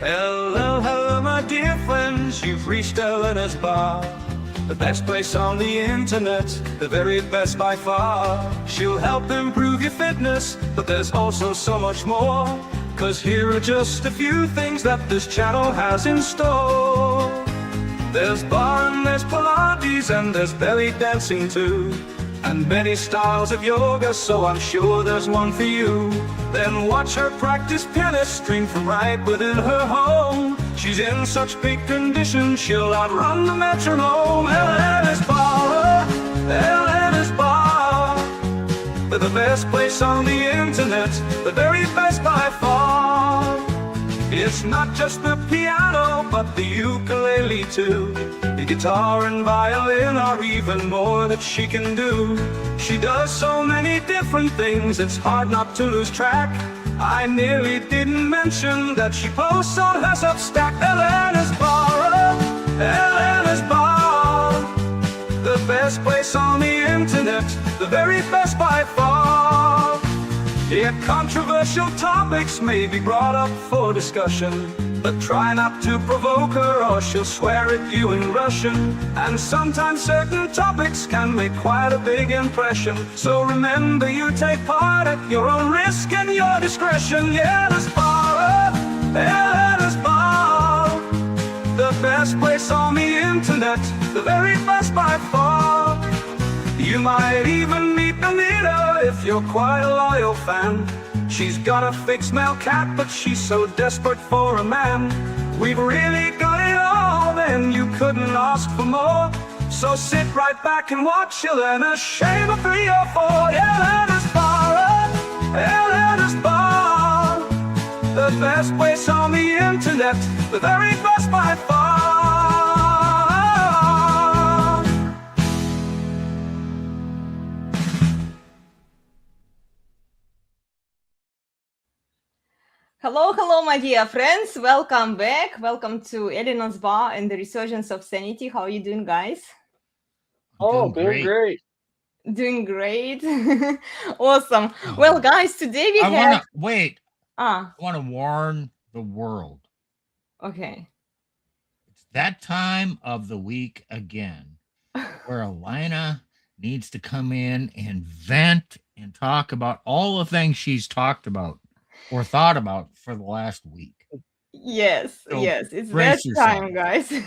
Hello, hello, my dear friends, you've reached Elena's bar. The best place on the internet, the very best by far. She'll help improve your fitness, but there's also so much more. 'Cause here are just a few things that this channel has in store. There's bar and there's Pilates and there's belly dancing too. And many styles of yoga, so I'm sure there's one for you. Then watch her practice pianist string from right within her home. She's in such big condition, she'll outrun the metronome. Elena's Bar, Elena's Bar. They're the best place on the internet, the very best by far. It's not just the piano, but the ukulele too. The guitar and violin are even more that she can do. She does so many different things, it's hard not to lose track. I nearly didn't mention that she posts on her Substack. Elena's Bar, Elena's Bar. The best place on the internet, the very best by far. Yet controversial topics may be brought up for discussion, but try not to provoke her or she'll swear at you in Russian. And sometimes certain topics can make quite a big impression. So remember, you take part at your own risk and your discretion. Elena's Bar, Elena's Bar. The best place on the internet, the very best by far. You might even meet Anita if you're quite a loyal fan. She's got a fixed male cat, but she's so desperate for a man. We've really got it all, then you couldn't ask for more. So sit right back and watch Elena shave a 3 or 4. Elena's Bar, Elena's Bar. The best place on the internet, the very best by far. Hello, hello, my dear friends. Welcome back. Welcome to Elena's Bar and the Resurgence of Sanity. How are you doing, guys? Oh, doing great. Doing great. Awesome. Well, guys, today we have... I want to warn the world. Okay. It's that time of the week again where Elena needs to come in and vent and talk about all the things she's talked about or thought about for the last week. Yes, So yes, it's that brace time, yourself. guys.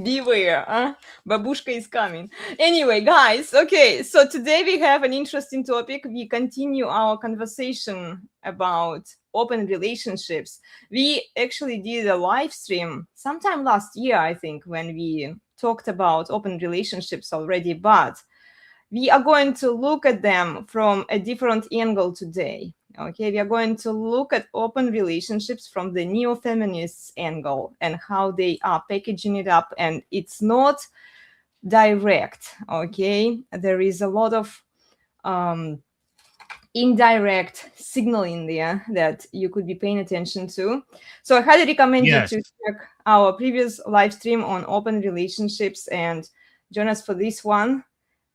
Beware, babushka is coming. Anyway, guys, okay, so today we have an interesting topic. We continue our conversation about open relationships. We actually did a live stream sometime last year, I think, when we talked about open relationships already, but we are going to look at them from a different angle today. Okay, we are going to look at open relationships from the neo-feminists angle and how they are packaging it up. And it's not direct, okay? There is a lot of indirect signaling there that you could be paying attention to. So I highly recommend you to check our previous live stream on open relationships and join us for this one.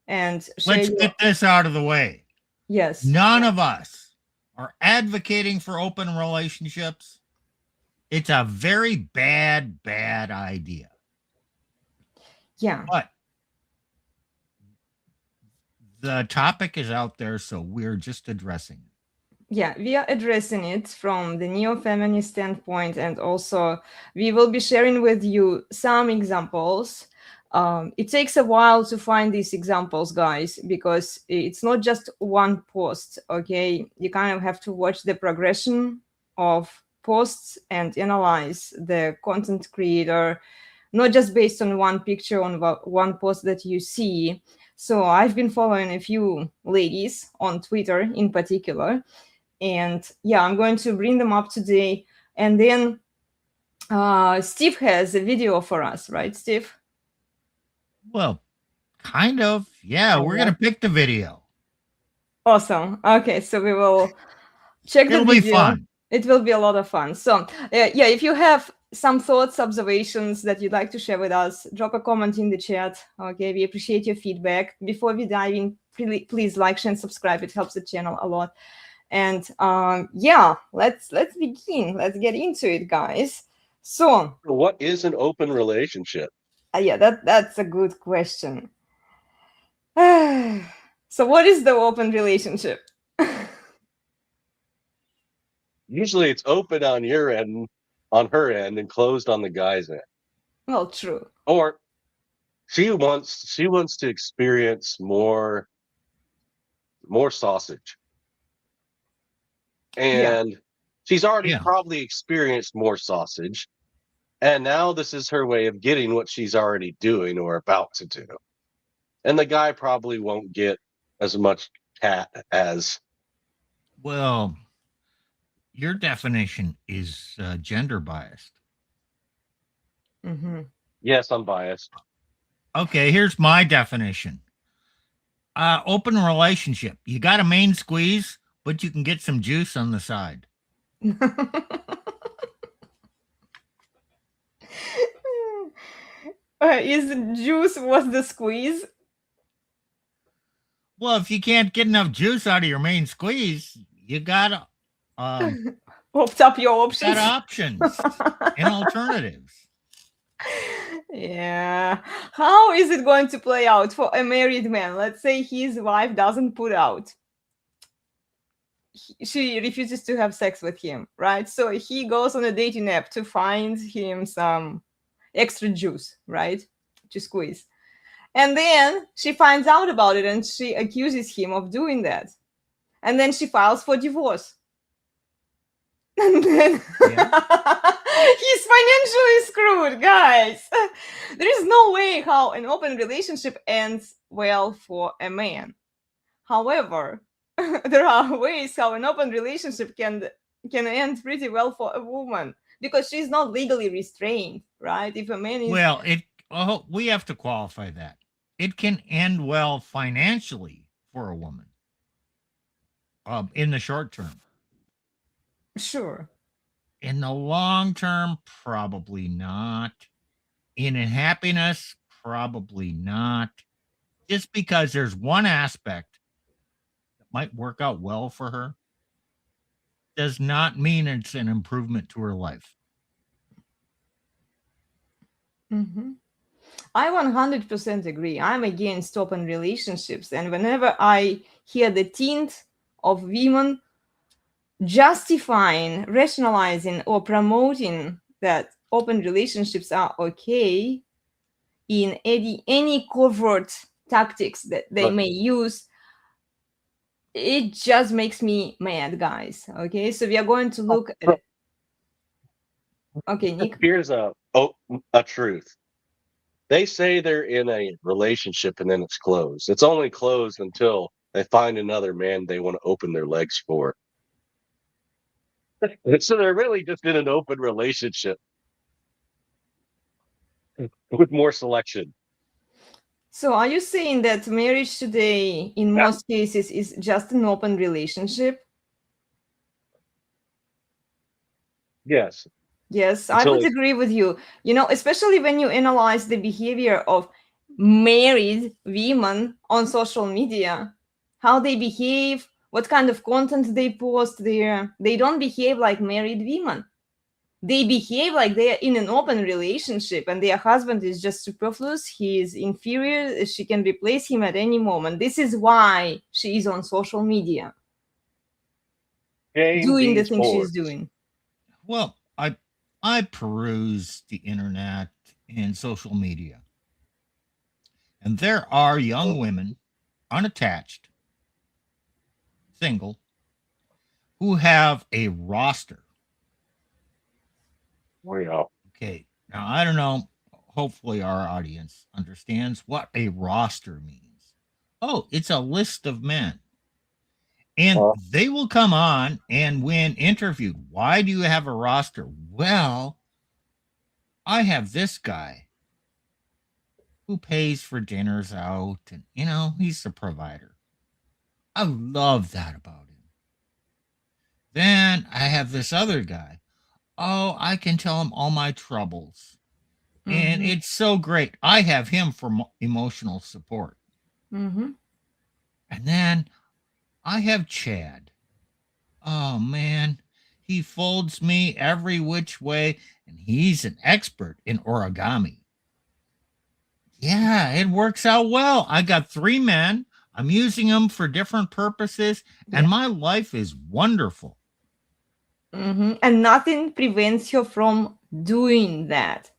And let's get this out of the way. Yes. None of us are advocating for open relationships. It's a very bad idea. Yeah. But the topic is out there, so we're just addressing it. Yeah, we are addressing it from the neo-feminist standpoint, and also we will be sharing with you some examples. It takes a while to find these examples, guys, because it's not just one post, okay? You kind of have to watch the progression of posts and analyze the content creator, not just based on one picture on one post that you see. So I've been following a few ladies on Twitter in particular, and yeah, I'm going to bring them up today. And then Steve has a video for us, right, Steve? Well, kind of. Yeah, we're going to pick the video. Awesome. Okay, so we will check the video. It'll be fun. It will be a lot of fun. So, yeah, if you have some thoughts, observations that you'd like to share with us, drop a comment in the chat. Okay, we appreciate your feedback. Before we dive in, please like, share, and subscribe. It helps the channel a lot. And yeah, let's begin. Let's get into it, guys. So What is an open relationship? yeah, that's a good question. So what is the open relationship? Usually it's open on your end, on her end, and closed on the guy's end. Well, true. Or she wants to experience more sausage. Yeah. And she's already Yeah. probably experienced more sausage. And now this is her way of getting what she's already doing or about to do. And the guy probably won't get as much cat as. Well, your definition is gender biased. Mm-hmm. Yes, I'm biased. Okay, here's my definition. Open relationship. You got a main squeeze, but you can get some juice on the side. Is juice was the squeeze? Well, if you can't get enough juice out of your main squeeze, you got Opt up your options. options and alternatives. Yeah. How is it going to play out for a married man? Let's say his wife doesn't put out. She refuses to have sex with him, right? So he goes on a dating app to find him some extra juice, right? To squeeze. And then she finds out about it and she accuses him of doing that. And then she files for divorce. And then he's financially screwed, guys. There is no way how an open relationship ends well for a man. However, there are ways how an open relationship can end pretty well for a woman because she's not legally restrained, right? If a man is we have to qualify that. It can end well financially for a woman in the short term. sure. In the long term, probably not. In happiness, probably not. Just because there's one aspect that might work out well for her does not mean it's an improvement to her life. Mm-hmm. I 100% agree. I'm against open relationships. And whenever I hear the tint of women justifying, rationalizing, or promoting that open relationships are okay in any covert tactics that they may use, it just makes me mad, guys. Okay, so we are going to look at it. Okay, Nick. Here's a truth. They say they're in a relationship and then it's closed. It's only closed until they find another man they want to open their legs for. So they're really just in an open relationship with more selection. So are you saying that marriage today, in most cases, is just an open relationship? Yes. Yes, I would agree with you. You know, especially when you analyze the behavior of married women on social media, how they behave, what kind of content they post there. They don't behave like married women. They behave like they are in an open relationship and their husband is just superfluous. He is inferior. She can replace him at any moment. This is why she is on social media doing the things she's doing. Well, I peruse the internet and social media, and there are young women, unattached, single, who have a roster. Wow. Okay, now I don't know. Hopefully, our audience understands what a roster means. Oh, it's a list of men. And they will come on and when interviewed, why do you have a roster? Well, I have this guy who pays for dinners out and, he's the provider. I love that about him. Then I have this other guy. Oh, I can tell him all my troubles. Mm-hmm. And it's so great. I have him for emotional support. Mm-hmm. And then I have Chad. Oh man, he folds me every which way, and he's an expert in origami. Yeah, it works out well. I got 3 men. I'm using them for different purposes, and Yeah. my life is wonderful. And nothing prevents you from doing that.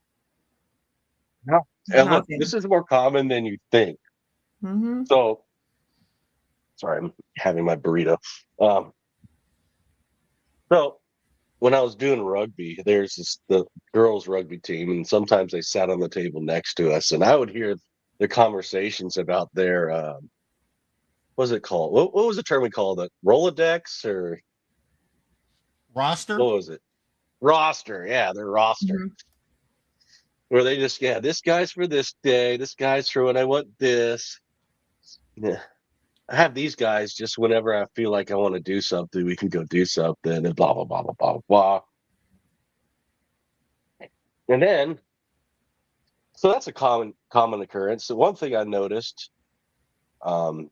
Yeah. And look, Nothing. this is more common than you think. Mm-hmm. So, sorry, I'm having my burrito. Um, so when I was doing rugby, there's the girls' rugby team, and sometimes they sat on the table next to us, and I would hear the conversations about their what's it called? What was the term we called it? Rolodex or Roster? what was it? Roster. Yeah, their roster. Mm-hmm. Where they just, yeah, this guy's for this day, this guy's for when I want this. Yeah. I have these guys just whenever I feel like I want to do something, we can go do something and blah blah blah blah blah blah. And then so that's a common occurrence. So one thing I noticed, um,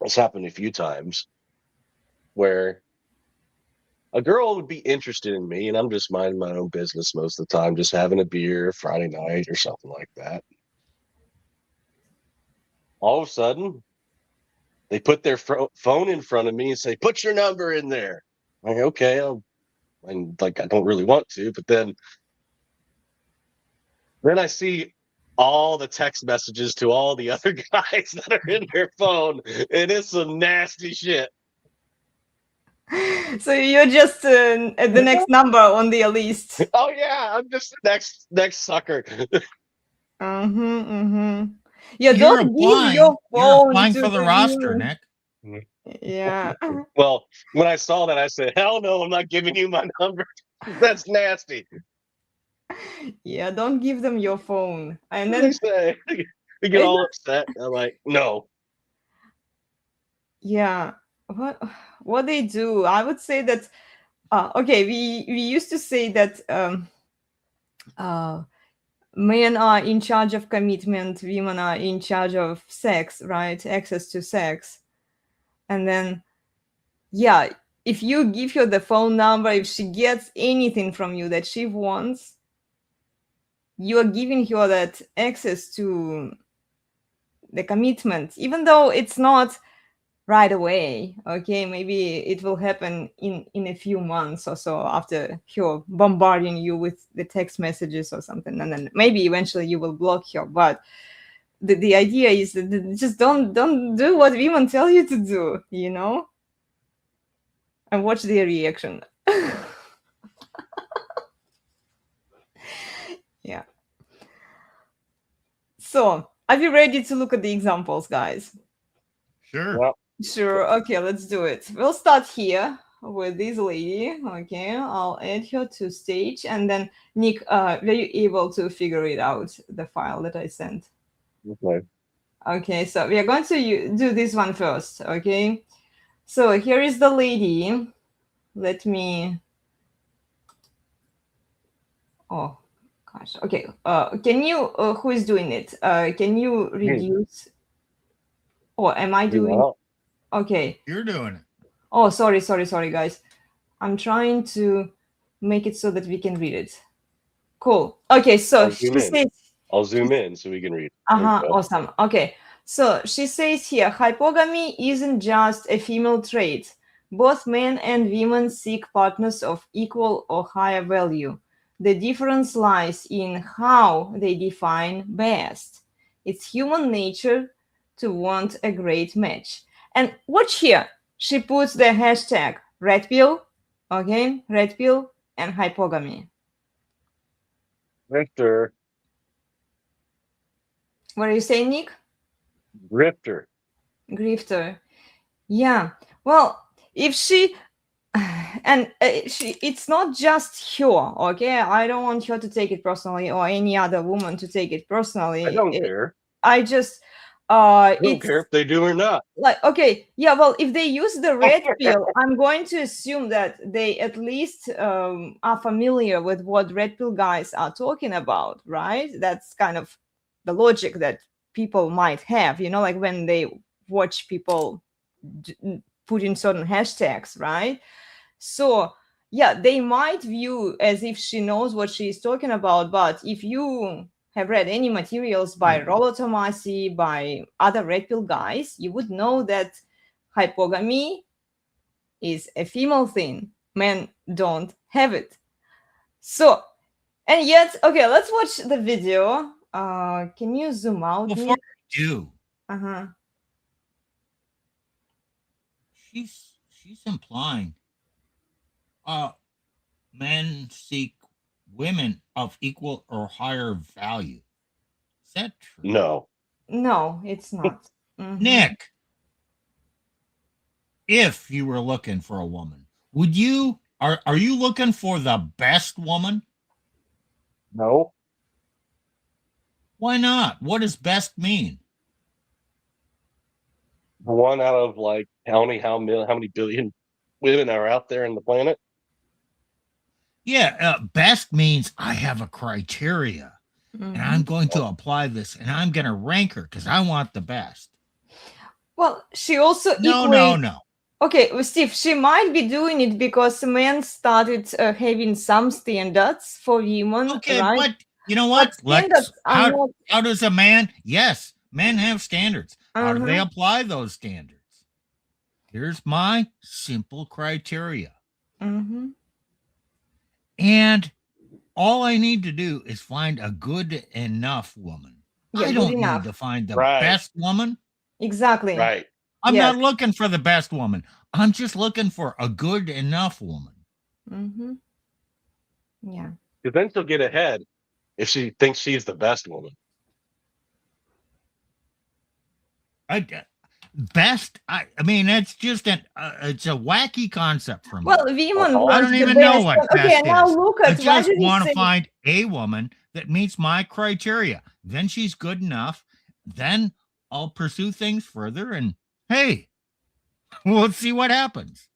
it's happened a few times where a girl would be interested in me and I'm just minding my own business most of the time, just having a beer Friday night or something like that. All of a sudden, they put their phone in front of me and say, "Put your number in there." I'm like, okay, and like I don't really want to, but then I see all the text messages to all the other guys that are in their phone, and it's some nasty shit. So you're just at the next number on their list. Oh yeah, I'm just the next sucker. Yeah, You're don't give your applying. You're phone applying to for the the roster, women. Nick. Yeah. Well, when I saw that, I said, "Hell no, I'm not giving you my number. That's nasty." Yeah, don't give them your phone. And What then they say? They get it's all not, upset. I'm like, no. yeah, what they do, I would say that okay, we used to say that uh men are in charge of commitment, women are in charge of sex, right? Access to sex. And then, yeah, if you give her the phone number, if she gets anything from you that she wants, you are giving her that access to the commitment, even though it's not right away. Okay, maybe it will happen in a few months or so after her bombarding you with the text messages or something, and then maybe eventually you will block her. But the idea is that just don't do what women tell you to do, and watch their reaction. Yeah. So are you ready to look at the examples, guys? Sure. Well, Sure. Okay, let's do it. We'll start here with this lady. Okay, I'll add her to stage, and then Nick, were you able to figure it out, the file that I sent? okay. Okay, so we are going to do this one first. Okay, so here is the lady. Let me. Oh gosh. Okay. Can you? Who is doing it? Can you reduce? Or am I doing? Well, Okay. You're doing it. Oh, sorry, guys. I'm trying to make it so that we can read it. Cool. Okay, so I'll zoom she in. says, I'll zoom in so we can read. There you go. awesome. Okay, so she says here, hypogamy isn't just a female trait. Both men and women seek partners of equal or higher value. The difference lies in how they define best. It's human nature to want a great match. And watch here. She puts the hashtag red pill, okay, red pill and hypogamy. Grifter. What are you saying, Nick? Grifter. Grifter. Yeah. Well, if she and it's not just her, okay? I don't want her to take it personally or any other woman to take it personally. I don't care. I just I don't it's care if they do or not. like, okay, yeah, well, if they use the red pill, I'm going to assume that they at least are familiar with what red pill guys are talking about, right? That's kind of the logic that people might have, like when they watch people put in certain hashtags, right? So yeah, they might view as if she knows what she is talking about, but if you have read any materials by Rollo Tomasi, by other red pill guys, you would know that hypogamy is a female thing. Men don't have it. So, and yet, okay, let's watch the video. Can you zoom out? Before you do, Uh-huh. she's implying men seek women of equal or higher value. Is that true? No. No, it's not. Mhm. Nick, if you were looking for a woman, would you are you looking for the best woman? No. Why not? What does best mean? One out of like how many billion women are out there in the planet? Yeah, best means I have a criteria and I'm Mhm. going to apply this and I'm going to rank her because I want the best. Well, she also No. Okay, well, Steve, she might be doing it because men started having some standards for women, Okay, right? but you know But what? standards are not. How does a man? Yes, men have standards. How do they Uh-huh. apply those standards? Here's my simple criteria. Mhm. And all I need to do is find a good enough woman. Yeah, I good don't enough. need to find the Right. best woman. Exactly. Right. I'm Yes. not looking for the best woman. I'm just looking for a good enough woman. Mm-hmm. Yeah. Because then she'll get ahead if she thinks she's the best woman. I mean, it's just it's a wacky concept for me. Well, women I want I don't the even best. know what Okay, best now is. look I at why just did he want to say find a woman that meets my criteria. Then she's good enough. Then I'll pursue things further and hey, we'll see what happens.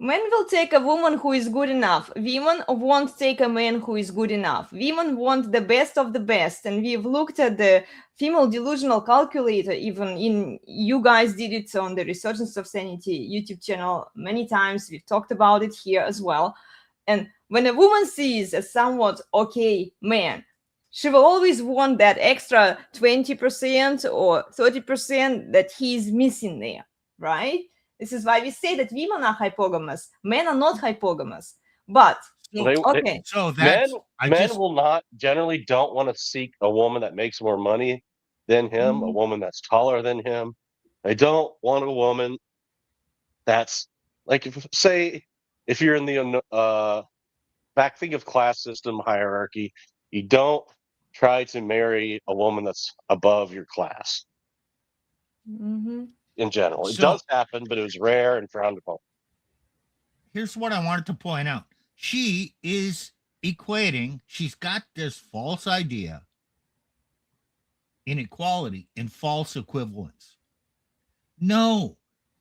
men will take a woman who is good enough. Women won't take a man who is good enough. Women want the best of the best. And we've looked at the female delusional calculator, even you guys did it on the Resurgence of Sanity YouTube channel many times. We've talked about it here as well. And when a woman sees a somewhat okay man, she will always want that extra 20% or 30% that he's missing there, right? This is why we say that women are hypogamous, men are not hypogamous. But okay, So that's men will not generally don't want to seek a woman that makes more money than him, a woman that's taller than him. They don't want a woman that's like if you're in the think of class system hierarchy, you don't try to marry a woman that's above your class in general. It So- does happen, but it was rare and frowned upon. here's what I wanted to point out. She is equating, she's got this false idea, inequality, and false equivalence. No,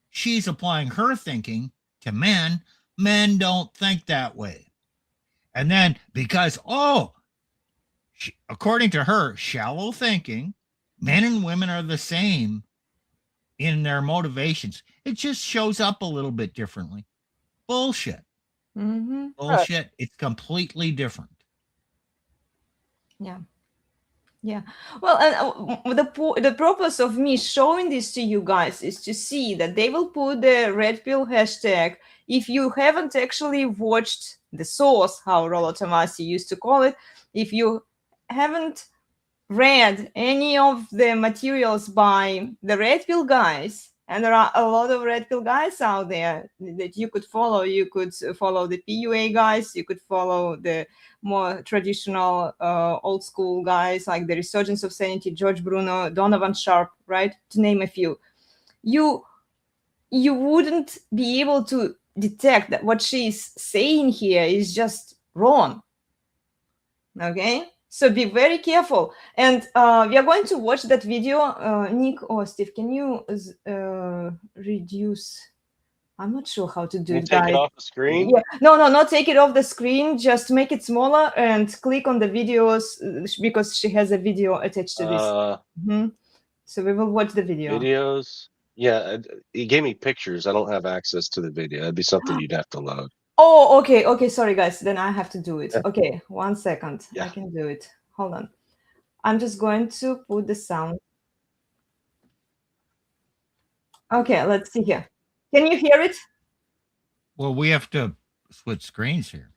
she's applying her thinking to men. Men don't think that way. And then because, according to her, shallow thinking, men and women are the same in their motivations. It just shows up a little bit differently. Bullshit. Bullshit. It's completely different. Yeah. Yeah. Well, and the purpose of me showing this to you guys is to see that they will put the red pill hashtag. If you haven't actually watched the source, how Rollo Tomasi used to call it, if you haven't read any of the materials by the red pill guys, and there are a lot of red pill guys out there that you could follow. You could follow the PUA guys. You could follow the more traditional old school guys like the Resurgence of Sanity, George Bruno, Donovan Sharp, right? To name a few. You wouldn't be able to detect that what she's saying here is just wrong. Okay? So be very careful. And we are going to watch that video. Nick or Steve, can you reduce? I'm not sure how to do it, Take guys. it off the screen? Yeah. No, not take it off the screen. Just make it smaller and click on the videos because she has a video attached to this. So we will watch the video. Videos. Yeah, he gave me pictures. I don't have access to the video. That'd be something you'd have to load. Oh, okay, okay. Sorry, guys. Then I have to do it. Yeah. Okay, 1 second. Yeah. I can do it. Hold on. I'm just going to put the sound. Okay, let's see here. Can you hear it? Well, we have to switch screens here.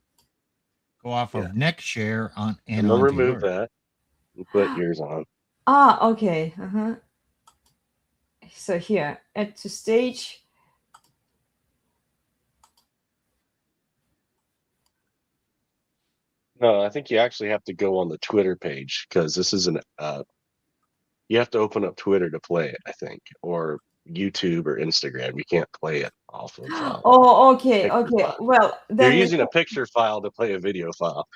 Go off Yeah. of next share on I'm and gonna onto remove yours. that and put yours on. Ah, okay. So here, add to stage. No, I think you actually have to go on the Twitter page because this is you have to open up Twitter to play it, I think, or YouTube or Instagram. You can't play it off of Oh, okay, picture okay. file. Well, You're then using a picture file to play a video file.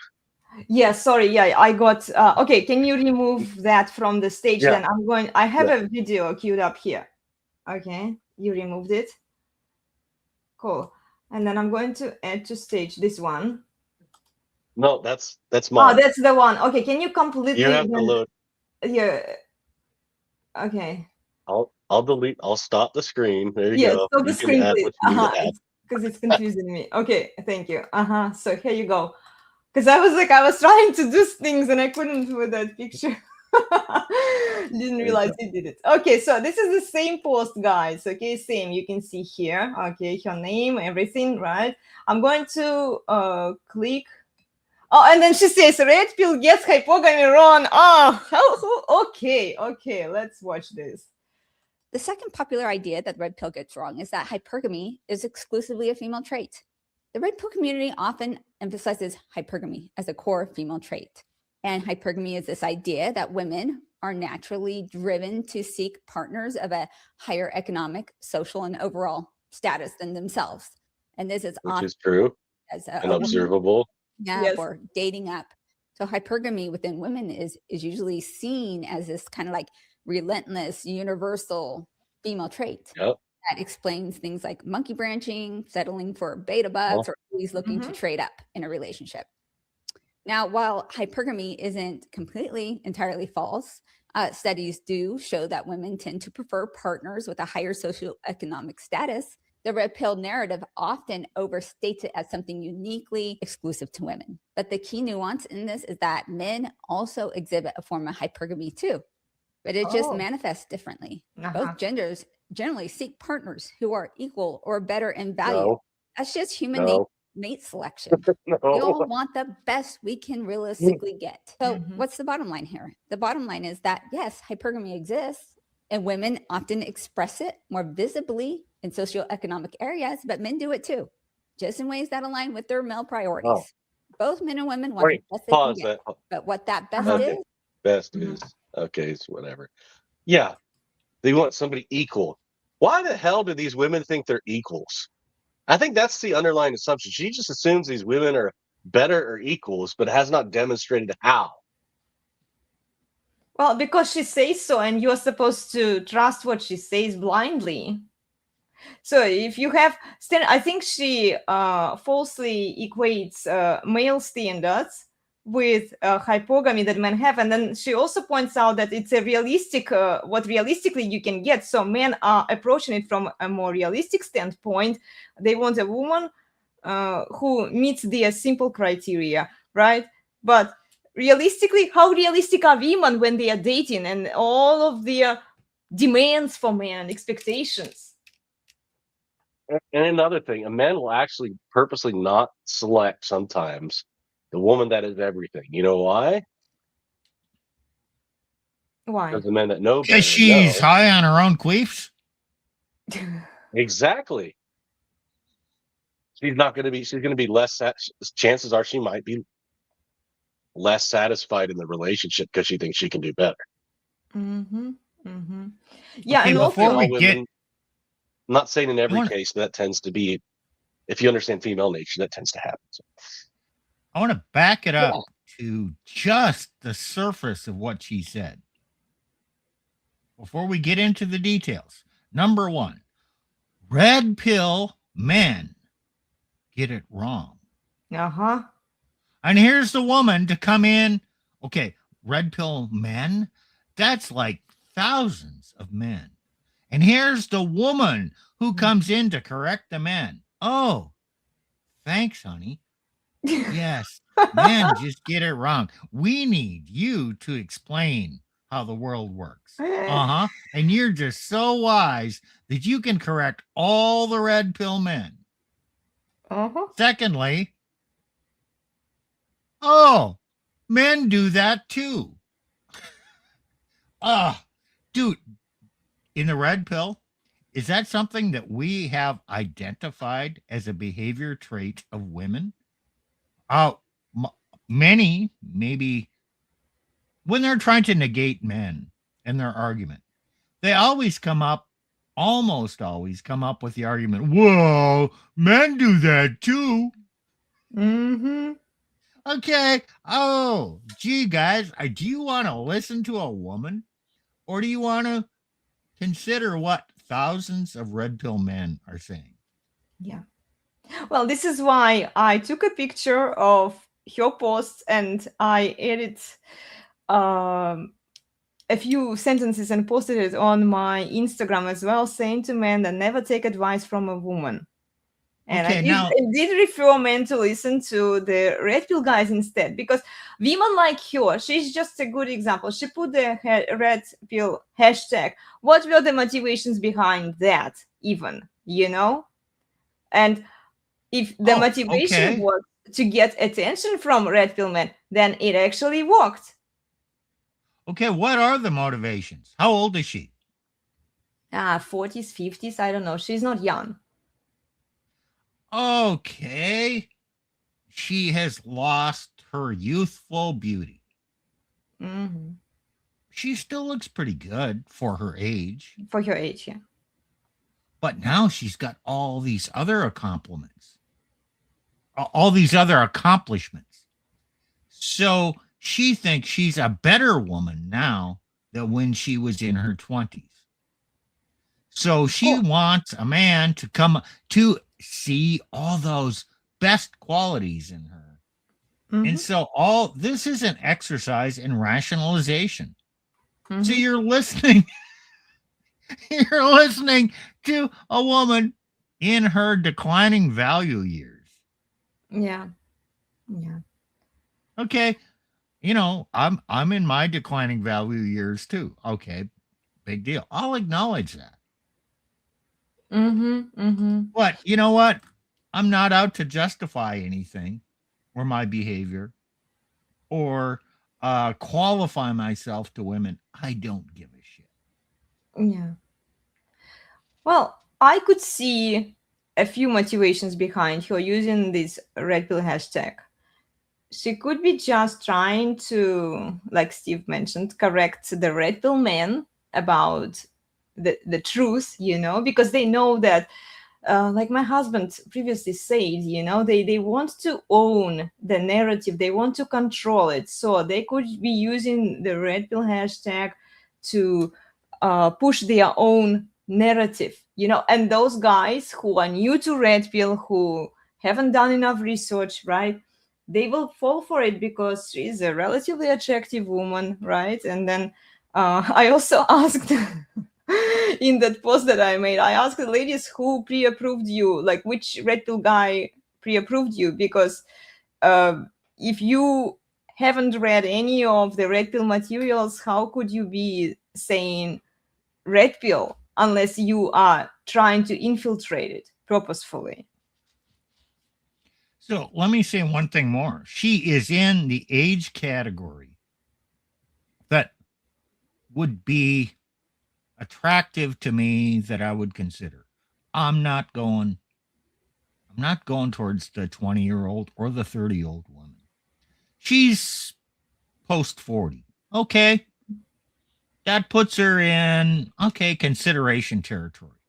yeah, sorry. Yeah, I got okay, can you remove that from the stage? Yeah. Then I have a video queued up here. Okay, you removed it. Cool. And then I'm going to add to stage this one. No, that's Oh, mine. that's the one. Okay, can you completely You have to load. Yeah. Okay. I'll delete. I'll stop the screen. There you Yeah, go. stop the You can screen, add please. what you need to add. Because it's confusing me. Okay, thank you. So here you go. Because I was trying to do things and I couldn't with that picture. Didn't realize he did it. Okay, so this is the same post, guys. Okay, same. You can see here. Okay, her name, everything, right? I'm going to click. Oh, and then she says, "Red pill gets hypogamy wrong." Oh, okay. Let's watch this. The second popular idea that the red pill gets wrong is that hypergamy is exclusively a female trait. The red pill community often emphasizes hypergamy as a core female trait. And hypergamy is this idea that women are naturally driven to seek partners of a higher economic, social, and overall status than themselves. And this is Which is true as and observable. Yes. or dating up. So hypergamy within women is usually seen as this kind of like relentless, universal female trait. Yep. That explains things like monkey branching, settling for beta bucks, or always looking to trade up in a relationship. Now, while hypergamy isn't completely entirely false, studies do show that women tend to prefer partners with a higher socioeconomic status. The red pill narrative often overstates it as something uniquely exclusive to women. But the key nuance in this is that men also exhibit a form of hypergamy too, but it just manifests differently. Both genders generally seek partners who are equal or better in value. No. That's just human nature, mate selection. We all want the best we can realistically get. So what's the bottom line here? The bottom line is that yes, hypergamy exists and women often express it more visibly in socioeconomic areas, but men do it too, just in ways that align with their male priorities. Both men and women want the best they can get, but what that best is, okay, it's whatever. Yeah, they want somebody equal. Why the hell do these women think they're equals? I think that's the underlying assumption. She just assumes these women are better or equals, but has not demonstrated how. Well, because she says so, and you're supposed to trust what she says blindly. So if you have, I think she falsely equates male standards with hypogamy that men have, and then she also points out that it's a realistic, what realistically you can get. So men are approaching it from a more realistic standpoint. They want a woman who meets their simple criteria, right? But realistically, how realistic are women when they are dating and all of their demands for men and expectations? And another thing, a man will actually purposely not select sometimes the woman that is everything. You know why? Why? Because the men that know better. Because she's know. high on her own queefs. Exactly. She's going to be less, chances are she might be less satisfied in the relationship because she thinks she can do better. Yeah, Okay, and before also, we get, I'm not saying in every case, but that tends to be, if you understand female nature, that tends to happen. So. I want to back it up to just the surface of what she said. Before we get into the details, number one, red pill men get it wrong. And here's the woman to come in. Okay, red pill men, that's like thousands of men. And here's the woman who comes in to correct the men. Oh, Thanks, honey. Yes, men just get it wrong. We need you to explain how the world works. Uh-huh. And you're just so wise that you can correct all the red pill men. Uh-huh. Secondly, oh, men do that too. Dude, in the red pill, is that something that we have identified as a behavior trait of women? Oh, many, maybe when they're trying to negate men in their argument, they almost always come up with the argument, whoa, men do that too. Mm-hmm. Okay. Oh, gee, guys, do you want to listen to a woman, or do you want to consider what thousands of red pill men are saying? Yeah. Well, this is why I took a picture of her posts and I edited a few sentences and posted it on my Instagram as well, saying to men that never take advice from a woman. And Okay, I now did refer men to listen to the red pill guys instead, because women like her, she's just a good example. She put the red pill hashtag. What were the motivations behind that, even, you know? And if the motivation okay. was to get attention from red pill men, then it actually worked. Okay, what are the motivations? How old is she? 40s, 50s, I don't know. She's not young. Okay. She has lost her youthful beauty. Mm-hmm. She still looks pretty good for her age. For her age, yeah. But now she's got all these other accomplishments. All these other accomplishments. So she thinks she's a better woman now than when she was in her 20s. So she wants a man to come to see all those best qualities in her. Mm-hmm. And so this is an exercise in rationalization. Mm-hmm. So you're listening to a woman in her declining value years. Yeah. Yeah. Okay. I'm in my declining value years too. Okay. Big deal. I'll acknowledge that. Mm-hmm. Mm-hmm. But you know what? I'm not out to justify anything or my behavior or qualify myself to women. I don't give a shit. Yeah. Well, I could see a few motivations behind her using this red pill hashtag. She could be just trying to, like Steve mentioned, correct the red pill men about the truth, because they know that, like my husband previously said, they want to own the narrative, they want to control it. So they could be using the red pill hashtag to push their own narrative, and those guys who are new to red pill, who haven't done enough research, right? They will fall for it because she's a relatively attractive woman, right? And then I also asked in that post that I made, I asked the ladies who pre-approved you, like which red pill guy pre-approved you, because if you haven't read any of the red pill materials, how could you be saying red pill unless you are trying to infiltrate it purposefully? So let me say one thing more. She is in the age category that would be attractive to me, that I would consider. I'm not going towards the 20-year-old or the 30-year-old woman. She's post 40. Okay. That puts her in, consideration territory.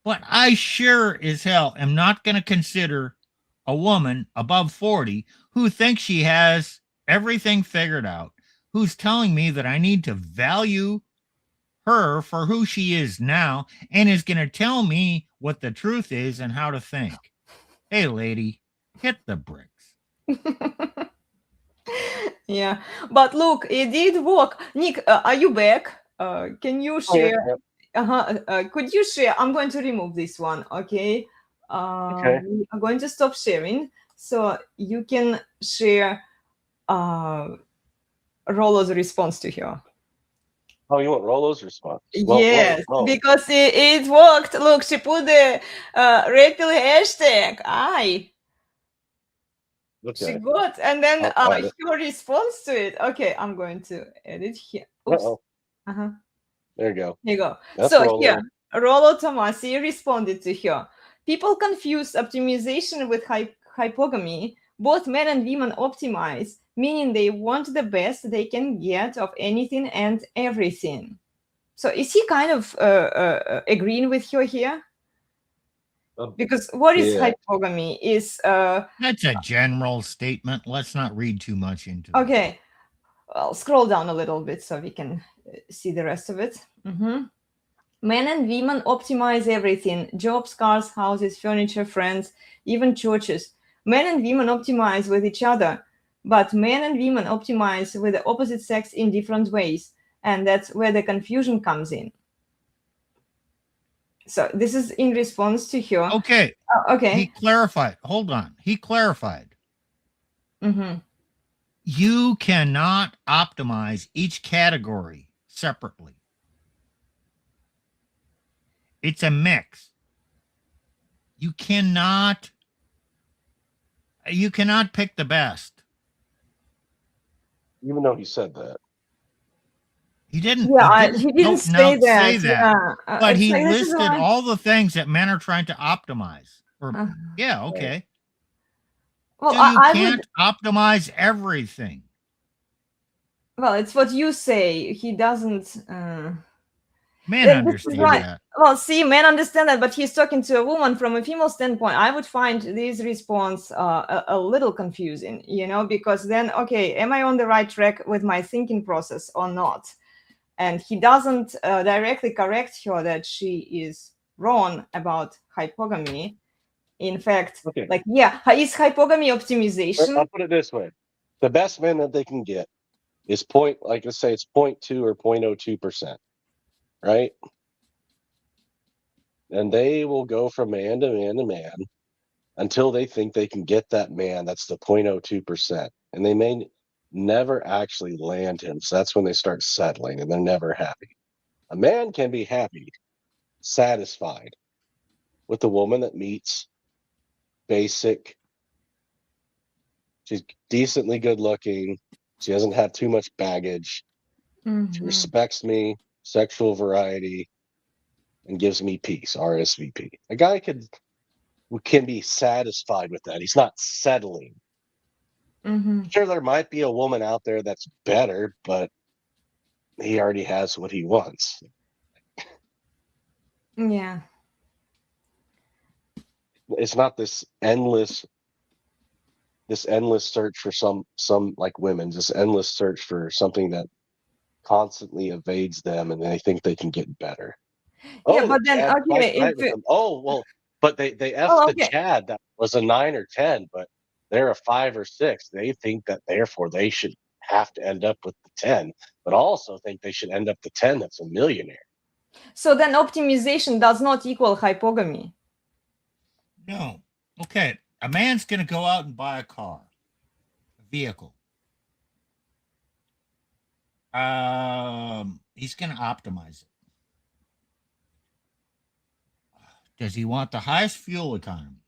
But I sure as hell am not going to consider a woman above 40 who thinks she has everything figured out, who's telling me that I need to value her for who she is now and is going to tell me what the truth is and how to think. Hey, lady, hit the bricks. Yeah, but look, it did work. Nick, are you back? Can you share? Yep. Could you share? I'm going to remove this one, okay? Okay. We are going to stop sharing, so you can share Rollo's response to her. Oh, you want Rolo's response? Yes, Whoa. because it worked. Look, she put the red pill hashtag. She Okay. got, and then I'll add it. her response to it. Okay, I'm going to edit here. Oops. Uh-oh. Uh-huh. There you go. Here you go. That's So Rolo. here, Rollo Tomasi responded to her. People confuse optimization with hypogamy. Both men and women optimize, meaning they want the best they can get of anything and everything. So is he kind of agreeing with her here? Because what is hypogamy? Is That's a general statement. Let's not read too much into it. okay. I'll scroll down a little bit so we can see the rest of it. Men and women optimize everything: jobs, cars, houses, furniture, friends, even churches. Men and women optimize with each other, but men and women optimize with the opposite sex in different ways. And that's where the confusion comes in. So this is in response to her. Okay. Okay. He clarified. Hold on. He clarified. You cannot optimize each category separately. It's a mix. You cannot pick the best. Even though he said that. He didn't. Yeah, he didn't say that. Yeah. But he like, listed all the things that men are trying to optimize. Yeah, okay. Well, so you can't optimize everything. Well, it's what you say. He doesn't. Men understand that. Well, see, men understand that, but he's talking to a woman from a female standpoint. I would find this response a little confusing, because then, okay, am I on the right track with my thinking process or not? And he doesn't directly correct her that she is wrong about hypogamy. In fact, is hypogamy optimization? I'll put it this way. The best men that they can get is 0.2 or 0.02%, right? And they will go from man to man to man until they think they can get that man that's the 0.02%. And they may never actually land him. So that's when they start settling and they're never happy. A man can be happy, satisfied with a woman that meets basic. She's decently good looking. She doesn't have too much baggage. She respects me, sexual variety, and gives me peace, RSVP. A guy can be satisfied with that. He's not settling. Sure, there might be a woman out there that's better, but he already has what he wants. Yeah. It's not this endless search for some like women, this endless search for something that constantly evades them and they think they can get better. Yeah, but then but they effed the Chad that was a 9 or 10, but they're a 5 or 6. They think that therefore they should have to end up with the 10, but also think they should end up the 10 that's a millionaire. So then optimization does not equal hypogamy. No. Okay. A man's going to go out and buy a car, a vehicle. He's going to optimize it. Does he want the highest fuel economy?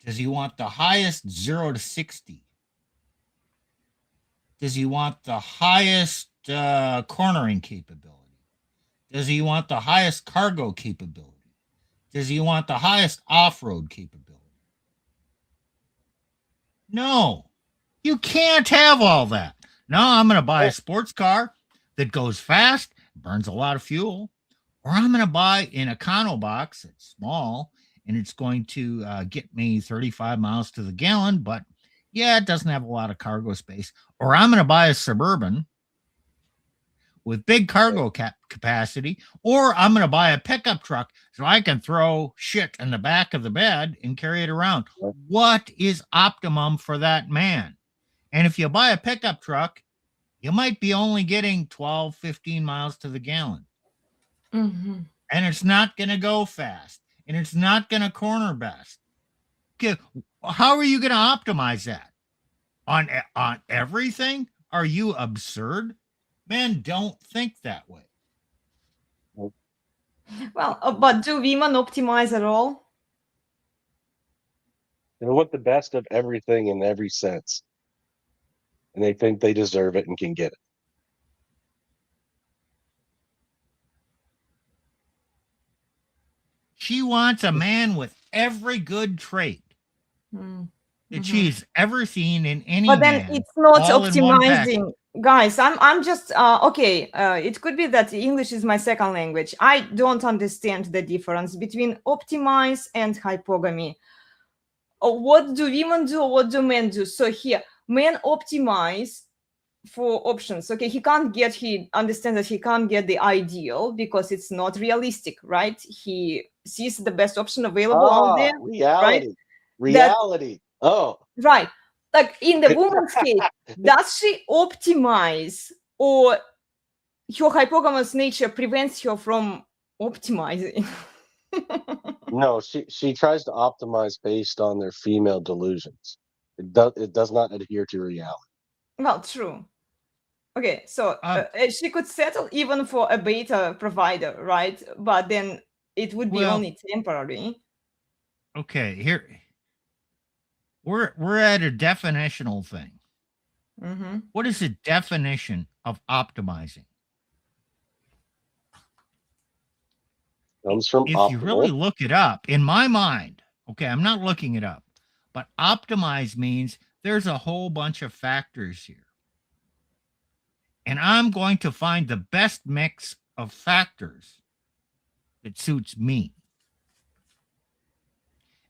Does he want the highest 0 to 60? Does he want the highest cornering capability? Does he want the highest cargo capability? Does he want the highest off-road capability? No, you can't have all that. No, I'm going to buy a sports car that goes fast, burns a lot of fuel, or I'm going to buy an econo box that's small and it's going to get me 35 miles to the gallon, but yeah, it doesn't have a lot of cargo space. Or I'm going to buy a Suburban with big cargo capacity, or I'm going to buy a pickup truck so I can throw shit in the back of the bed and carry it around. What is optimum for that man? And if you buy a pickup truck, you might be only getting 12, 15 miles to the gallon. And it's not going to go fast. and it's not going to corner best. Okay, how are you going to optimize that? On everything? Are you absurd? Men don't think that way. Well, but do women optimize at all? They want the best of everything in every sense, and they think they deserve it and can get it. She wants a man with every good trait that she's ever seen in any But then man. it's not all in one package. optimizing. Guys, I'm just okay. It could be that English is my second language. I don't understand the difference between optimize and hypogamy. What do women do? What do men do? So here, men optimize for options. Okay, he understands that he can't get the ideal because it's not realistic, right? He sees the best option available out there. Reality. Right. Like in the woman's case, does she optimize, or her hypogamous nature prevents her from optimizing? No, she tries to optimize based on their female delusions. It does not adhere to reality. Well, true. Okay, so she could settle even for a beta provider, right? But then it would be only temporary. Okay, here we're at a definitional thing. What is the definition of optimizing? Comes from if optimal. you really look it up, in my mind, okay, I'm not looking it up, but optimize means there's a whole bunch of factors here. And I'm going to find the best mix of factors that suits me.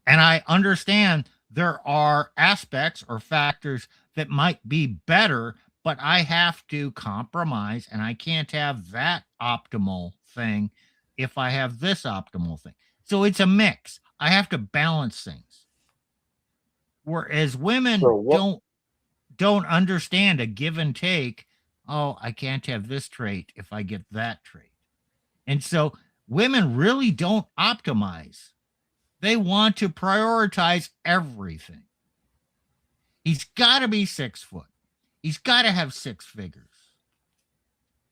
And I understand there are aspects or factors that might be better, but I have to compromise, and I can't have that optimal thing if I have this optimal thing. So it's a mix. I have to balance things. Whereas women don't understand a give and take. Oh, I can't have this trait if I get that trait. And so women really don't optimize. They want to prioritize everything. He's got to be 6 foot. He's got to have 6 figures.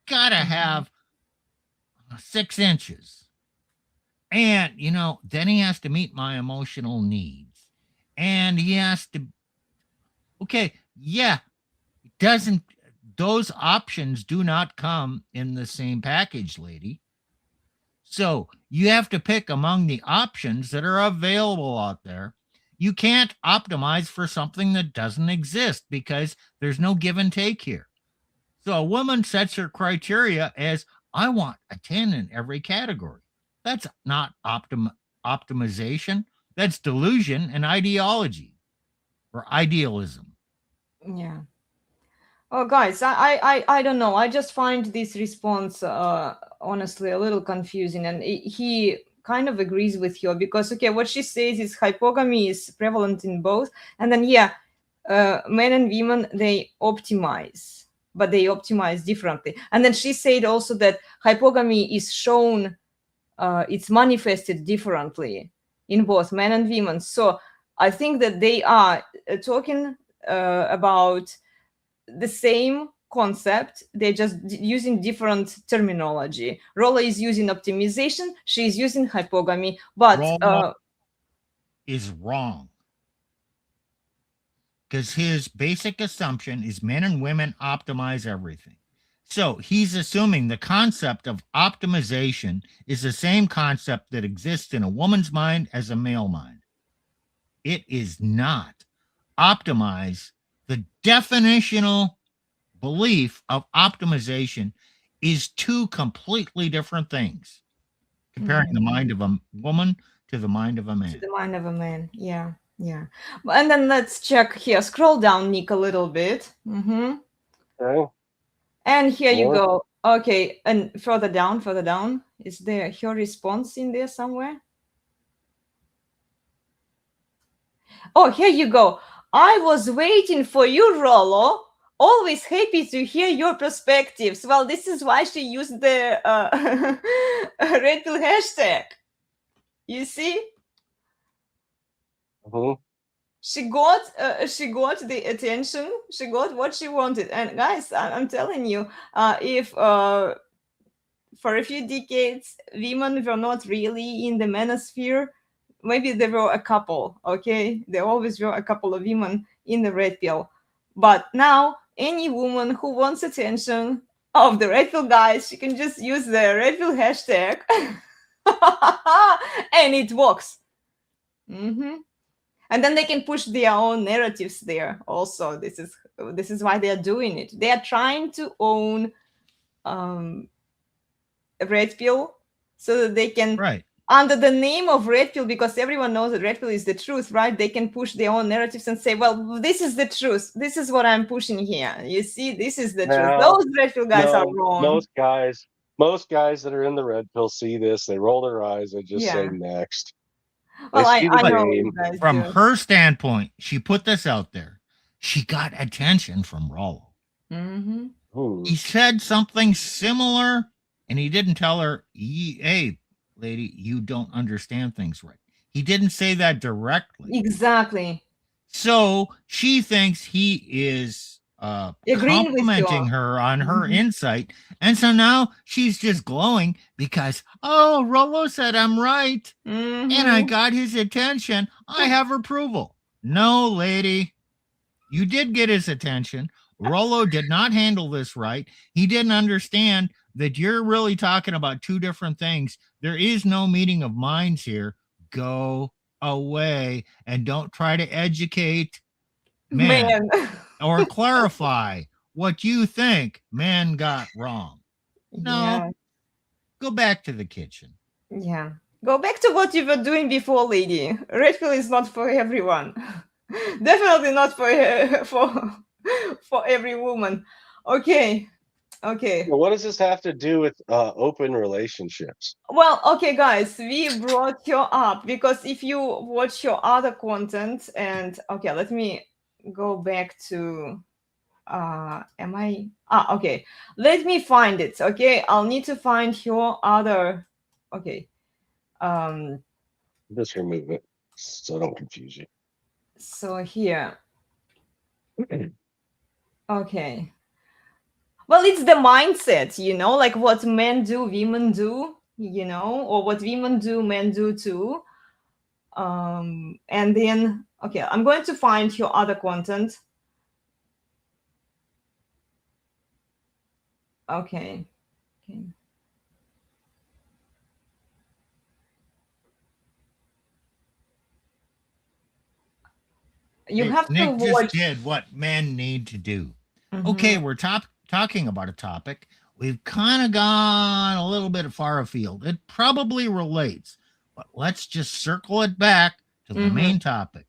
Got to have 6 inches. And, then he has to meet my emotional needs. And he has to, those options do not come in the same package, lady. So you have to pick among the options that are available out there. You can't optimize for something that doesn't exist because there's no give and take here. So a woman sets her criteria as, I want a 10 in every category. That's not optimization. That's delusion and ideology or idealism. Yeah. Oh, guys, I don't know. I just find this response honestly a little confusing, and he kind of agrees with her because what she says is hypogamy is prevalent in both, and then men and women, they optimize, but they optimize differently. And then she said also that hypogamy is shown, it's manifested differently in both men and women. So I think that they are talking about the same concept. They're just using different terminology. Rolla is using optimization, she's using hypogamy, but Rolla is wrong, because his basic assumption is men and women optimize everything. So he's assuming the concept of optimization is the same concept that exists in a woman's mind as a male mind. It is not. Optimize, the definitional belief of optimization, is 2 completely different things. Comparing the mind of a woman to the mind of a man. To the mind of a man, yeah. And then let's check here. Scroll down, Nick, a little bit. Okay. And here you go. Okay, and further down. Is there her response in there somewhere? Oh, here you go. I was waiting for you, Rollo. Always happy to hear your perspectives. Well, this is why she used the red pill hashtag. You see, Mhm. she got the attention. She got what she wanted. And guys, I'm telling you, if for a few decades women were not really in the manosphere, maybe there were a couple. Okay, there always were a couple of women in the red pill, but now any woman who wants attention of the red pill guys, she can just use the red pill hashtag, and it works. And then they can push their own narratives there also. This is why they are doing it. They are trying to own red pill so that they can, Right. under the name of red pill, because everyone knows that red pill is the truth, right? They can push their own narratives and say, well, this is the truth, this is what I'm pushing here, you see, this is the truth. Now, Those red pill guys are no, wrong. most guys that are in the red pill see this, they roll their eyes, they just say Yeah. next. Well, They see the I know game. you guys From do. her standpoint, she put this out there. She got attention from Rollo. He said something similar, and he didn't tell her, hey, lady, you don't understand things right. He didn't say that directly. Exactly. So she thinks he is Agreeing with complimenting you. her on her insight. And so now she's just glowing because, oh, Rollo said I'm right. And I got his attention. I have approval. No, lady. You did get his attention. Rollo did not handle this right. He didn't understand that you're really talking about two different things. There is no meeting of minds here. Go away and don't try to educate men or clarify what you think men got wrong. No, Yeah. go back to the kitchen. Yeah. Go back to what you were doing before, lady. Red pill is not for everyone. Definitely not for every woman. Okay. Well, what does this have to do with open relationships? Well, okay, guys, we brought you up because if you watch your other content, and okay, let me go back to okay, let me find it. Okay, I'll need to find your other. Okay. Just remove it so I don't confuse you. So here. Okay. Well, it's the mindset, like what men do, women do, or what women do, men do too. And then, okay, I'm going to find your other content. Okay. You have to Nick watch. just did what men need to do. Okay, we're talking about a topic. We've kind of gone a little bit far afield. It probably relates, but let's just circle it back to the main topic.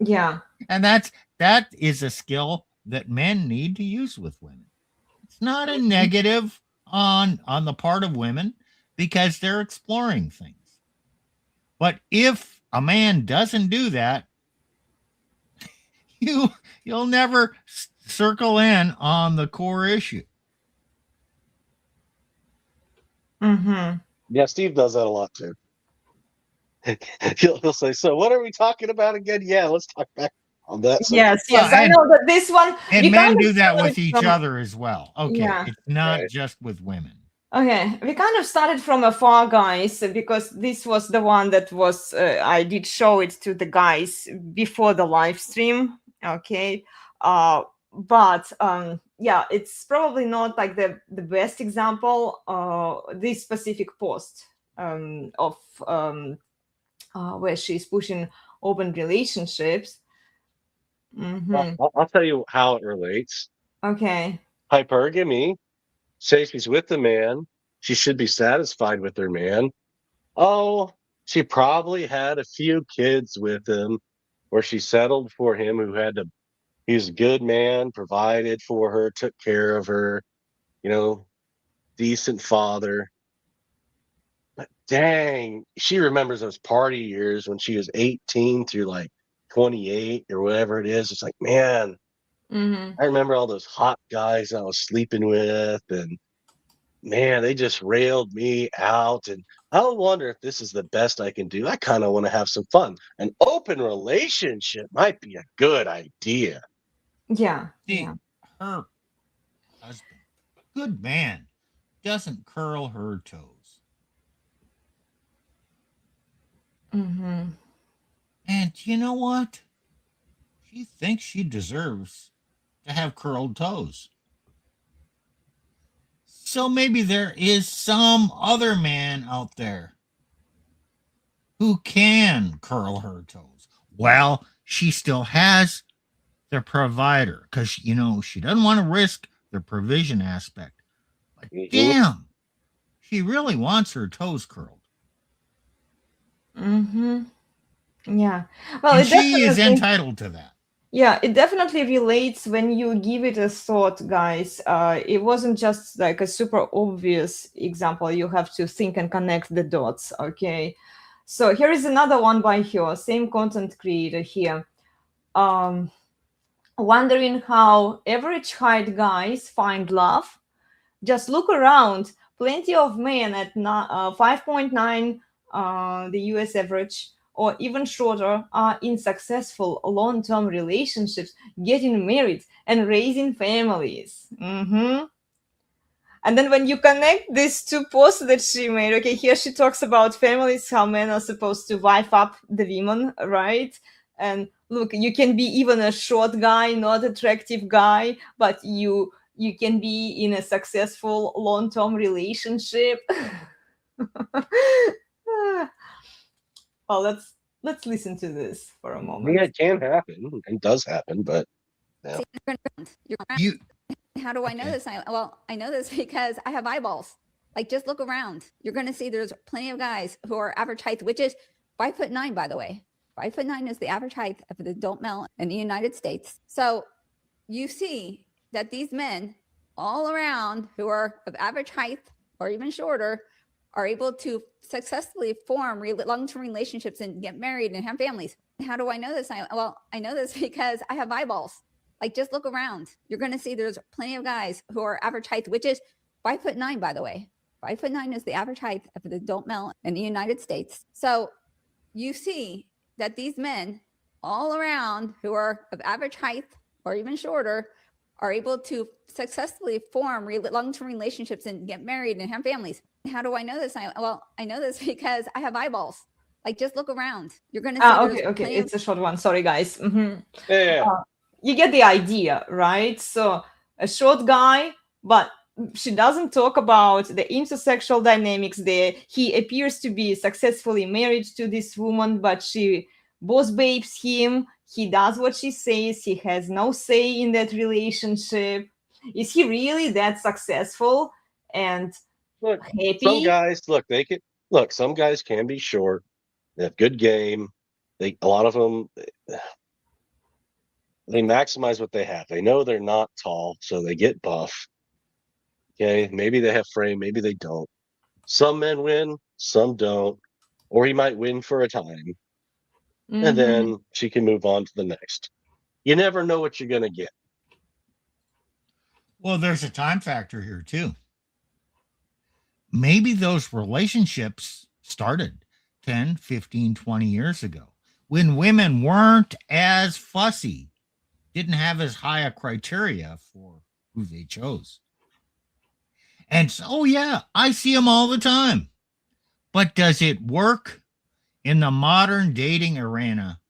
Yeah. And that is a skill that men need to use with women. It's not a negative on the part of women because they're exploring things. But if a man doesn't do that, you'll never circle in on the core issue. Yeah, Steve does that a lot too. he'll say, so what are we talking about again? Yeah, let's talk back on that. Yes, Well, I know that this one. And men do that with each other as well. Okay, Yeah. it's not just with women. Okay, we kind of started from afar, guys, because this was the one that was, I did show it to the guys before the live stream. Okay. But yeah, it's probably not like the best example, this specific post of where she's pushing open relationships. I'll tell you how it relates. Okay. Hypergamy. Say she's with a man. She should be satisfied with her man. Oh, she probably had a few kids with him where she settled for him he was a good man, provided for her, took care of her, decent father. But dang, she remembers those party years when she was 18 through like 28 or whatever it is. It's like, man, I remember all those hot guys I was sleeping with, and man, they just railed me out. And I wonder if this is the best I can do. I kind of want to have some fun. An open relationship might be a good idea. Yeah, See, yeah. her husband, good man, doesn't curl her toes. Mm-hmm. And you know what? She thinks she deserves to have curled toes. So maybe there is some other man out there who can curl her toes. Well, she still has the provider because, she doesn't want to risk the provision aspect. But Mhm. damn, she really wants her toes curled. Mm-hmm. Yeah. Well, And it she is definitely, entitled to that. yeah, it definitely relates when you give it a thought, guys. It wasn't just like a super obvious example. You have to think and connect the dots. Okay. So here is another one by her, same content creator here. Wondering how average height guys find love? Just look around. Plenty of men at 5.9, the US average, or even shorter, are in successful long term relationships, getting married and raising families. And then when you connect these two posts that she made, okay, here she talks about families, how men are supposed to wife up the women, right? And look, you can be even a short guy, not attractive guy, but you can be in a successful long-term relationship. Well, let's listen to this for a Yeah, moment. it can happen and does happen, but yeah. See, you're around. You How do I know okay. this? I know this because I have eyeballs. Like, just look around. You're going to see there's plenty of guys who are average height, which is 5'9", by the way. 5'9" is the average height of an adult male in the United States. So you see that these men all around who are of average height or even shorter are able to successfully form long-term relationships and get married and have families. How do I know this? I know this because I have eyeballs. Like, just look around. You're going to see there's plenty of guys who are average height, which is 5'9", by the way. 5'9" is the average height of an adult male in the United States. So you see that these men all around who are of average height or even shorter are able to successfully form long-term relationships and get married and have families. How do I know this? I know this because I have eyeballs. Like, just look around. You're going to see there's Okay, plenty it's a short one. Sorry, guys. Yeah. You get the idea, right? So a short guy, but she doesn't talk about the intersexual dynamics there. He appears to be successfully married to this woman, but she boss babes him. He does what she says. He has no say in that relationship. Is he really that successful and Look, some happy? guys some guys can be short. They have good game. A lot of them, they maximize what they have. They know they're not tall, so they get buff. Okay, maybe they have frame, maybe they don't. Some men win, some don't, or he might win for a time, and Mhm. then she can move on to the next. You never know what you're going to get. Well, there's a time factor here too. Maybe those relationships started 10, 15, 20 years ago when women weren't as fussy, didn't have as high a criteria for who they chose. And so, oh, yeah, I see them all the time. But does it work in the modern dating arena?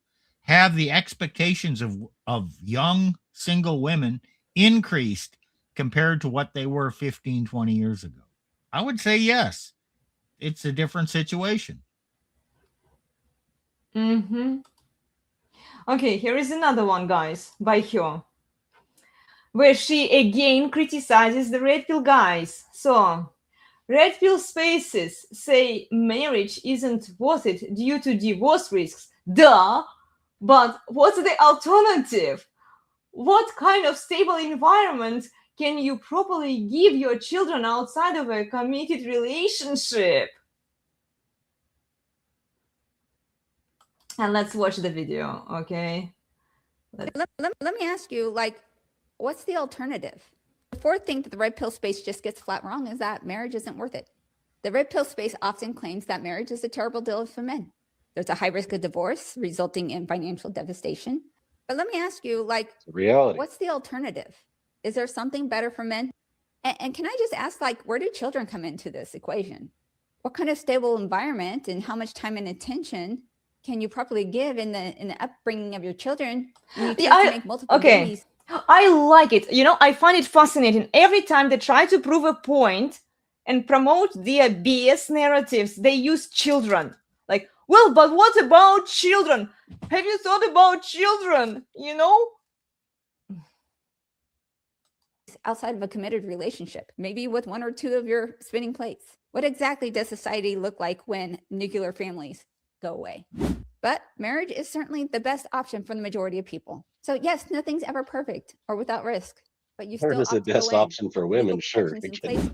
Have the expectations of young single women increased compared to what they were 15, 20 years ago? I would say yes. It's a different situation. Okay, here is another one, guys, by her, where she again criticizes the red pill guys. So, red pill spaces say marriage isn't worth it due to divorce risks. Duh! But what's the alternative? What kind of stable environment can you properly give your children outside of a committed relationship? And let's watch the video, okay? Let me ask you, like, what's the alternative? The fourth thing that the red pill space just gets flat wrong is that marriage isn't worth it. The red pill space often claims that marriage is a terrible deal for men. There's a high risk of divorce resulting in financial devastation. But let me ask you, like, It's a reality. what's the alternative? Is there something better for men? And can I just ask, like, where do children come into this equation? What kind of stable environment and how much time and attention can you properly give in the upbringing of your children when you choose to make multiple babies? I like it. You know, I find it fascinating. Every time they try to prove a point and promote their BS narratives, they use children. Like, well, but what about children? Have you thought about children? You know? Outside of a committed relationship, maybe with one or two of your spinning plates. What exactly does society look like when nuclear families go away? But marriage is certainly the best option for the majority of people. So yes, nothing's ever perfect or without risk, but you still Marriage is the opt to go best in. option for women, Legal sure. protections in place.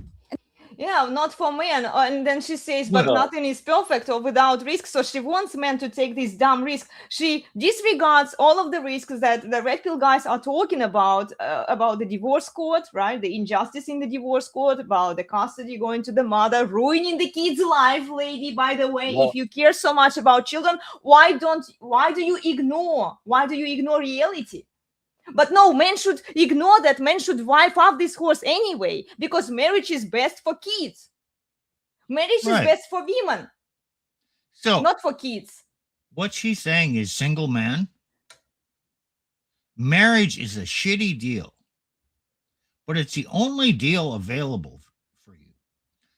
Yeah, not for men. And then she says, but No. nothing is perfect or without risk. So she wants men to take this dumb risk. She disregards all of the risks that the red pill guys are talking about the divorce court, right? The injustice in the divorce court, about the custody going to the mother, ruining the kid's life, lady. By the way, Well- if you care so much about children, why do you ignore reality? But no, men should ignore that. Men should wipe up this horse anyway, because marriage is best for kids. Marriage is Right. best for women, So not for kids. what she's saying is, single man, marriage is a shitty deal, but it's the only deal available for you.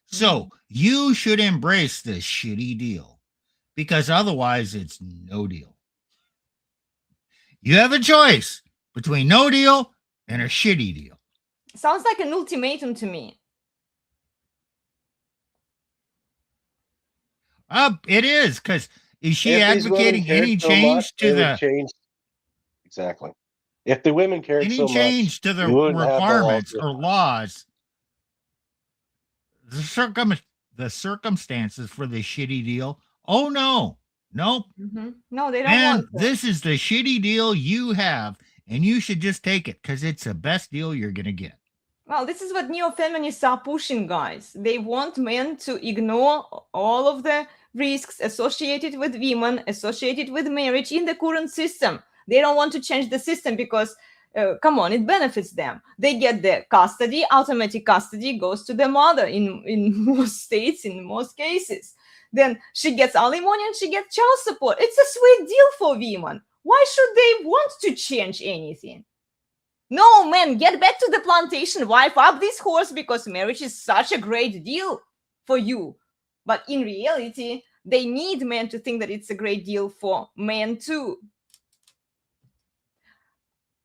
So you should embrace this shitty deal, because otherwise it's no deal. You have a choice between no deal and a shitty deal. Sounds like an ultimatum to me. It is, because is she If these women advocating cared any so change much, to they would the change. Exactly. If the women cared so much, change to the you wouldn't have the laws. requirements or laws? The circumstances for the shitty deal. Oh no, nope. No, they don't Man, want to. this is the shitty deal you have, and you should just take it because it's the best deal you're gonna get. Well, this is what neo-feminists are pushing, guys. They want men to ignore all of the risks associated with women, associated with marriage in the current system. They don't want to change the system because, come on, it benefits them. They get the custody, automatic custody goes to the mother in most states, in most cases. Then she gets alimony and she gets child support. It's a sweet deal for women. Why should they want to change anything? No, man, get back to the plantation, wipe up this horse, because marriage is such a great deal for you. But in reality, they need men to think that it's a great deal for men too.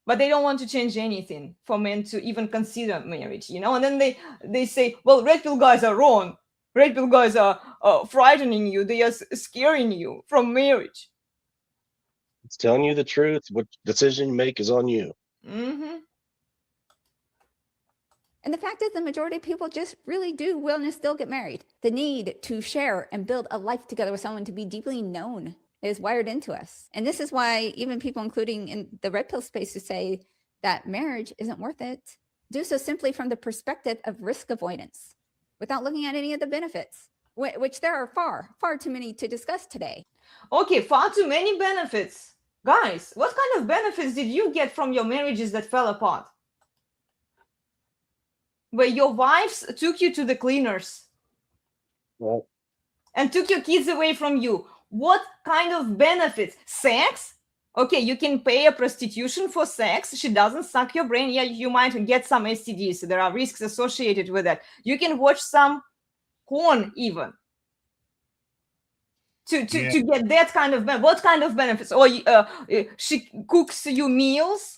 But they don't want to change anything for men to even consider marriage, you know? And then they say, well, red pill guys are wrong. Red pill guys are frightening you. They are scaring you from marriage. It's telling you the truth. What decision you make is on you. Mm-hmm. And the fact is, the majority of people just really do will and still get married. The need to share and build a life together with someone, to be deeply known, is wired into us. And this is why even people, including in the red pill space, who say that marriage isn't worth it, do so simply from the perspective of risk avoidance, without looking at any of the benefits, which there are far too many to discuss today. Okay, far too many benefits. Guys, what kind of benefits did you get from your marriages that fell apart? Where your wives took you to the cleaners Well, and took your kids away from you. What kind of benefits? Sex? Okay, you can pay a prostitution for sex. She doesn't suck your brain. Yeah, you might get some STDs. There are risks associated with that. You can watch some porn even. To get that kind of what kind of benefits? Or she cooks you meals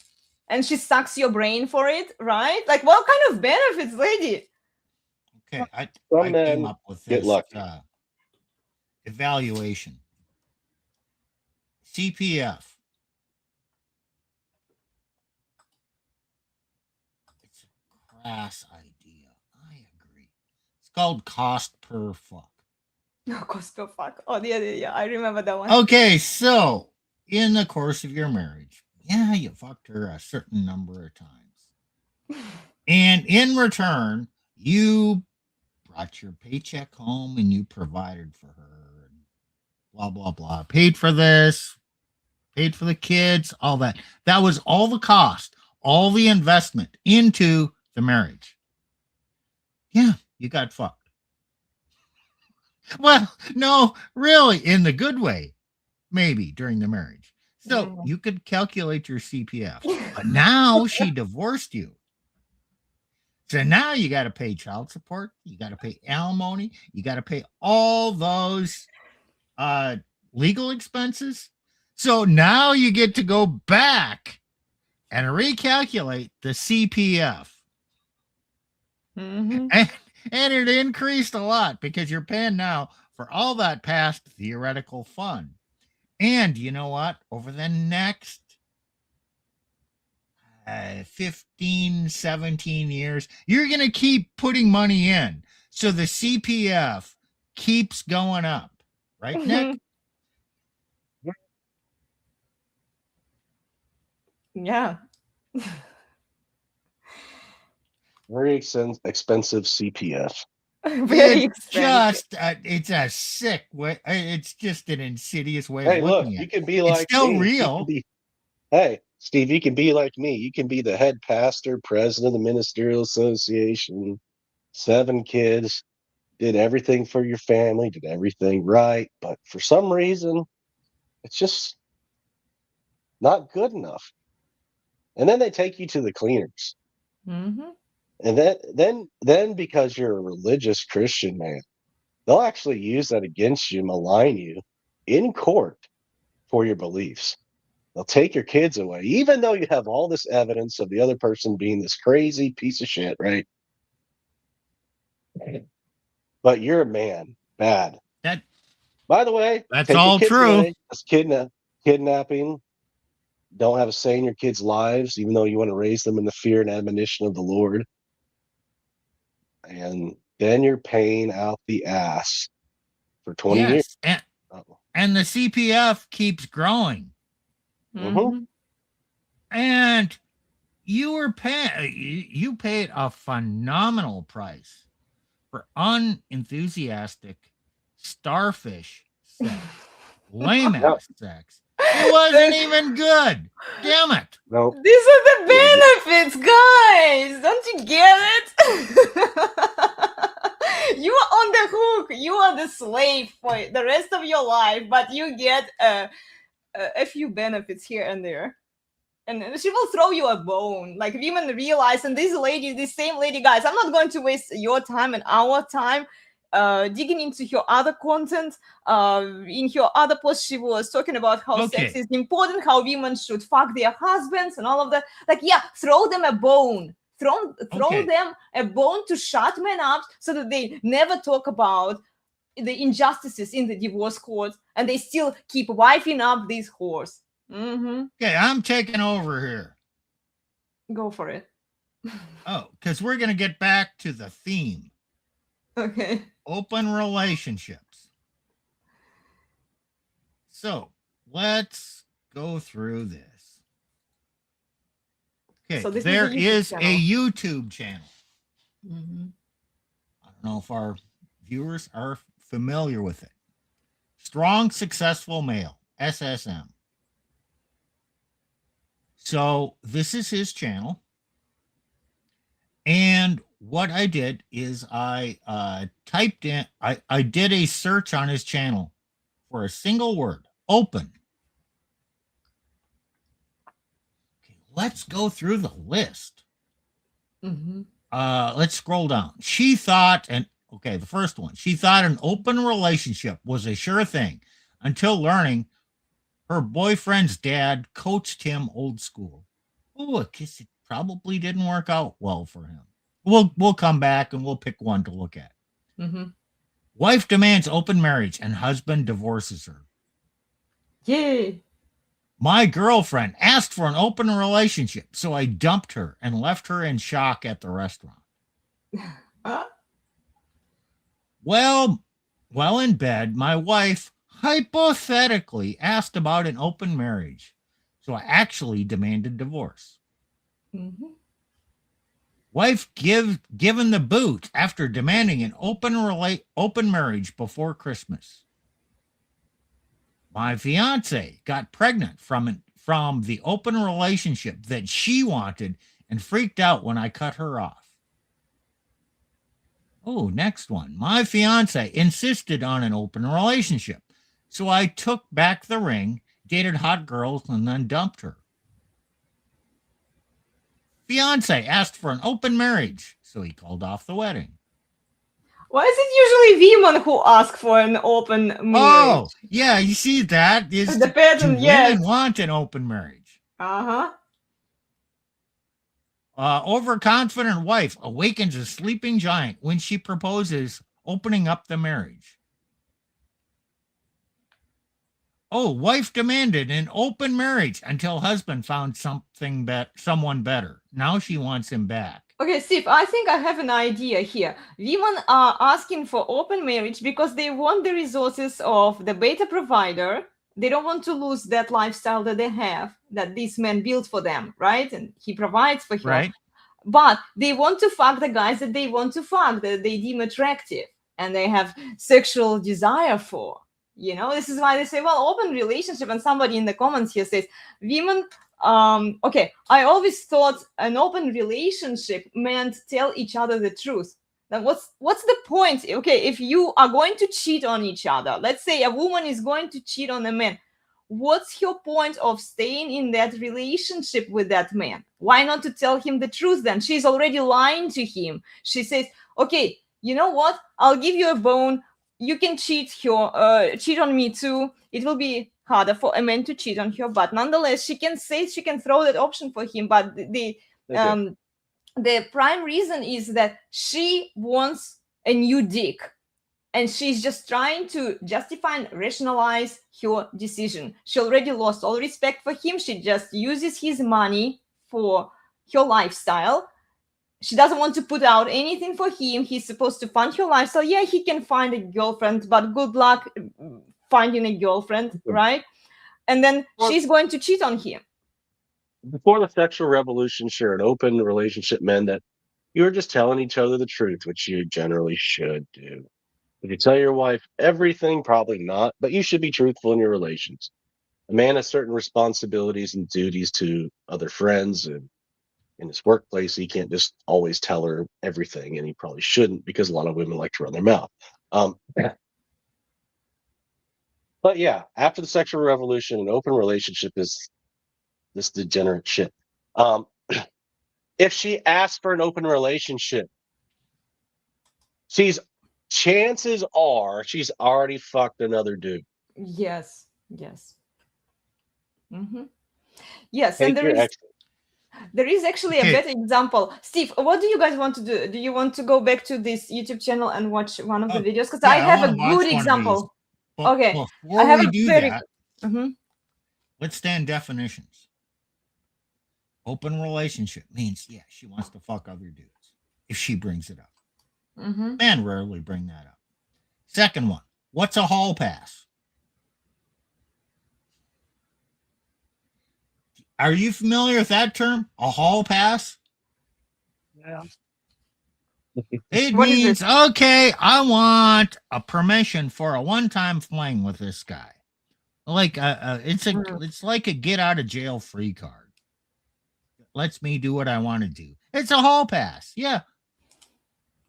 and she sucks your brain for it, right? Like, what kind of benefits, lady? Okay, I Some came men up with get this lucky. Evaluation. CPF. It's a crass idea. I agree. It's called cost per fuck. No, cost per fuck. Oh, yeah, I remember that one. Okay, so in the course of your marriage, yeah, you fucked her a certain number of times. And in return, you brought your paycheck home and you provided for her, and blah, blah, blah. Paid for this, paid for the kids, all that. That was all the cost, all the investment into the marriage. Yeah, you got fucked. Well, no, really, in the good way, maybe during the marriage. So you could calculate your CPF, but now she divorced you. So now you got to pay child support, you got to pay alimony, you got to pay all those legal expenses. So now you get to go back and recalculate the CPF. Mm-hmm. And it increased a lot because you're paying now for all that past theoretical fun. And you know what? Over the next 15, 17 years, you're going to keep putting money in. So the CPF keeps going up. Right, Nick? Yeah. Very expensive CPF. Very expensive. It's a sick way. It's just an insidious way Hey, of look, looking at you it. can be It's like still me. real. Hey, Steve, you can be like me. You can be the head pastor, president of the Ministerial Association, 7 kids, did everything for your family, did everything right. But for some reason, it's just not good enough. And then they take you to the cleaners. Mm-hmm. And then because you're a religious Christian man, they'll actually use that against you, malign you in court for your beliefs. They'll take your kids away, even though you have all this evidence of the other person being this crazy piece of shit, right? But you're a man. Bad. By the way, That's take all your kids true. away. That's kidnapping. Don't have a say in your kids' lives, even though you want to raise them in the fear and admonition of the Lord. And then you're paying out the ass for 20 years. And the CPF keeps growing. Mm-hmm. And you paid a phenomenal price for unenthusiastic starfish sex, lame ass sex. It wasn't even good. Damn it. Nope. These are the benefits, guys. Don't you get it? You are on the hook. You are the slave for the rest of your life, but you get a few benefits here and there. And she will throw you a bone. Like women realize, and this same lady, guys, I'm not going to waste your time and our time digging into her other content. In her other post, she was talking about how sex is important, how women should fuck their husbands and all of that. Like, yeah, throw them a bone. Throw them a bone to shut men up so that they never talk about the injustices in the divorce court and they still keep wifing up these whores. Mm-hmm. Okay, I'm taking over here. Go for it. Oh, because we're going to get back to the theme. Okay. Open relationships. So let's go through this. Okay, so there is a YouTube channel. Mm-hmm. I don't know if our viewers are familiar with it. Strong Successful Male, SSM. So this is his channel. And what I did is I typed in, I did a search on his channel for a single word, open. Okay, let's go through the list. Mm-hmm. Let's scroll down. She thought, the first one, she thought an open relationship was a sure thing until learning her boyfriend's dad coached him old school. Oh, I guess it probably didn't work out well for him. We'll come back and we'll pick one to look at. Mm-hmm. Wife demands open marriage and husband divorces her. Yay. My girlfriend asked for an open relationship, so I dumped her and left her in shock at the restaurant. Well, in bed, my wife hypothetically asked about an open marriage, so I actually demanded divorce. Mm-hmm. Wife given the boot after demanding an open marriage before Christmas. My fiance got pregnant from the open relationship that she wanted and freaked out when I cut her off. Oh, next one. My fiance insisted on an open relationship, so I took back the ring, dated hot girls, and then dumped her. Fiance asked for an open marriage, so he called off the wedding. Why is it usually women who ask for an open marriage? Oh, yeah, you see that? Is The pattern, yes. Women want an open marriage. Uh-huh. Overconfident wife awakens a sleeping giant when she proposes opening up the marriage. Oh, wife demanded an open marriage until husband found someone better. Now she wants him back. Okay, Steve, I think I have an idea here. Women are asking for open marriage because they want the resources of the beta provider. They don't want to lose that lifestyle that they have, that this man built for them, right? And he provides for her. Right. But they want to fuck the guys that they want to fuck, that they deem attractive and they have sexual desire for. You know, this is why they say, well, open relationship. And somebody in the comments here says, women, okay, I always thought an open relationship meant tell each other the truth. Then what's the point? Okay, if you are going to cheat on each other, let's say a woman is going to cheat on a man, what's your point of staying in that relationship with that man? Why not to tell him the truth then? She's already lying to him. She says, okay, you know what? I'll give you a bone. You can cheat on me too. It will be harder for a man to cheat on her, but nonetheless, she can throw that option for him. But the prime reason is that she wants a new dick. And she's just trying to justify and rationalize her decision. She already lost all respect for him. She just uses his money for her lifestyle. She doesn't want to put out anything for him. He's supposed to fund her lifestyle. Yeah, he can find a girlfriend, but good luck finding a girlfriend, right? And then she's going to cheat on him. Before the sexual revolution, sure, an open relationship meant that you were just telling each other the truth, which you generally should do. If you tell your wife everything, probably not, but you should be truthful in your relations. A man has certain responsibilities and duties to other friends and in his workplace. He can't just always tell her everything, and he probably shouldn't, because a lot of women like to run their mouth. But yeah, after the sexual revolution, an open relationship is this degenerate shit. If she asks for an open relationship, chances are she's already fucked another dude. Yes. Mm-hmm. Yes, Take and there is actually a better example. Steve, what do you guys want to do? Do you want to go back to this YouTube channel and watch one of the videos? Because I have a good example. Okay, Before I have we a do very... that, Mm-hmm. let's stand definitions. Open relationship means, yeah, she wants to fuck other dudes if she brings it up. Mm-hmm. Men rarely bring that up. Second one, what's a hall pass? Are you familiar with that term? A hall pass? Yeah. It What is means, it? okay, I want a permission for a one-time fling with this guy. Like it's like a get out of jail free card. It lets me do what I want to do. It's a hall pass. Yeah.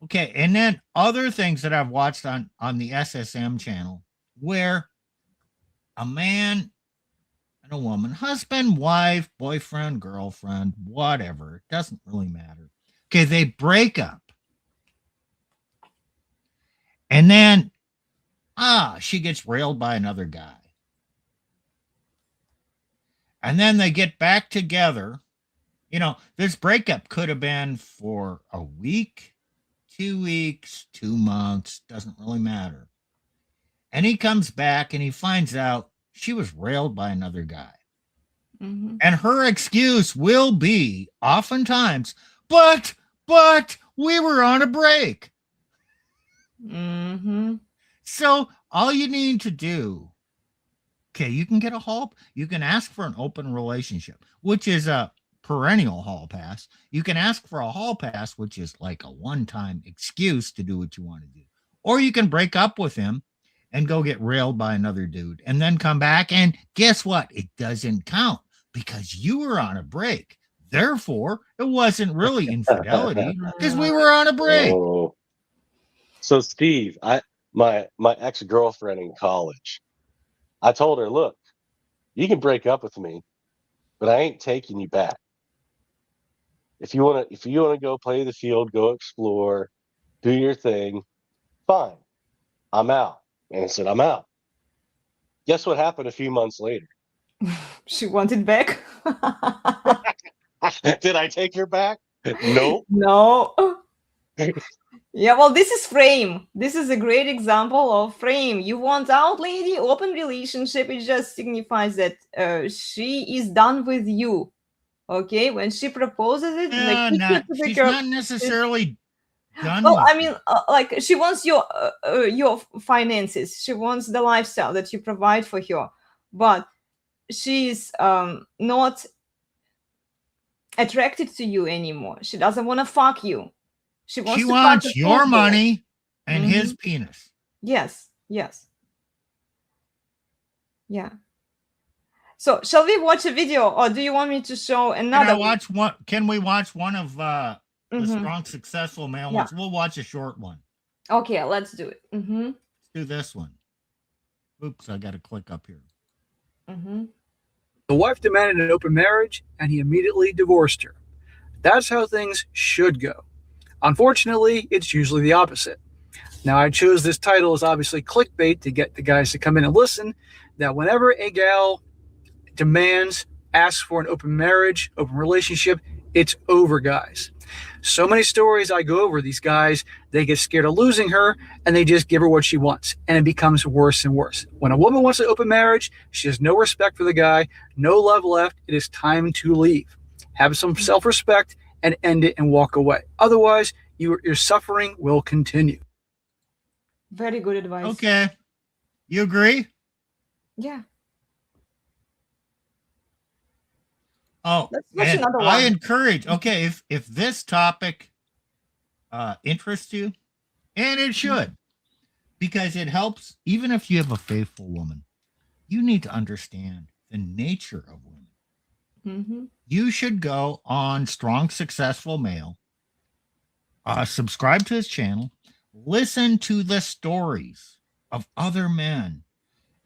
Okay, and then other things that I've watched on the SSM channel where a man and a woman, husband, wife, boyfriend, girlfriend, whatever, it doesn't really matter. Okay, they break up. And then, she gets railed by another guy. And then they get back together. You know, this breakup could have been for a week, 2 weeks, 2 months, doesn't really matter. And he comes back and he finds out she was railed by another guy. Mm-hmm. And her excuse will be oftentimes, but we were on a break. Mm-hmm. So all you need to do, okay, you can get you can ask for an open relationship, which is perennial hall pass. You can ask for a hall pass, which is like a one-time excuse to do what you want to do. Or you can break up with him and go get railed by another dude and then come back. And guess what? It doesn't count because you were on a break. Therefore, it wasn't really infidelity because we were on a break. Oh. So Steve, my ex-girlfriend in college, I told her, look, you can break up with me, but I ain't taking you back. If you wanna go play the field, go explore, do your thing, fine. I'm out. And I said, I'm out. Guess what happened a few months later? She wanted back. Did I take her back? Nope. No. Yeah, well, this is frame. This is a great example of frame. You want out, lady, open relationship. It just signifies that she is done with you. Okay, when she proposes it, she's not necessarily done. Well, I mean, like she wants your finances. She wants the lifestyle that you provide for her, but she's not attracted to you anymore. She doesn't want to fuck you. She wants your money and his penis. Yes. Yeah. So, shall we watch a video, or do you want me to show another? Can we watch one of the strong, successful male ones? We'll watch a short one. Okay, let's do it. Let's do this one. Oops, I got to click up here. The wife demanded an open marriage, and he immediately divorced her. That's how things should go. Unfortunately, it's usually the opposite. Now, I chose this title as obviously clickbait to get the guys to come in and listen, that whenever a gal asks for an open marriage, open relationship, it's over, guys. So many stories I go over, these guys, they get scared of losing her, and they just give her what she wants, and it becomes worse and worse. When a woman wants an open marriage, she has no respect for the guy, no love left, it is time to leave. Have some self-respect and end it and walk away. Otherwise, your suffering will continue. Very good advice. Okay. You agree? Yeah. Oh, let's watch another one. I encourage, if this topic interests you, and it should, because it helps, even if you have a faithful woman, you need to understand the nature of women. You should go on Strong Successful Male, subscribe to his channel, listen to the stories of other men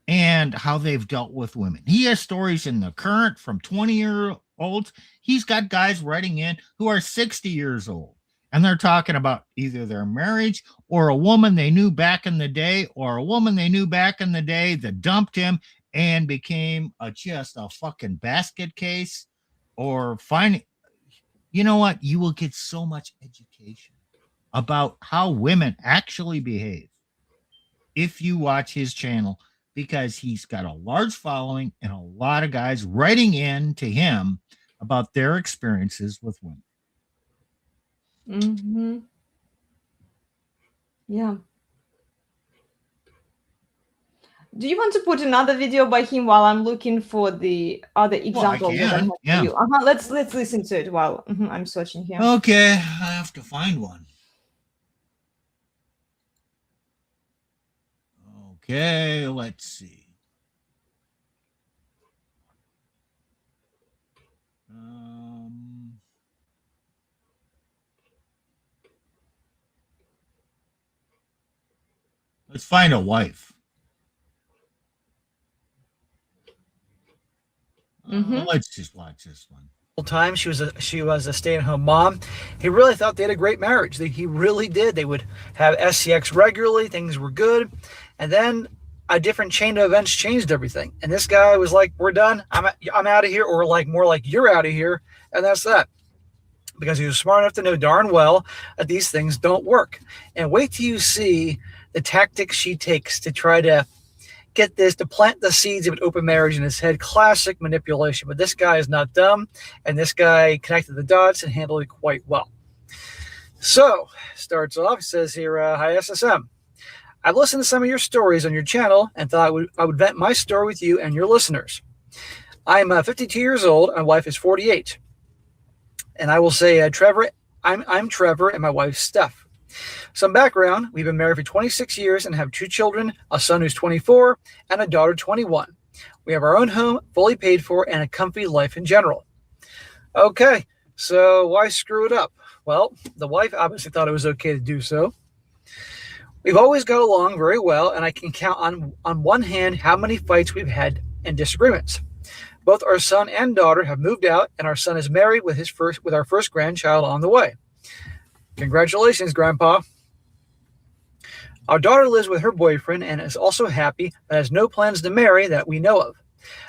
and how they've dealt with women. He has stories in the current from 20-year-olds. He's got guys writing in who are 60 years old, and they're talking about either their marriage or a woman they knew back in the day, or a woman they knew back in the day that dumped him and became just a fucking basket case, or finding, you know what? You will get so much education about how women actually behave if you watch his channel, because he's got a large following and a lot of guys writing in to him about their experiences with women. Yeah. Do you want to put another video by him while I'm looking for the other example? Yeah. Let's listen to it while I'm searching here. Okay, I have to find one. Okay, let's see. Let's find a wife. Let's just watch this one. Time she was a stay-at-home mom. He really thought they had a great marriage. He really did. They would have SCX regularly. Things were good, and then a different chain of events changed everything. And this guy was like, "We're done. I'm out of here," or like more like, "You're out of here," and that's that. Because he was smart enough to know darn well that these things don't work. And wait till you see the tactics she takes to try to get this, to plant the seeds of an open marriage in his head. Classic manipulation. But this guy is not dumb, and this guy connected the dots and handled it quite well. So, starts off, says here, hi SSM. I've listened to some of your stories on your channel and thought I would vent my story with you and your listeners. I'm 52 years old, and my wife is 48. And I will say, Trevor, I'm Trevor, and my wife's Steph. Some background: we've been married for 26 years and have 2 children, a son who's 24 and a daughter 21. We have our own home, fully paid for, and a comfy life in general. Okay, so why screw it up? Well, the wife obviously thought it was okay to do so. We've always got along very well, and I can count on one hand how many fights we've had and disagreements. Both our son and daughter have moved out, and our son is married with our first grandchild on the way. Congratulations, Grandpa. Our daughter lives with her boyfriend and is also happy, but has no plans to marry that we know of.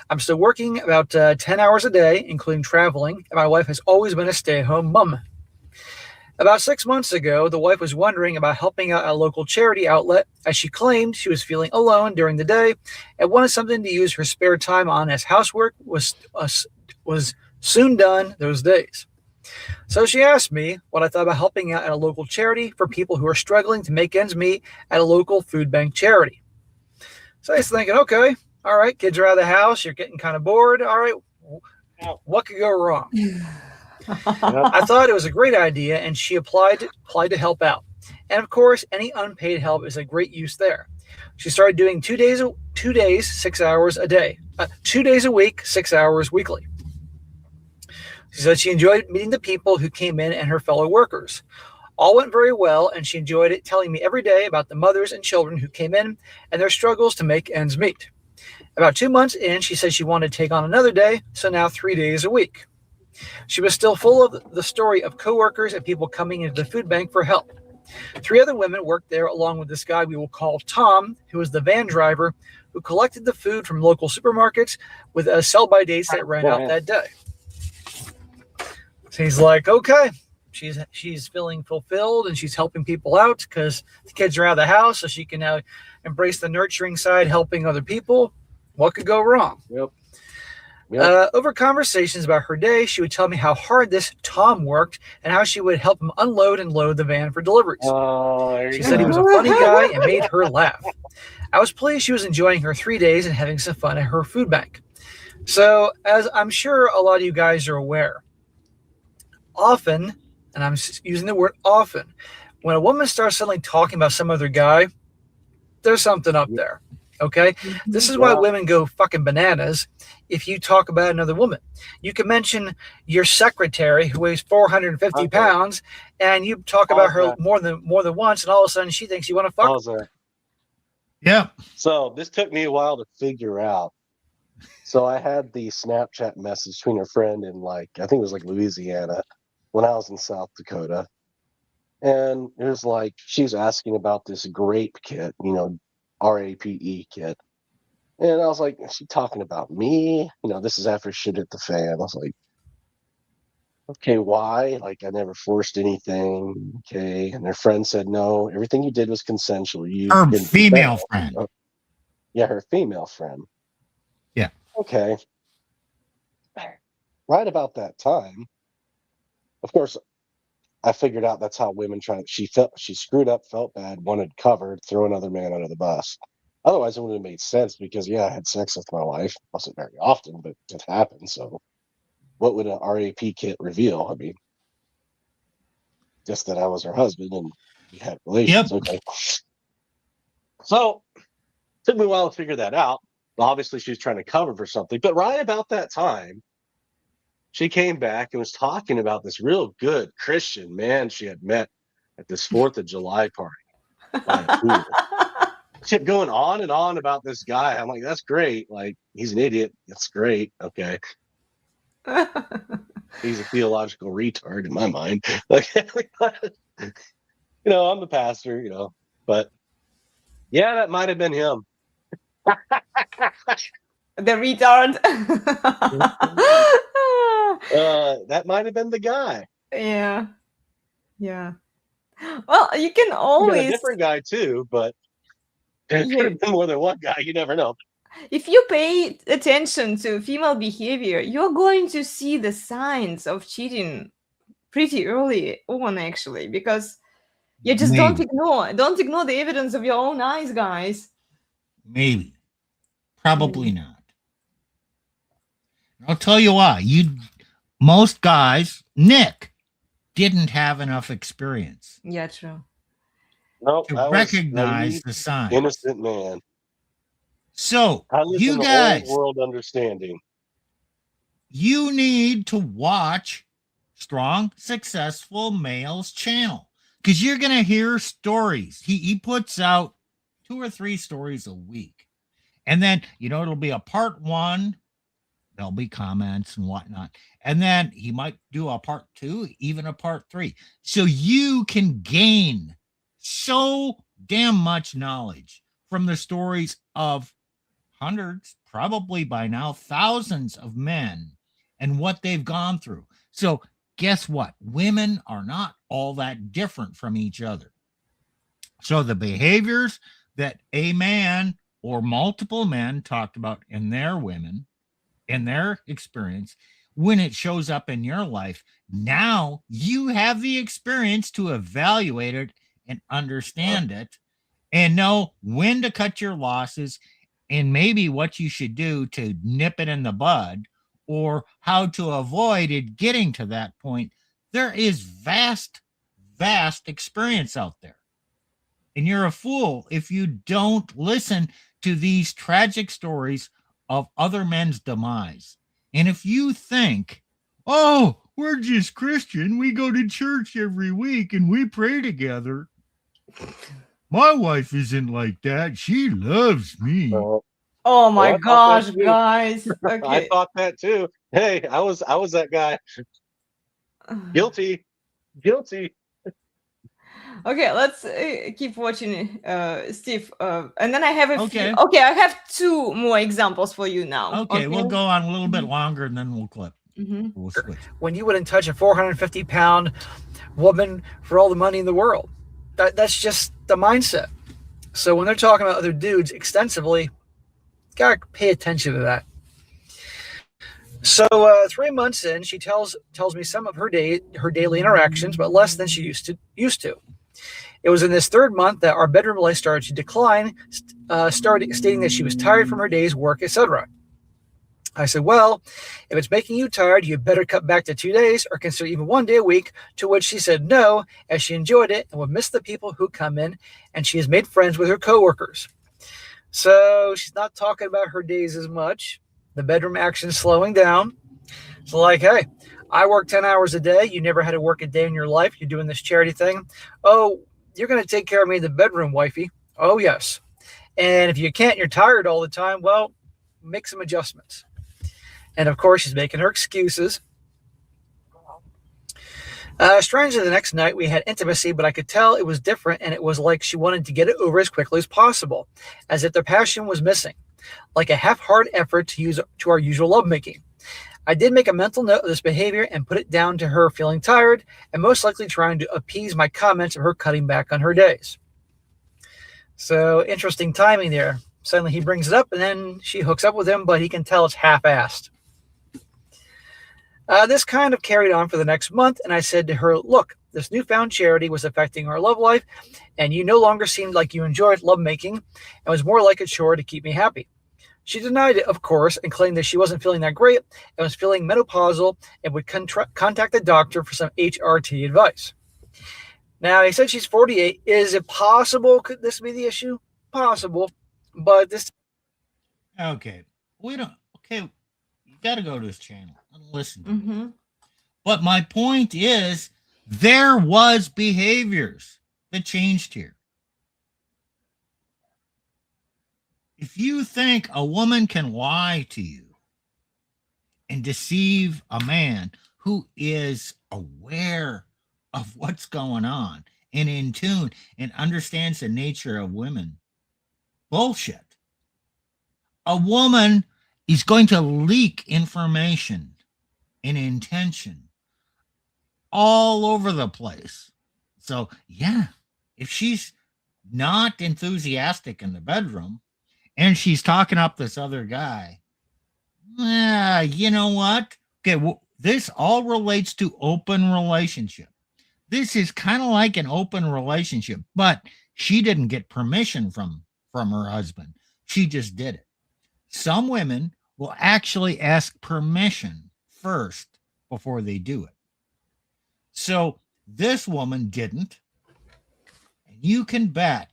I'm still working about 10 hours a day, including traveling, and my wife has always been a stay-at-home mom. About 6 months ago, the wife was wondering about helping out a local charity outlet, as she claimed she was feeling alone during the day and wanted something to use her spare time on, as housework was soon done those days. So she asked me what I thought about helping out at a local charity for people who are struggling to make ends meet at a local food bank charity. So I was thinking, okay, all right, kids are out of the house, you're getting kind of bored. All right, what could go wrong? I thought it was a great idea, and she applied to help out. And of course, any unpaid help is a great use there. She started doing 2 days, 6 hours a day, 2 days a week, 6 hours weekly. She said she enjoyed meeting the people who came in and her fellow workers. All went very well, and she enjoyed it, telling me every day about the mothers and children who came in and their struggles to make ends meet. About 2 months in, she said she wanted to take on another day, so now 3 days a week. She was still full of the story of coworkers and people coming into the food bank for help. 3 other women worked there, along with this guy we will call Tom, who was the van driver who collected the food from local supermarkets with sell-by dates that ran out that day. So he's like, okay, she's feeling fulfilled, and she's helping people out because the kids are out of the house, so she can now embrace the nurturing side, helping other people. What could go wrong? Yep. Over conversations about her day, she would tell me how hard this Tom worked and how she would help him unload and load the van for deliveries. She said he was a funny guy and made her laugh. I was pleased she was enjoying her 3 days and having some fun at her food bank. So, as I'm sure a lot of you guys are aware, often, and I'm using the word often, when a woman starts suddenly talking about some other guy, there's something up there. Okay? This is why women go fucking bananas if you talk about another woman. You can mention your secretary who weighs 450 pounds, and you talk about her more than once, and all of a sudden she thinks you want to fuck her. Yeah. So this took me a while to figure out. So I had the Snapchat message between a friend in, like, I think it was like Louisiana when I was in South Dakota. And it was like, she was asking about this grape kit, RAPE kit. And I was like, is she talking about me? This is after shit hit the fan. I was like, okay, why? Like, I never forced anything. Okay. And her friend said, no, everything you did was consensual. Her female friend. Yeah, her female friend. Yeah. Okay. Right about that time, of course, I figured out that's how women she screwed up, felt bad, wanted covered, throw another man under the bus. Otherwise, it wouldn't have made sense because, yeah, I had sex with my wife. Wasn't very often, but it happened. So what would a RAP kit reveal? I mean, just that I was her husband and we had relations. Yep. Okay. So it took me a while to figure that out. Well, obviously, she was trying to cover for something. But right about that time, she came back and was talking about this real good Christian man she had met at this 4th of July party. She kept going on and on about this guy. I'm like, that's great. Like, he's an idiot. That's great. Okay. He's a theological retard in my mind. Like, I'm the pastor, but yeah, that might have been him. The retard. That might have been the guy. Yeah. Well, you can always a different guy too, but there could have been more than one guy. You never know. If you pay attention to female behavior, you're going to see the signs of cheating pretty early on, actually, because you just don't ignore the evidence of your own eyes, guys. Maybe. Probably not. I'll tell you why. most guys, Nick, didn't have enough experience Yeah, true. No, to I was recognize naive, the signs. innocent man. So, I live you in the guys, old world understanding. you need to watch Strong Successful Males channel because you're going to hear stories. He puts out 2 or 3 stories a week. And then, it'll be a part 1. There'll be comments and whatnot. And then he might do a part 2, even a part 3. So you can gain so damn much knowledge from the stories of hundreds, probably by now, thousands of men and what they've gone through. So guess what? Women are not all that different from each other. So the behaviors that a man or multiple men talked about in their women, in their experience, when it shows up in your life, now you have the experience to evaluate it and understand it and know when to cut your losses and maybe what you should do to nip it in the bud or how to avoid it getting to that point. There is vast experience out there. And you're a fool if you don't listen to these tragic stories of other men's demise. And if you think, oh, we're just Christian, we go to church every week and we pray together. My wife isn't like that. She loves me. Oh my I thought gosh, that too. guys. I Okay. thought that too. Hey, I was that guy. Guilty. Okay, let's keep watching, Steve. And then I have a Okay. few. Okay, I have 2 more examples for you now. Okay, we'll go on a little bit longer and then we'll clip. Mhm. We'll switch. When you wouldn't touch a 450-pound woman for all the money in the world. That's just the mindset. So when they're talking about other dudes extensively, gotta pay attention to that. So 3 months in, she tells me some of her daily interactions, but less than she used to. It was in this 3rd month that our bedroom life started to decline, stating that she was tired from her day's work, etc. I said, well, if it's making you tired, you better cut back to 2 days or consider even 1 day a week, to which she said no, as she enjoyed it and would miss the people who come in, and she has made friends with her coworkers. So she's not talking about her days as much. The bedroom action is slowing down. So like, hey, I work 10 hours a day. You never had to work a day in your life. You're doing this charity thing. Oh, you're going to take care of me in the bedroom, wifey. Oh, yes. And if you can't, you're tired all the time. Well, make some adjustments. And of course, she's making her excuses. Strangely, the next night we had intimacy, but I could tell it was different, and it was like she wanted to get it over as quickly as possible, as if the passion was missing, like a half-hearted effort to our usual lovemaking. I did make a mental note of this behavior and put it down to her feeling tired and most likely trying to appease my comments of her cutting back on her days. So interesting timing there. Suddenly he brings it up and then she hooks up with him, but he can tell it's half-assed. This kind of carried on for the next month, and I said to her, look, this newfound charity was affecting our love life, and you no longer seemed like you enjoyed lovemaking and was more like a chore to keep me happy. She denied it, of course, and claimed that she wasn't feeling that great and was feeling menopausal and would contact the doctor for some HRT advice. Now, he said she's 48. Is it possible? Could this be the issue? Possible. But this... Okay. Okay. You got to go to his channel and listen to Mm-hmm. it. But my point is, there was behaviors that changed here. If you think a woman can lie to you and deceive a man who is aware of what's going on and in tune and understands the nature of women, bullshit. A woman is going to leak information and intention all over the place. So, yeah, if she's not enthusiastic in the bedroom, and she's talking up this other guy, you know what? Okay, this all relates to open relationship. This is kind of like an open relationship, but she didn't get permission from her husband. She just did it. Some women will actually ask permission first before they do it. So this woman didn't. And you can bet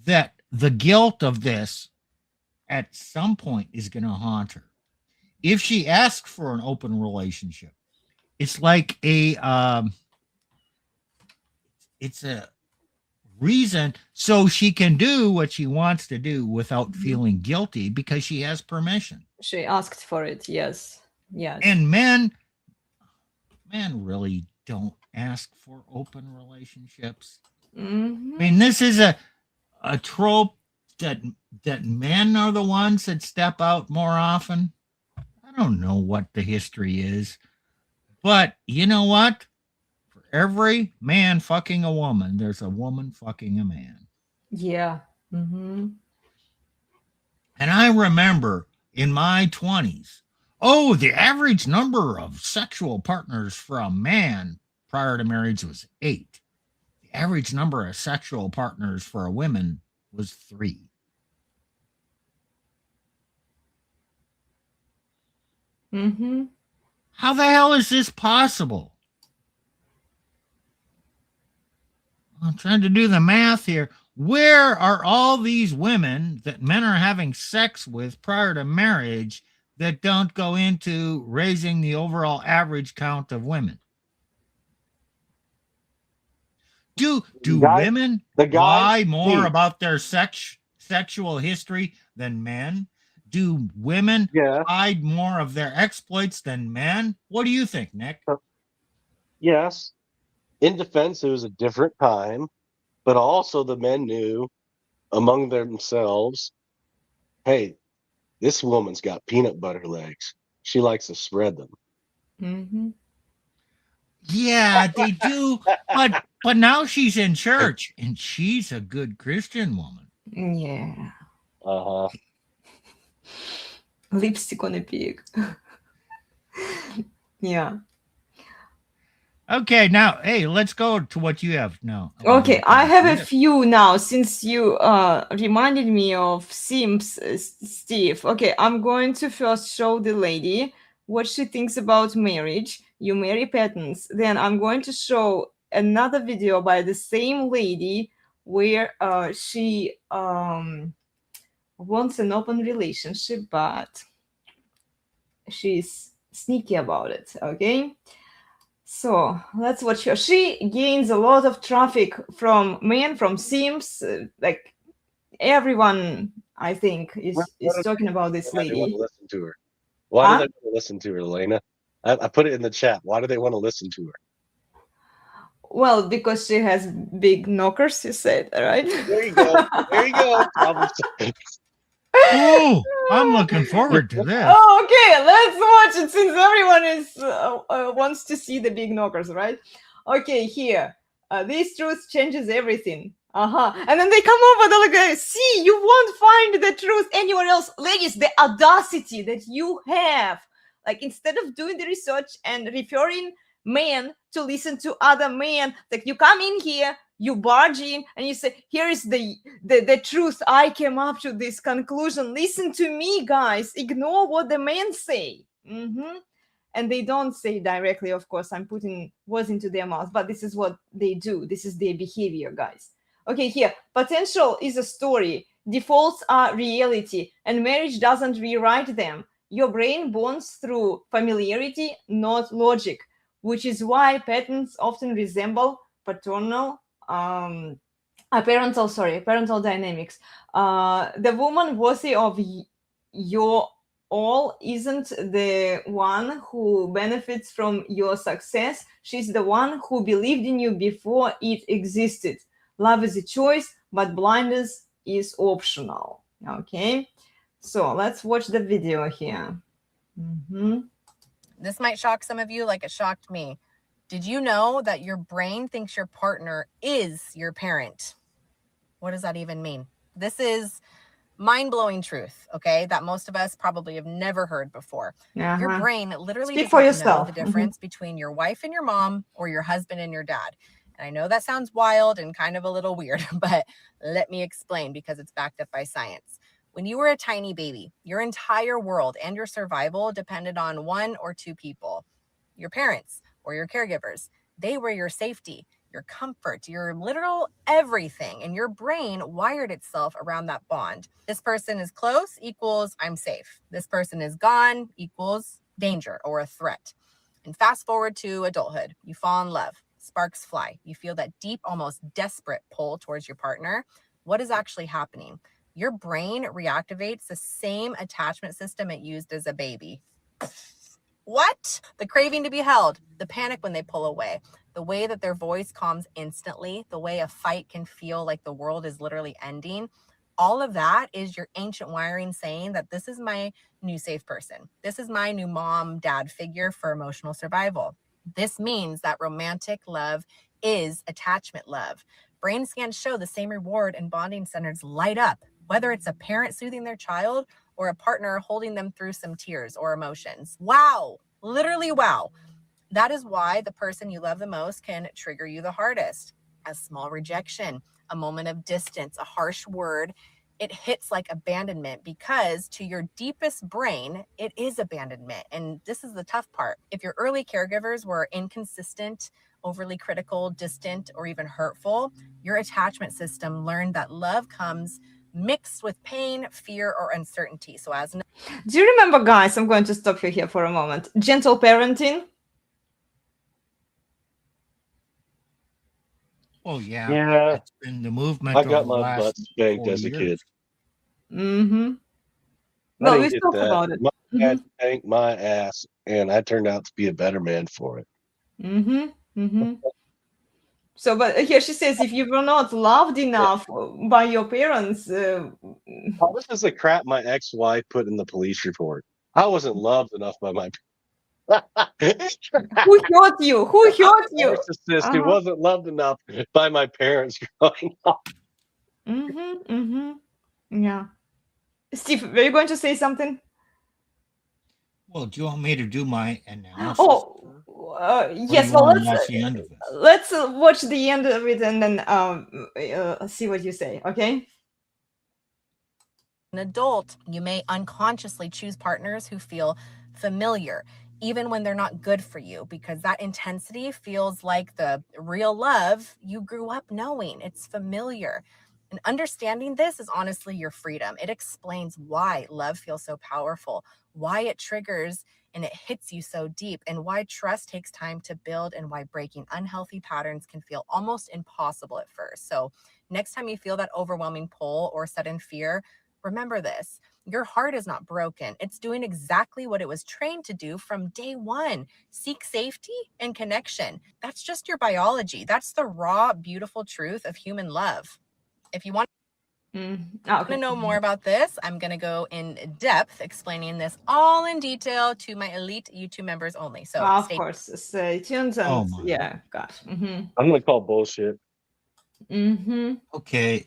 that the guilt of this at some point is going to haunt her. If she asks for an open relationship, it's like it's a reason so she can do what she wants to do without feeling guilty because she has permission. She asked for it. Yes. Yes. And men really don't ask for open relationships. I mean, this is a trope that men are the ones that step out more often. I don't know what the history is, but you know what? For every man fucking a woman, there's a woman fucking a man. Yeah. And I remember in my 20s, the average number of sexual partners for a man prior to marriage was 8. The average number of sexual partners for a woman was 3. How the hell is this possible? I'm trying to do the math here. Where are all these women that men are having sex with prior to marriage that don't go into raising the overall average count of women? Do women lie more about their sexual history than men? Do women hide more of their exploits than men? What do you think, Nick? Yes. In defense, it was a different time, but also the men knew among themselves, hey, this woman's got peanut butter legs. She likes to spread them. Yeah, they do. But now she's in church and she's a good Christian woman. Yeah. Uh-huh. Lipstick on a pig. Yeah. Okay, now, hey, let's go to what you have now. Okay, I have a few now since you reminded me of Sims, Steve. Okay, I'm going to first show the lady what she thinks about marriage. You marry patterns. Then I'm going to show another video by the same lady where she wants an open relationship, but she's sneaky about it. Okay. So let's watch her. She gains a lot of traffic from men, from Sims. Like everyone, I think, is talking about this Why do they want lady. to listen to her? Why do they want to listen to her, Elena? I put it in the chat. Why do they want to listen to her? Well, because she has big knockers, you said, right? There you go. There you go. Oh, I'm looking forward to this. Oh, okay, let's watch it since everyone is wants to see the big knockers, right? Okay, here. This truth changes everything. And then they come over, they're like, see, you won't find the truth anywhere else. Ladies, the audacity that you have. Like, instead of doing the research and referring men to listen to other men, like you come in here, you barge in and you say, here is the truth. I came up to this conclusion. Listen to me, guys. Ignore what the men say. And they don't say directly, of course. I'm putting words into their mouth, but this is what they do. This is their behavior, guys. Okay, here. Potential is a story. Defaults are reality, and marriage doesn't rewrite them. Your brain bonds through familiarity, not logic, which is why patterns often resemble parental dynamics. The woman worthy of your all isn't the one who benefits from your success. She's the one who believed in you before it existed. Love is a choice, but blindness is optional. Okay, so let's watch the video here. This might shock some of you like it shocked me. Did you know that your brain thinks your partner is your parent? What does that even mean? This is mind-blowing truth, okay, that most of us probably have never heard before. Your brain literally doesn't know the difference between your wife and your mom or your husband and your dad. And I know that sounds wild and kind of a little weird, but let me explain because it's backed up by science. When you were a tiny baby, your entire world and your survival depended on one or two people, your parents or your caregivers. They were your safety, your comfort, your literal everything. And your brain wired itself around that bond. This person is close equals I'm safe. This person is gone equals danger or a threat. And fast forward to adulthood, you fall in love, sparks fly. You feel that deep, almost desperate pull towards your partner. What is actually happening? Your brain reactivates the same attachment system it used as a baby. What? The craving to be held, the panic when they pull away, the way that their voice calms instantly, the way a fight can feel like the world is literally ending. All of that is your ancient wiring saying that this is my new safe person. This is my new mom, dad figure for emotional survival. This means that romantic love is attachment love. Brain scans show the same reward and bonding centers light up, whether it's a parent soothing their child or a partner holding them through some tears or emotions. Wow, literally wow. That is why the person you love the most can trigger you the hardest. A small rejection, a moment of distance, a harsh word, it hits like abandonment because to your deepest brain, it is abandonment. And this is the tough part. If your early caregivers were inconsistent, overly critical, distant, or even hurtful, your attachment system learned that love comes mixed with pain, fear, or uncertainty. So as an Do you remember, guys, I'm going to stop you here for a moment. Gentle parenting. Oh yeah. Yeah. It's been the movement I over got the my last butt spanked 4 as a years. kid. Mm-hmm. I Well, didn't we get spoke that. about it. My dad spanked my ass, and I turned out to be a better man for it. Mm-hmm. Mm-hmm. So, but here she says, if you were not loved enough by your parents, Oh, this is the crap my ex-wife put in the police report. I wasn't loved enough by my who hurt you? Who hurt you? narcissist who wasn't loved enough by my parents growing up. Mm-hmm. Mm-hmm. Yeah. Steve, were you going to say something? Well, do you want me to do my analysis? Oh, Or yes. you Well, want to watch the end of this? let's watch the end of it and then see what you say. Okay. an adult, you may unconsciously choose partners who feel familiar, even when they're not good for you, because that intensity feels like the real love you grew up knowing. It's familiar. And understanding this is honestly your freedom. It explains why love feels so powerful, why it triggers and it hits you so deep, and why trust takes time to build, and why breaking unhealthy patterns can feel almost impossible at first. So next time you feel that overwhelming pull or sudden fear, remember this. Your heart is not broken. It's doing exactly what it was trained to do from day one. Seek safety and connection. That's just your biology. That's the raw, beautiful truth of human love. If you want to know more about this, I'm going to go in depth explaining this all in detail to my elite YouTube members only. So of course, stay tuned. And yeah, gosh. Mm-hmm. I'm gonna call bullshit. Mm-hmm. Okay.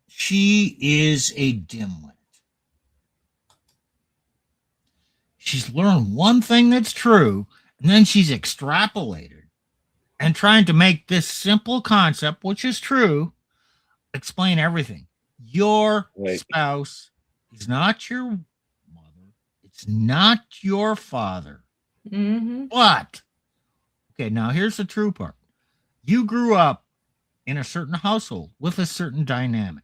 She is a dimwit. She's learned one thing that's true, and then she's extrapolated and trying to make this simple concept, which is true, explain everything. Your spouse is not your mother. It's not your father. Mm-hmm. But, okay, now here's the true part. You grew up in a certain household with a certain dynamic.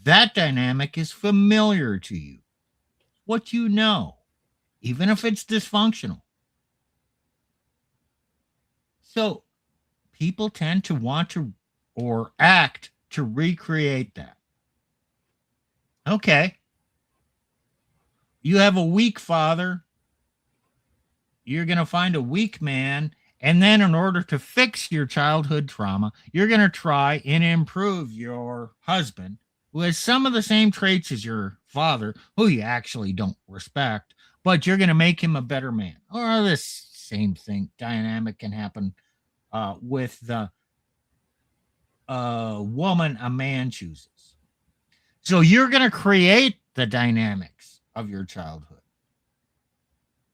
That dynamic is familiar to you. What you know, even if it's dysfunctional. So people tend to want to or act to recreate that. Okay. You have a weak father. You're going to find a weak man. And then in order to fix your childhood trauma, you're going to try and improve your husband who has some of the same traits as your father, who you actually don't respect, but you're going to make him a better man. Or this same thing, dynamic can happen with the woman a man chooses. So you're going to create the dynamics of your childhood,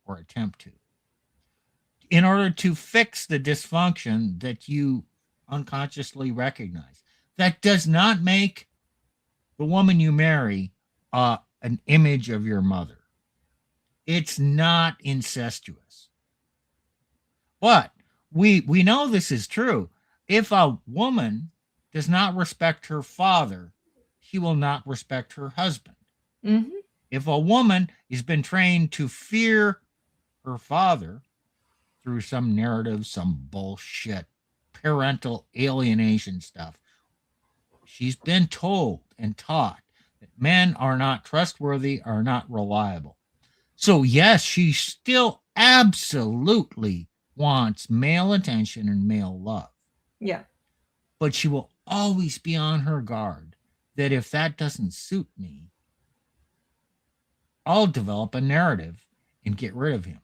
or attempt to, in order to fix the dysfunction that you unconsciously recognize. That does not make the woman you marry an image of your mother. It's not incestuous. But we know this is true. If a woman does not respect her father, she will not respect her husband. Mhm. If a woman has been trained to fear her father through some narrative, some bullshit, parental alienation stuff, she's been told and taught that men are not trustworthy, are not reliable. So, yes, she still absolutely wants male attention and male love. Yeah. But she will always be on her guard that if that doesn't suit me, I'll develop a narrative and get rid of him.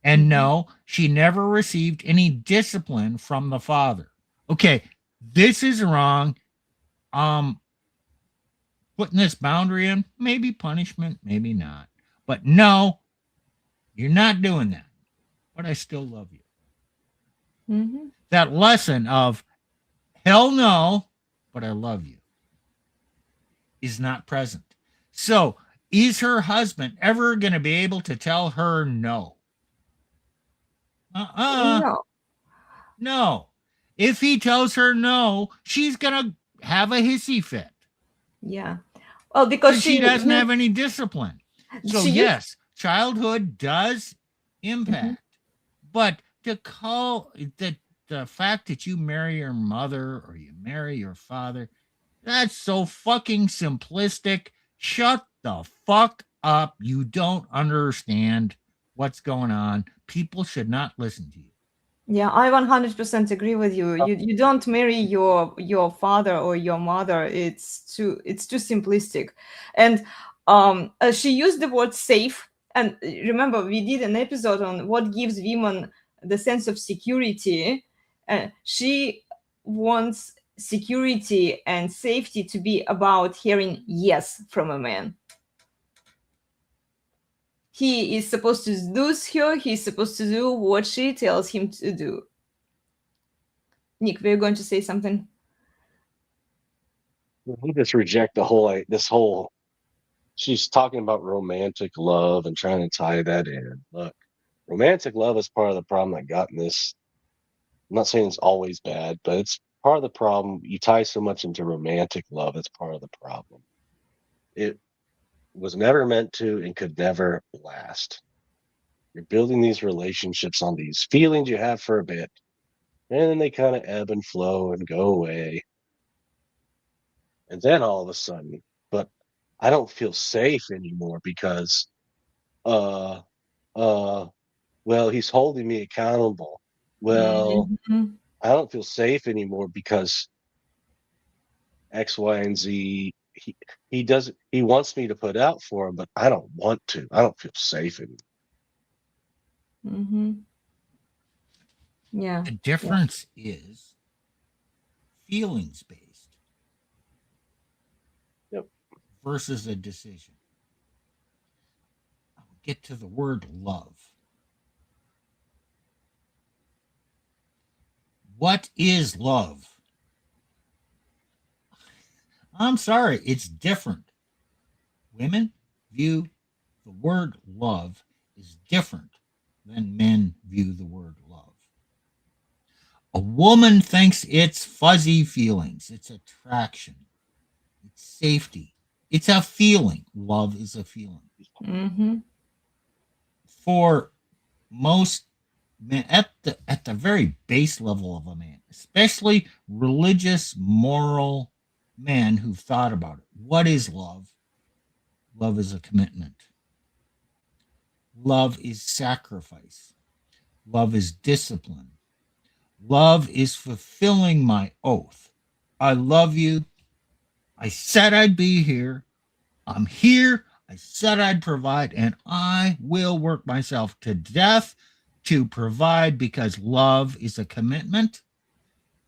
And no, she never received any discipline from the father. Okay, this is wrong. Putting this boundary in, maybe punishment, maybe not. But no, you're not doing that. But I still love you. Mhm. That lesson of hell no, but I love you is not present. So, is her husband ever going to be able to tell her no? No. No. If he tells her no, she's going to have a hissy fit. Yeah. Well, because She doesn't have any discipline. So, she used- yes, childhood does impact. But to call the fact that you marry your mother or you marry your father, that's so fucking simplistic. Shut the fuck up. You don't understand what's going on. People should not listen to you. Yeah, I 100% agree with you. You don't marry your father or your mother. It's too simplistic. And she used the word safe. And remember, we did an episode on what gives women the sense of security. She wants security and safety to be about hearing yes from a man. He is supposed to lose her. He's supposed to do what she tells him to do. Nick, we're going to say something. We just reject this whole. She's talking about romantic love and trying to tie that in. Look, romantic love is part of the problem that got in this. I'm not saying it's always bad, but it's part of the problem. You tie so much into romantic love, it's part of the problem. It was never meant to and could never last. You're building these relationships on these feelings you have for a bit, and then they kind of ebb and flow and go away. And then all of a sudden, but I don't feel safe anymore because, uh, well, he's holding me accountable. Well, Mhm. I don't feel safe anymore because X, Y, and Z. He wants me to put out for him, but I don't want to. I don't feel safe anymore. Mhm. Yeah. The difference is feelings based Yep. versus a decision. I'll get to the word love. What is love? I'm sorry, it's different. Women view the word love is different than men view the word love. A woman thinks it's fuzzy feelings, it's attraction, it's safety, it's a feeling. Love is a feeling. Mhm. For most men, at the very base level of a man, especially religious, moral men who've thought about it, what is love? Love is a commitment. Love is sacrifice. Love is discipline. Love is fulfilling my oath. I love you. I said I'd be here. I'm here. I said I'd provide, and I will work myself to death to provide because love is a commitment,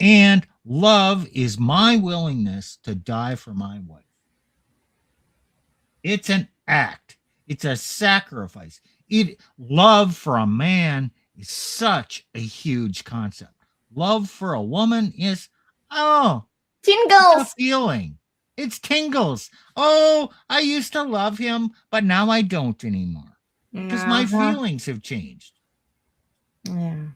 and love is my willingness to die for my wife. It's an act. It's a sacrifice. Love for a man is such a huge concept. Love for a woman is, it's a Tingles. feeling. It's tingles. Oh, I used to love him, but now I don't anymore because my Uh-huh. feelings have changed. Yeah.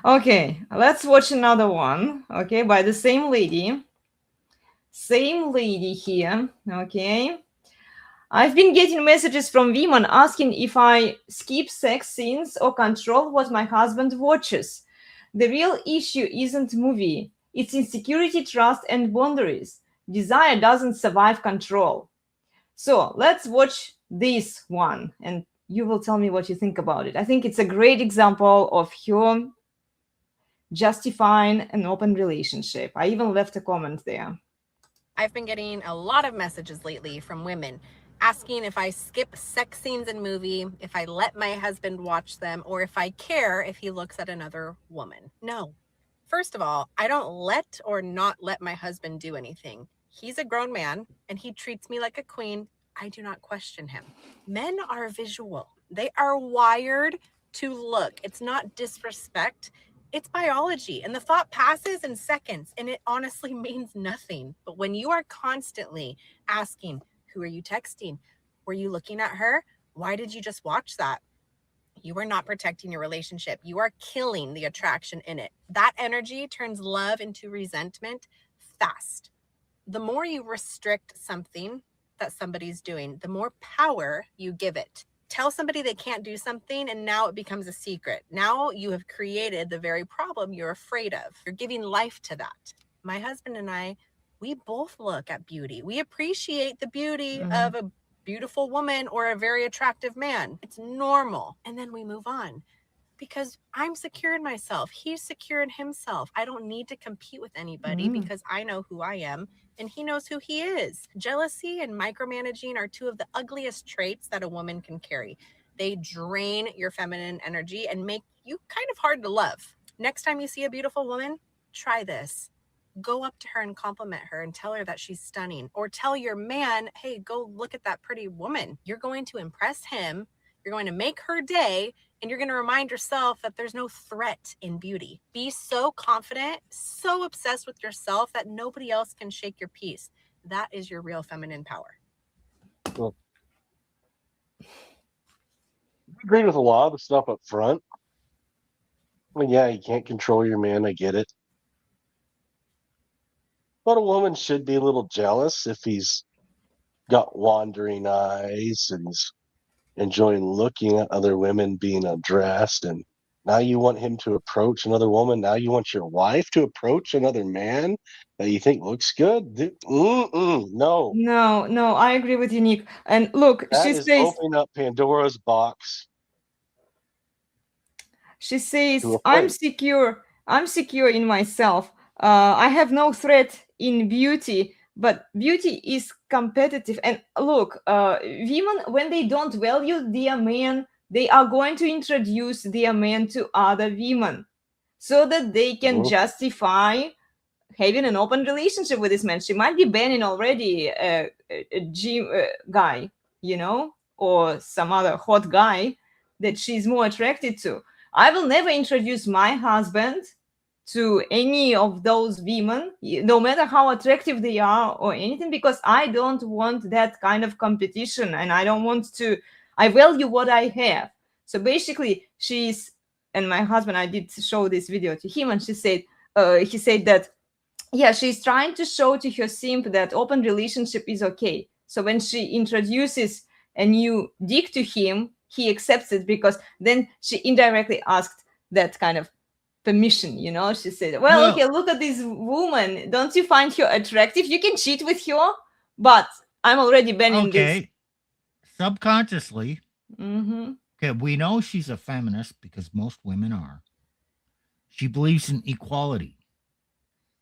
Okay, let's watch another one. Okay, by the same lady. Same lady here. Okay. I've been getting messages from women asking if I skip sex scenes or control what my husband watches. The real issue isn't movie, it's insecurity, trust, and boundaries. Desire doesn't survive control. So let's watch this one and you will tell me what you think about it. I think it's a great example of her justifying an open relationship. I even left a comment there. I've been getting a lot of messages lately from women asking if I skip sex scenes in movie, if I let my husband watch them, or if I care if he looks at another woman. No. First of all, I don't let or not let my husband do anything. He's a grown man and he treats me like a queen. I do not question him. Men are visual. They are wired to look. It's not disrespect. It's biology, and the thought passes in seconds, and it honestly means nothing. But when you are constantly asking, who are you texting? Were you looking at her? Why did you just watch that? You are not protecting your relationship. You are killing the attraction in it. That energy turns love into resentment fast. The more you restrict something that somebody's doing, the more power you give it. Tell somebody they can't do something, and now it becomes a secret. Now you have created the very problem you're afraid of. You're giving life to that. My husband and I, we both look at beauty. We appreciate the beauty of a beautiful woman or a very attractive man. It's normal. And then we move on because I'm secure in myself. He's secure in himself. I don't need to compete with anybody because I know who I am and he knows who he is. Jealousy and micromanaging are two of the ugliest traits that a woman can carry. They drain your feminine energy and make you kind of hard to love. Next time you see a beautiful woman, try this. Go up to her and compliment her and tell her that she's stunning. Or tell your man, hey, go look at that pretty woman. You're going to impress him. You're going to make her day. And you're going to remind yourself that there's no threat in beauty. Be so confident, so obsessed with yourself that nobody else can shake your peace. That is your real feminine power. Well, I agree with a lot of the stuff up front. I mean, yeah, you can't control your man. I get it. But a woman should be a little jealous if he's got wandering eyes and he's enjoying looking at other women being undressed, and now you want him to approach another woman. Now you want your wife to approach another man that you think looks good. No, No, I agree with you, Nick. And look, that she is says, opening up Pandora's box to a I'm point. secure. I'm secure in myself. I have no threat in beauty, but beauty is competitive. And look, women, when they don't value their man, they are going to introduce their man to other women so that they can Mhm. justify having an open relationship with this man. She might be banning already a gym guy, or some other hot guy that she's more attracted to. I will never introduce my husband to any of those women, no matter how attractive they are or anything, because I don't want that kind of competition and I don't want to. I value what I have. So basically, and my husband, I did show this video to him, and he said that yeah, she's trying to show to her simp that open relationship is okay. So when she introduces a new dick to him, he accepts it because then she indirectly asked that kind of permission. She said, well, okay, look at this woman, don't you find her attractive? You can cheat with her, but I'm already banning this. Subconsciously, Mm-hmm. okay, we know she's a feminist because most women are. She believes in equality.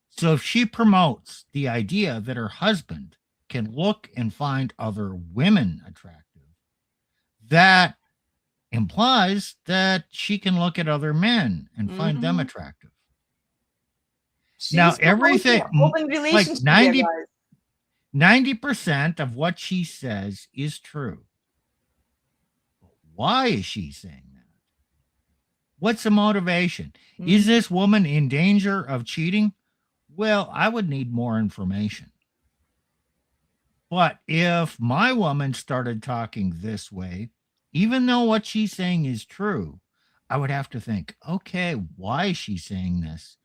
So if she promotes the idea that her husband can look and find other women attractive, that implies that she can look at other men and find them attractive. Now, everything, open like relationship, 90% of what she says is true. Why is she saying that? What's the motivation? Is this woman in danger of cheating? Well, I would need more information. But if my woman started talking this way, even though what she's saying is true, I would have to think, okay, why is she saying this?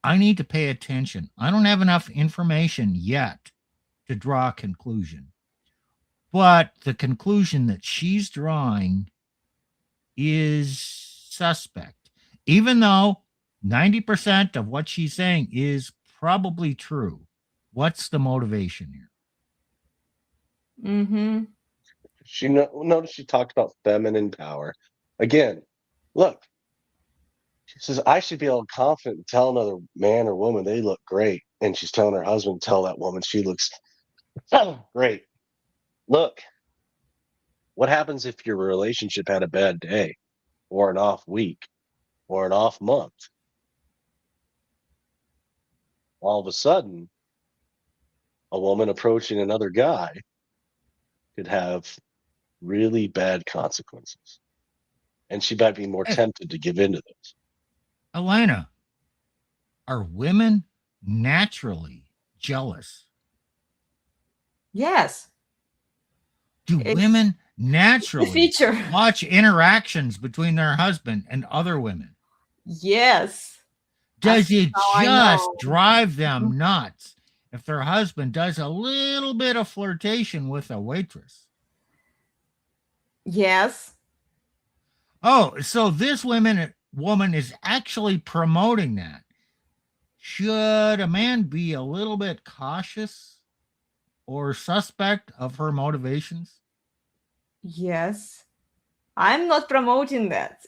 I need to pay attention. I don't have enough information yet to draw a conclusion. But the conclusion that she's drawing is suspect, even though 90% of what she's saying is probably true. What's the motivation here? Mm-hmm. Notice she talked about feminine power. Again, look, she says, I should be able to confident tell another man or woman they look great. And she's telling her husband, tell that woman she looks great. Look, what happens if your relationship had a bad day or an off week or an off month? All of a sudden, a woman approaching another guy could have really bad consequences. And she might be more tempted to give into this. Elena, are women naturally jealous? Yes. Do women naturally feature. watch interactions between their husband and other women? Yes. Does it how I just know. drive them nuts if their husband does a little bit of flirtation with a waitress? Yes. Oh, so this woman is actually promoting that. Should a man be a little bit cautious or suspect of her motivations? Yes. I'm not promoting that.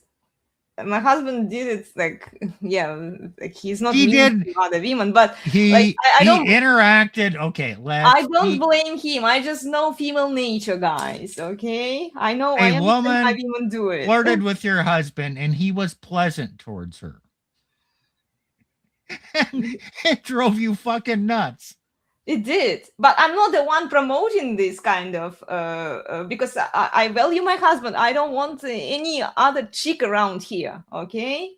My husband did it like, yeah, like he's not He mean did. to other women, but He like I don't interacted. Okay, I don't blame him. I just know female nature, guys. Okay, I know. I A understand why woman women do it. flirted with your husband and he was pleasant towards her. And it drove you fucking nuts. It did, but I'm not the one promoting this kind of because I value my husband. I don't want any other chick around here. Okay,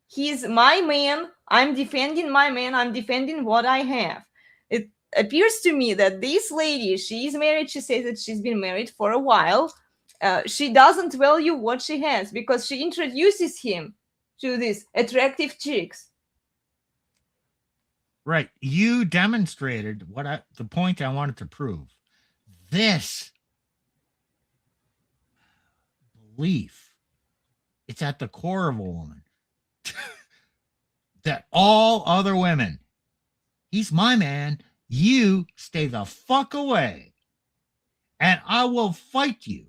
he's my man. I'm defending my man. I'm defending what I have. It appears to me that this lady, she's married. She says that she's been married for a while. She doesn't value what she has because she introduces him to these attractive chicks. Right. You demonstrated the point I wanted to prove. This belief, it's at the core of a woman. That all other women, he's my man, you stay the fuck away. And I will fight you.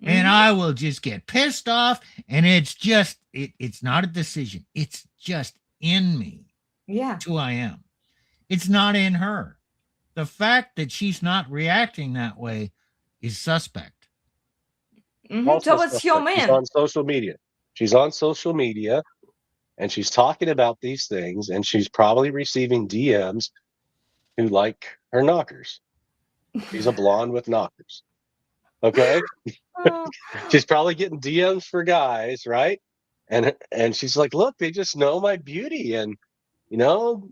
Mm-hmm. And I will just get pissed off. And it's just, it's not a decision. It's just in me. Yeah. Who I am. It's not in her. The fact that she's not reacting that way is suspect. Mm-hmm. Towards your man. She's on social media. She's on social media and she's talking about these things and she's probably receiving DMs who like her knockers. She's a blonde with knockers. Okay? She's probably getting DMs for guys, right? And she's like, look, they just know my beauty. And, you know,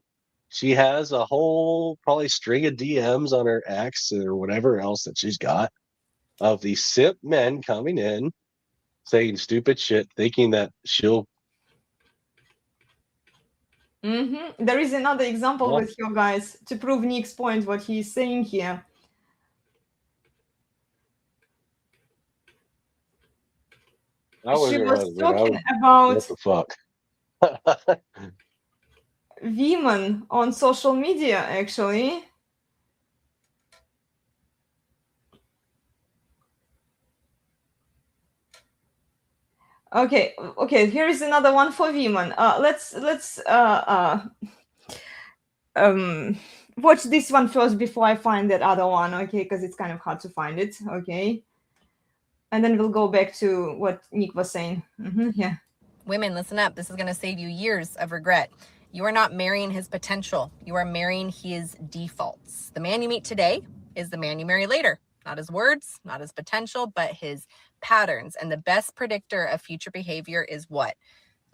she has a whole probably string of DMs on her ex or whatever else that she's got of these simp men coming in saying stupid shit, thinking that she'll. Mm-hmm. There is another example with you guys to prove Nick's point, what he's saying here. She was talking about what the fuck? women on social media, actually. Okay, here is another one for women. Let's watch this one first before I find that other one, okay? Because it's kind of hard to find it, okay? And then we'll go back to what Nick was saying. Mm-hmm, yeah. Women, listen up. This is going to save you years of regret. You are not marrying his potential. You are marrying his defaults. The man you meet today is the man you marry later. Not his words, not his potential, but his patterns. And the best predictor of future behavior is what?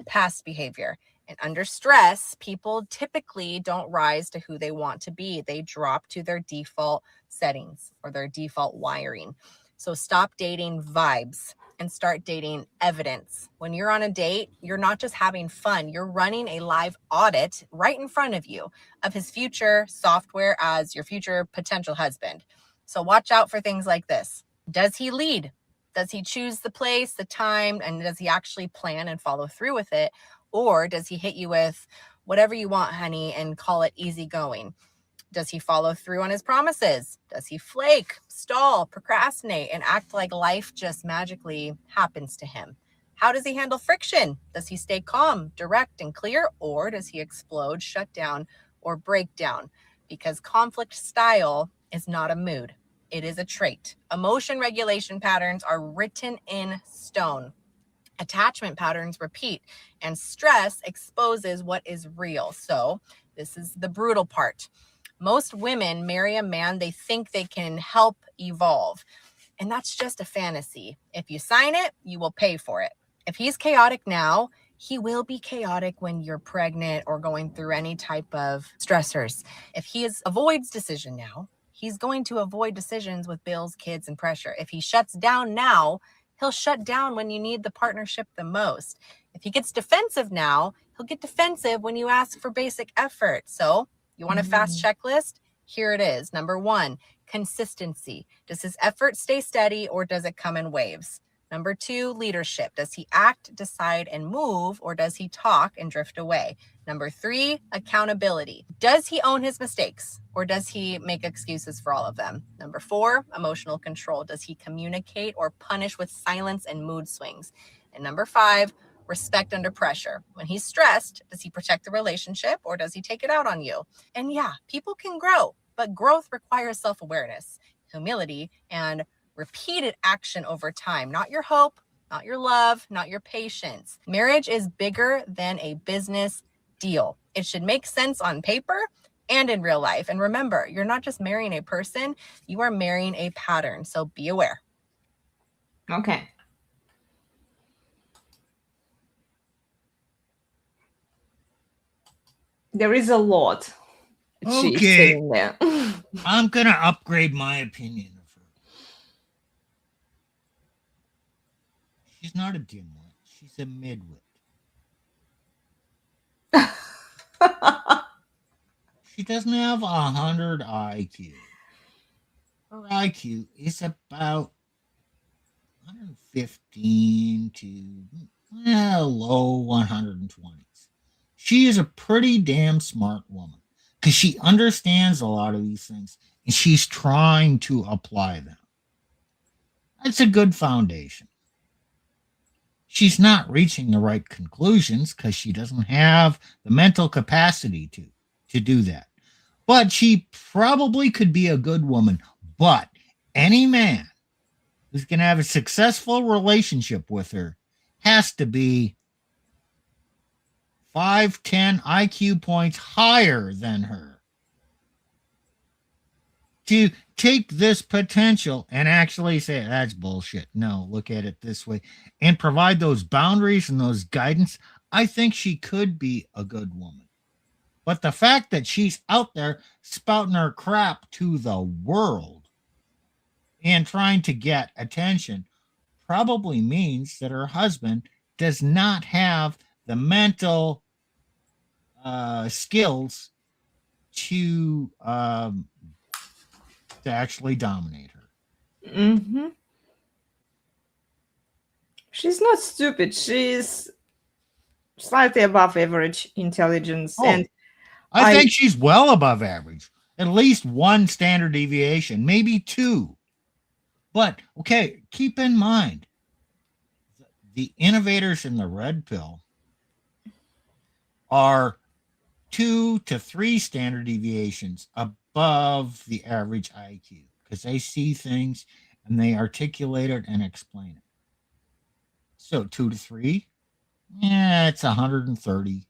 Past behavior. And under stress, people typically don't rise to who they want to be. They drop to their default settings or their default wiring. So stop dating vibes. and start dating evidence. When you're on a date, you're not just having fun, you're running a live audit right in front of you of his future software as your future potential husband. So watch out for things like this. Does he lead? Does he choose the place, the time, and does he actually plan and follow through with it? Or does he hit you with whatever you want, honey, and call it easygoing? Does he follow through on his promises? Does he flake, stall, procrastinate, and act like life just magically happens to him? How does he handle friction? Does he stay calm, direct, and clear? Or does he explode, shut down, or break down? Because conflict style is not a mood. It is a trait. Emotion regulation patterns are written in stone. Attachment patterns repeat, and stress exposes what is real. So this is the brutal part. Most women marry a man they think they can help evolve, and that's just a fantasy. If you sign it, you will pay for it. If he's chaotic now, he will be chaotic when you're pregnant or going through any type of stressors. If he avoids decision now, he's going to avoid decisions with bills, kids, and pressure. If he shuts down now, he'll shut down when you need the partnership the most. If he gets defensive now, he'll get defensive when you ask for basic effort. So you want a fast checklist? Here it is. Number 1, consistency. Does his effort stay steady or does it come in waves? Number 2, leadership. Does he act, decide, and move, or does he talk and drift away? Number 3, accountability. Does he own his mistakes, or does he make excuses for all of them? Number 4, emotional control. Does he communicate or punish with silence and mood swings? And number 5, respect under pressure. When he's stressed, does he protect the relationship, or does he take it out on you? And yeah, people can grow, but growth requires self-awareness, humility, and repeated action over time. Not your hope, not your love, not your patience. Marriage is bigger than a business deal. It should make sense on paper and in real life. And remember, you're not just marrying a person, you are marrying a pattern. So be aware. Okay. There is a lot. She's Okay. saying there. I'm going to upgrade my opinion of her. She's not a dimwit. She's a midwit. She doesn't have 100 IQ. Her IQ is about 115 to low 120s. She is a pretty damn smart woman because she understands a lot of these things and she's trying to apply them. That's a good foundation. She's not reaching the right conclusions because she doesn't have the mental capacity to do that. But she probably could be a good woman. But any man who's going to have a successful relationship with her has to be 5-10 IQ points higher than her to take this potential and actually say, that's bullshit. No, look at it this way and provide those boundaries and those guidance. I think she could be a good woman. But the fact that she's out there spouting her crap to the world and trying to get attention probably means that her husband does not have the mental skills to actually dominate her. Mm-hmm. She's not stupid. She's slightly above average intelligence. Oh, and I think she's well above average. At least 1 standard deviation, maybe 2. But, okay, keep in mind, the innovators in the red pill are 2 to 3 standard deviations above the average IQ because they see things and they articulate it and explain it. So 2 to 3, it's 130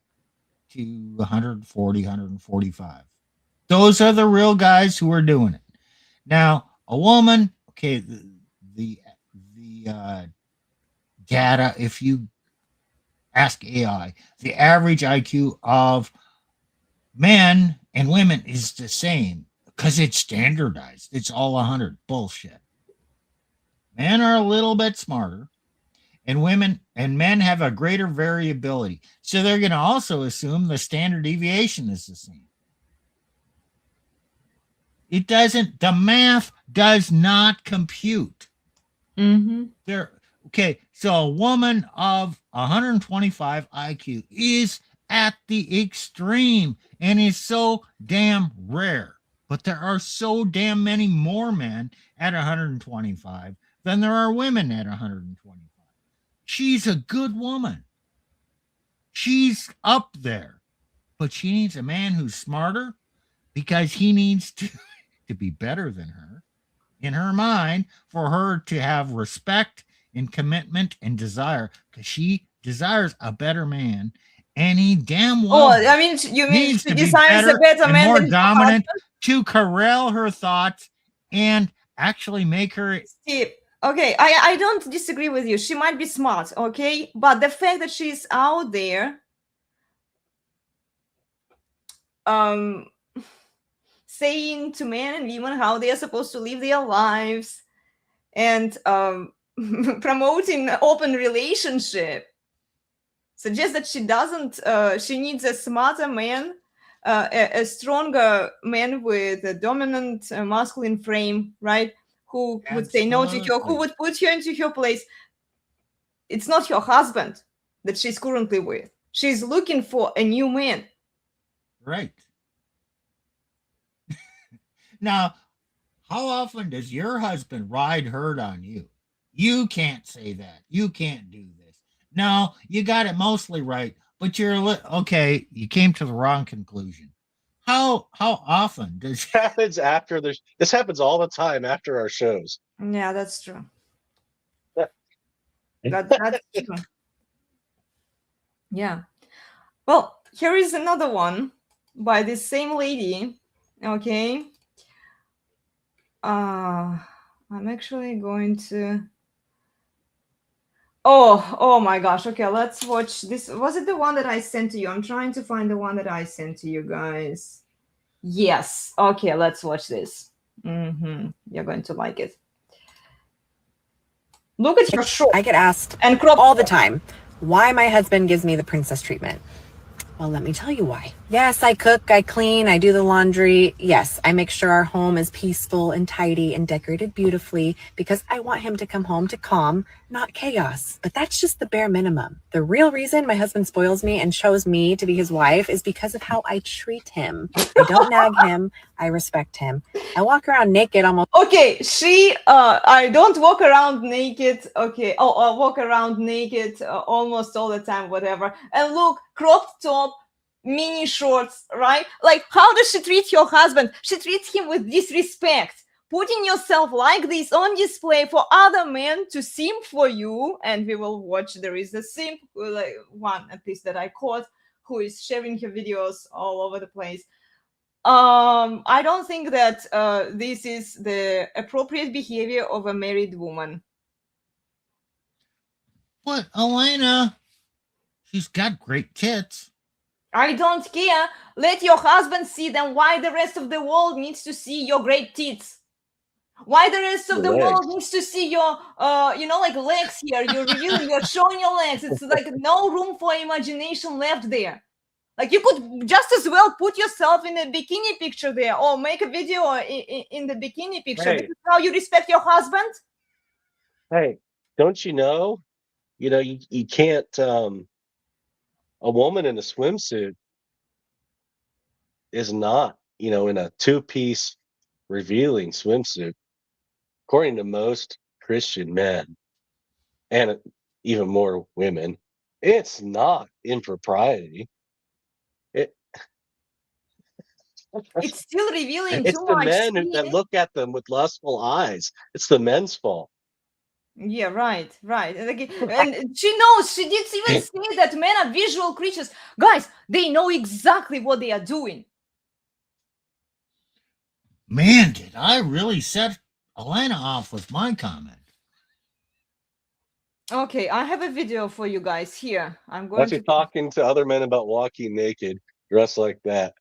to 140, 145. Those are the real guys who are doing it. Now, a woman, okay, the data, if you ask AI, the average IQ of men and women is the same because it's standardized. It's all 100. Bullshit. Men are a little bit smarter. and women and men have a greater variability. So they're going to also assume the standard deviation is the same. It doesn't, the math does not compute. Okay, so a woman of 125 IQ is at the extreme and is so damn rare. But there are so damn many more men at 125 than there are women at 125. She's a good woman. She's up there. But she needs a man who's smarter because he needs to be better than her in her mind for her to have respect and commitment and desire, because she desires a better man, and he damn well I mean, you mean needs she to be desires a better and man more than her dominant husband? to corral her thoughts and actually make her. Steve, okay, I don't disagree with you. She might be smart, okay? But the fact that she's out there saying to men and women how they are supposed to live their lives and promoting open relationship suggests that she doesn't, she needs a smarter man, a stronger man with a dominant masculine frame, right? Who would say no to her, who would put her into her place. It's not her husband that she's currently with. She's looking for a new man. Right. Now, how often does your husband ride herd on you? You can't say that. You can't do this. No, you got it mostly right, but you're okay. You came to the wrong conclusion. How often does This happens after this happens all the time after our shows. Yeah, that's true. That's true. Yeah. Well, here is another one by this same lady. Okay. I'm actually going to. Oh my gosh. Okay, let's watch this. Was it the one that I sent to you? I'm trying to find the one that I sent to you guys. Yes. Okay, let's watch this. You're going to like it. Look at your short. I get asked and crop all the time why my husband gives me the princess treatment. Well, let me tell you why. Yes, I cook, I clean, I do the laundry. Yes, I make sure our home is peaceful and tidy and decorated beautifully because I want him to come home to calm, not chaos. But that's just the bare minimum. The real reason my husband spoils me and chose me to be his wife is because of how I treat him. I don't nag him. I respect him. I walk around naked almost. Okay, I don't walk around naked. Okay, I walk around naked almost all the time, whatever. And look, cropped top, mini shorts, right? Like, how does she treat your husband? She treats him with disrespect. Putting yourself like this on display for other men to simp for you. And we will watch. There is a simp, like one at least that I caught, who is sharing her videos all over the place. I don't think that this is the appropriate behavior of a married woman. What, Elena? She's got great tits. I don't care. Let your husband see them. Why the rest of the world needs to see your great tits? Why the rest of the world needs to see your, like legs here? You're showing your legs. It's like no room for imagination left there. Like, you could just as well put yourself in a bikini picture there, or make a video in the bikini picture. Hey. This is how you respect your husband? Hey, don't you know? You can't. A woman in a swimsuit is not, in a two-piece revealing swimsuit, according to most Christian men and even more women. It's not impropriety. It's still revealing It's too the much. men that look at them with lustful eyes. It's the men's fault. Yeah, right. And she knows. She did even say that men are visual creatures. Guys, they know exactly what they are doing. Man, did I really set Elena off with my comment. Okay, I have a video for you guys here. I'm going After talking to other men about walking naked, dressed like that.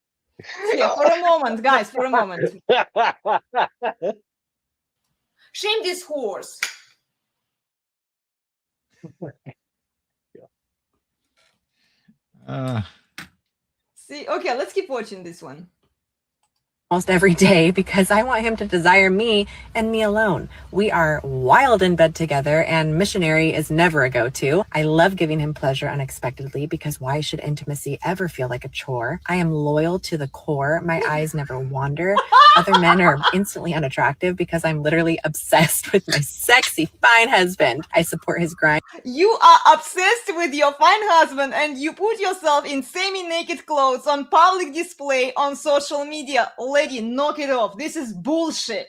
Yeah, for a moment, guys, for a moment. Shame this horse. See, okay, let's keep watching this one. Almost every day because I want him to desire me and me alone. We are wild in bed together and missionary is never a go-to. I love giving him pleasure unexpectedly because why should intimacy ever feel like a chore? I am loyal to the core. My eyes never wander. Other men are instantly unattractive because I'm literally obsessed with my sexy, fine husband. I support his grind. You are obsessed with your fine husband and you put yourself in semi-naked clothes on public display on social media. Lady, knock it off. This is bullshit.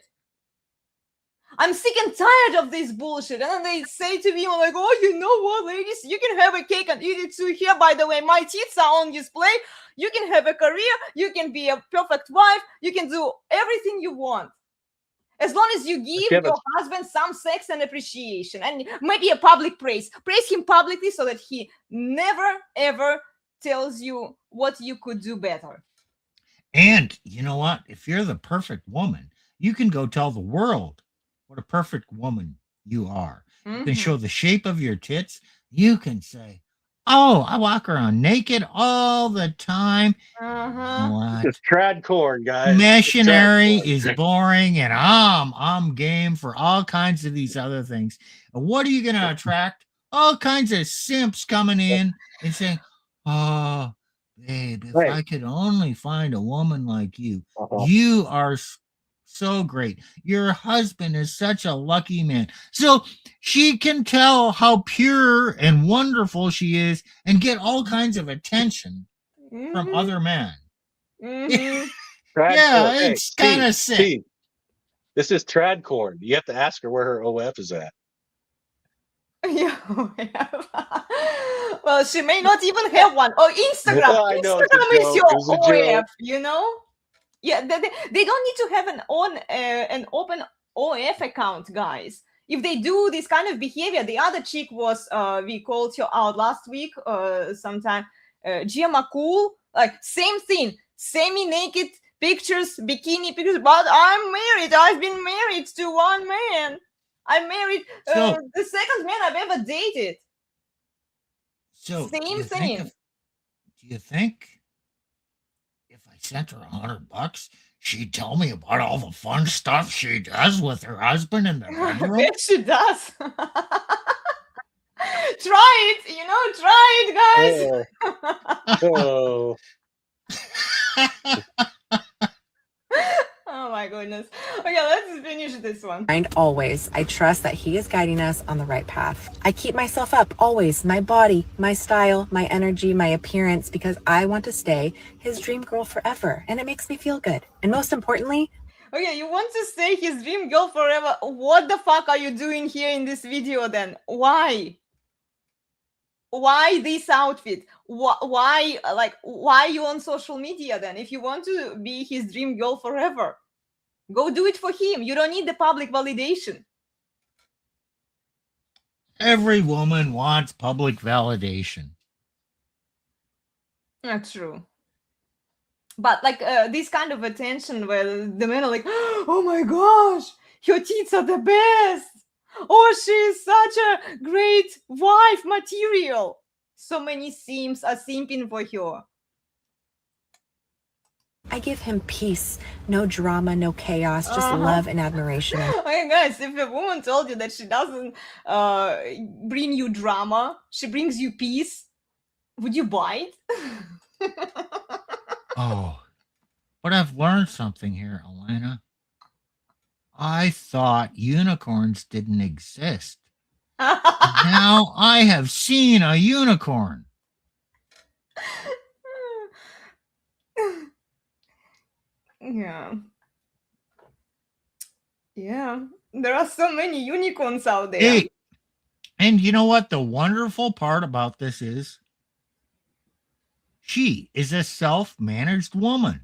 I'm sick and tired of this bullshit. And then they say to me, like, oh, you know what, ladies? You can have a cake and eat it too. Here, by the way, my tits are on display. You can have a career. You can be a perfect wife. You can do everything you want. As long as you give your husband some sex and appreciation and maybe a public praise. Praise him publicly so that he never, ever tells you what you could do better. And you know what? If you're the perfect woman, you can go tell the world what a perfect woman you are. You can show the shape of your tits. You can say, oh, I walk around naked all the time. You know what? Just trad corn, guys. Missionary is boring, and I'm game for all kinds of these other things. And what are you going to attract? All kinds of simps coming in and saying, oh, babe, if I could only find a woman like you, you are so great. Your husband is such a lucky man. So she can tell how pure and wonderful she is and get all kinds of attention from other men. Yeah, it's kind of sick. This is trad corn. You have to ask her where her OF is at. Yeah. Well, she may not even have one. Oh, Instagram. Instagram is your OF, you know? Yeah, they don't need to have an open OF account, guys. If they do this kind of behavior, the other chick was, we called her out last week, sometime, Gia McCool, like same thing, semi-naked pictures, bikini pictures, but I'm married. I've been married to one man. I'm married, the second man I've ever dated. So same thing. Do you think if I sent her $100, she'd tell me about all the fun stuff she does with her husband in the bedroom? I bet she does. Try it, guys. Oh. Oh my goodness. Okay, let's finish this one. And always, I trust that he is guiding us on the right path. I keep myself up always, my body, my style, my energy, my appearance, because I want to stay his dream girl forever. And it makes me feel good. And most importantly, okay, you want to stay his dream girl forever. What the fuck are you doing here in this video then? Why? Why this outfit? Why are you on social media then? If you want to be his dream girl forever, go do it for him. You don't need the public validation. Every woman wants public validation. That's true. But like this kind of attention where the men are like, oh my gosh, your tits are the best. Oh, she's such a great wife material. So many simps are simping for her. I give him peace, no drama, no chaos, just love and admiration. Okay, guys, if a woman told you that she doesn't bring you drama, she brings you peace, would you buy it? Oh, but I've learned something here, Elena. I thought unicorns didn't exist. Now I have seen a unicorn. Yeah. Yeah. There are so many unicorns out there. Hey, and you know what the wonderful part about this is? She is a self-managed woman.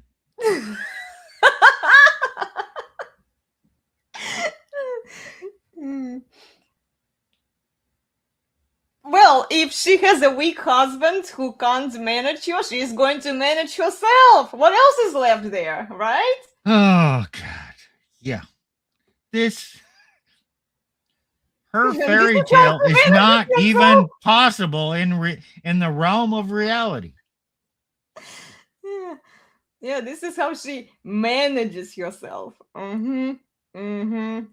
Well, if she has a weak husband who can't manage her, she's going to manage herself. What else is left there, right? Oh, God. Yeah. her This fairy is how tale she is manages not herself. even possible in the realm of reality. Yeah. Yeah, this is how she manages herself. Okay,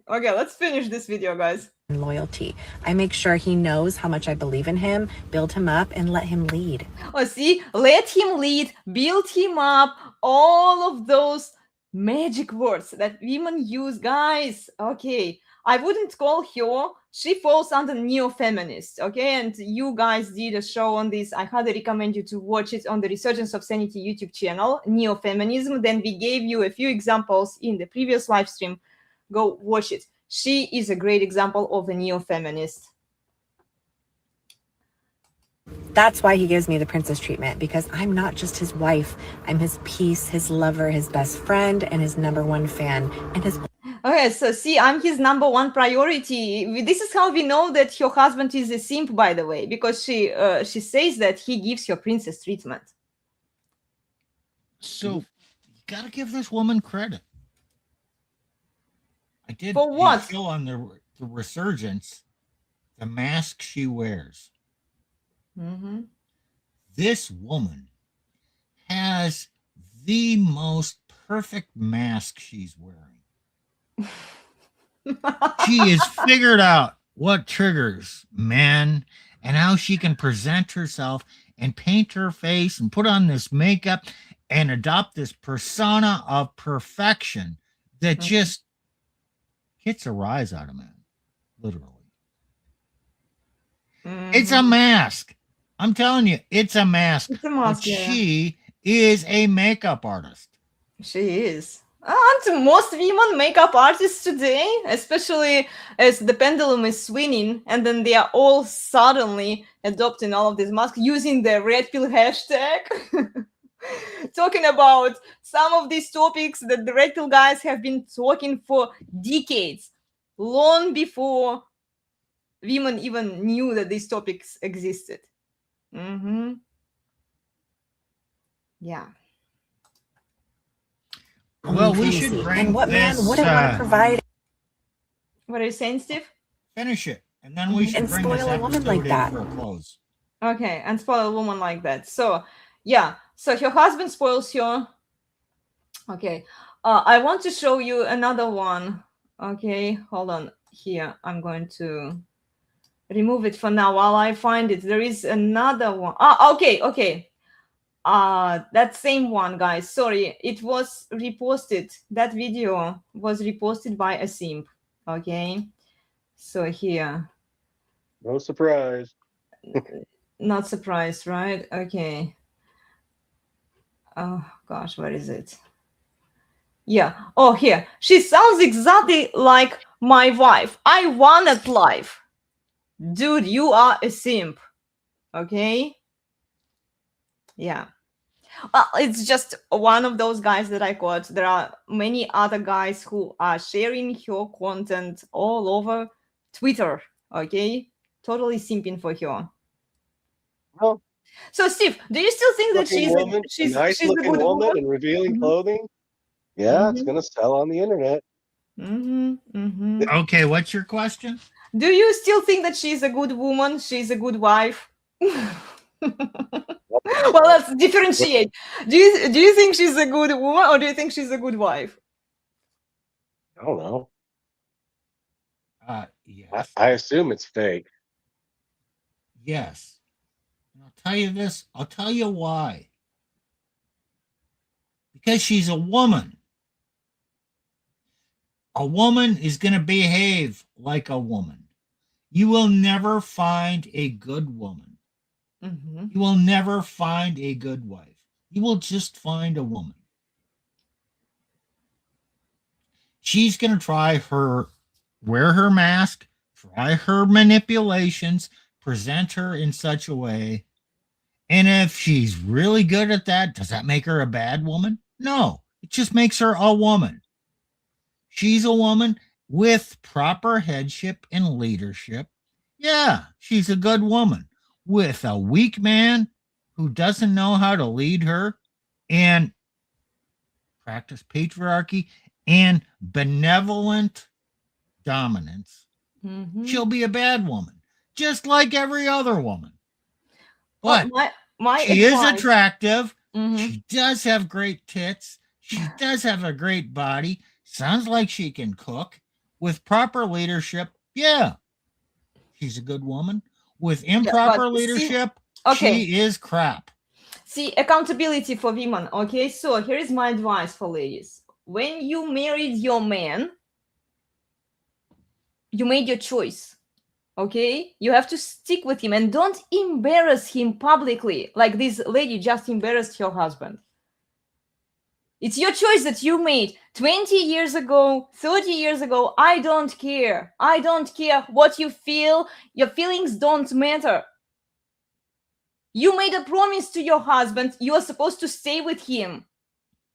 let's finish this video, guys. Loyalty. I make sure he knows how much I believe in him, build him up, and let him lead. Oh, see, let him lead, build him up, all of those magic words that women use, guys. Okay, I wouldn't call her, she falls under neo-feminist, okay? And you guys did a show on this. I highly recommend you to watch it on the Resurgence of Sanity YouTube channel, Neo-Feminism. Then we gave you a few examples in the previous live stream. Go watch it. She is a great example of a neo-feminist. That's why he gives me the princess treatment, because I'm not just his wife. I'm his peace, his lover, his best friend, and his #1 fan. And his Okay, so see, I'm his #1 priority. This is how we know that her husband is a simp, by the way, because she says that he gives her princess treatment. So you got to give this woman credit. I did For what? a show on the Resurgence, the mask she wears. Mm-hmm. This woman has the most perfect mask she's wearing. She has figured out what triggers men and how she can present herself and paint her face and put on this makeup and adopt this persona of perfection that just gets a rise out of men, literally. It's a mask. I'm telling you, it's a mask. It's a mask, But yeah. she is a makeup artist. She is. Aren't most women makeup artists today? Especially as the pendulum is swinging, and then they are all suddenly adopting all of these masks using the red pill hashtag. Talking about some of these topics that the red pill guys have been talking for decades, long before women even knew that these topics existed. Yeah. Well, we should bring and what this, man wouldn't want to provide What are you saying, Steve? finish it, and then we should and bring this spoil a woman episode like in that? for a close. Okay, and spoil a woman like that. So, yeah. So her husband spoils her. Okay. I want to show you another one. Okay, hold on. Here, I'm going to remove it for now while I find it. There is another one. Okay. That same one, guys. Sorry, it was reposted. That video was reposted by a simp. Okay. So here. No surprise. Not surprised, right? Okay. Oh gosh, where is it? Yeah. Oh, here. She sounds exactly like my wife. I wanted life. Dude, you are a simp. Okay? Yeah. It's just one of those guys that I caught. There are many other guys who are sharing her content all over Twitter. Okay? Totally simping for her. Well, So, Steve, do you still think that looking woman, a nice she's a looking good woman woman? and revealing Mhm. clothing. Yeah, it's Mhm. gonna sell on the internet. Okay, what's your question? Do you still think that she's a good woman? She's a good wife? Well, let's differentiate. Do you think she's a good woman, or do you think she's a good wife? I don't know. Yes. I assume it's fake. Yes. And I'll tell you this. I'll tell you why. Because she's a woman. A woman is going to behave like a woman. You will never find a good woman. You will never find a good wife. You will just find a woman. She's going to wear her mask, try her manipulations, present her in such a way. And if she's really good at that, does that make her a bad woman? No, it just makes her a woman. She's a woman with proper headship and leadership. Yeah, she's a good woman. With a weak man who doesn't know how to lead her and practice patriarchy and benevolent dominance, Mhm. she'll be a bad woman, just like every other woman. Well, But my she is advice. attractive. Mhm. She does have great tits. She does have a great body. Sounds like she can cook. With proper leadership, yeah, she's a good woman. With improper but see- leadership, Okay. she is crap. See, accountability for women. Okay, so here is my advice for ladies. When you married your man, you made your choice. Okay, you have to stick with him and don't embarrass him publicly like this lady just embarrassed her husband. It's your choice that you made 20 years ago, 30 years ago. I don't care. I don't care what you feel. Your feelings don't matter. You made a promise to your husband. You are supposed to stay with him.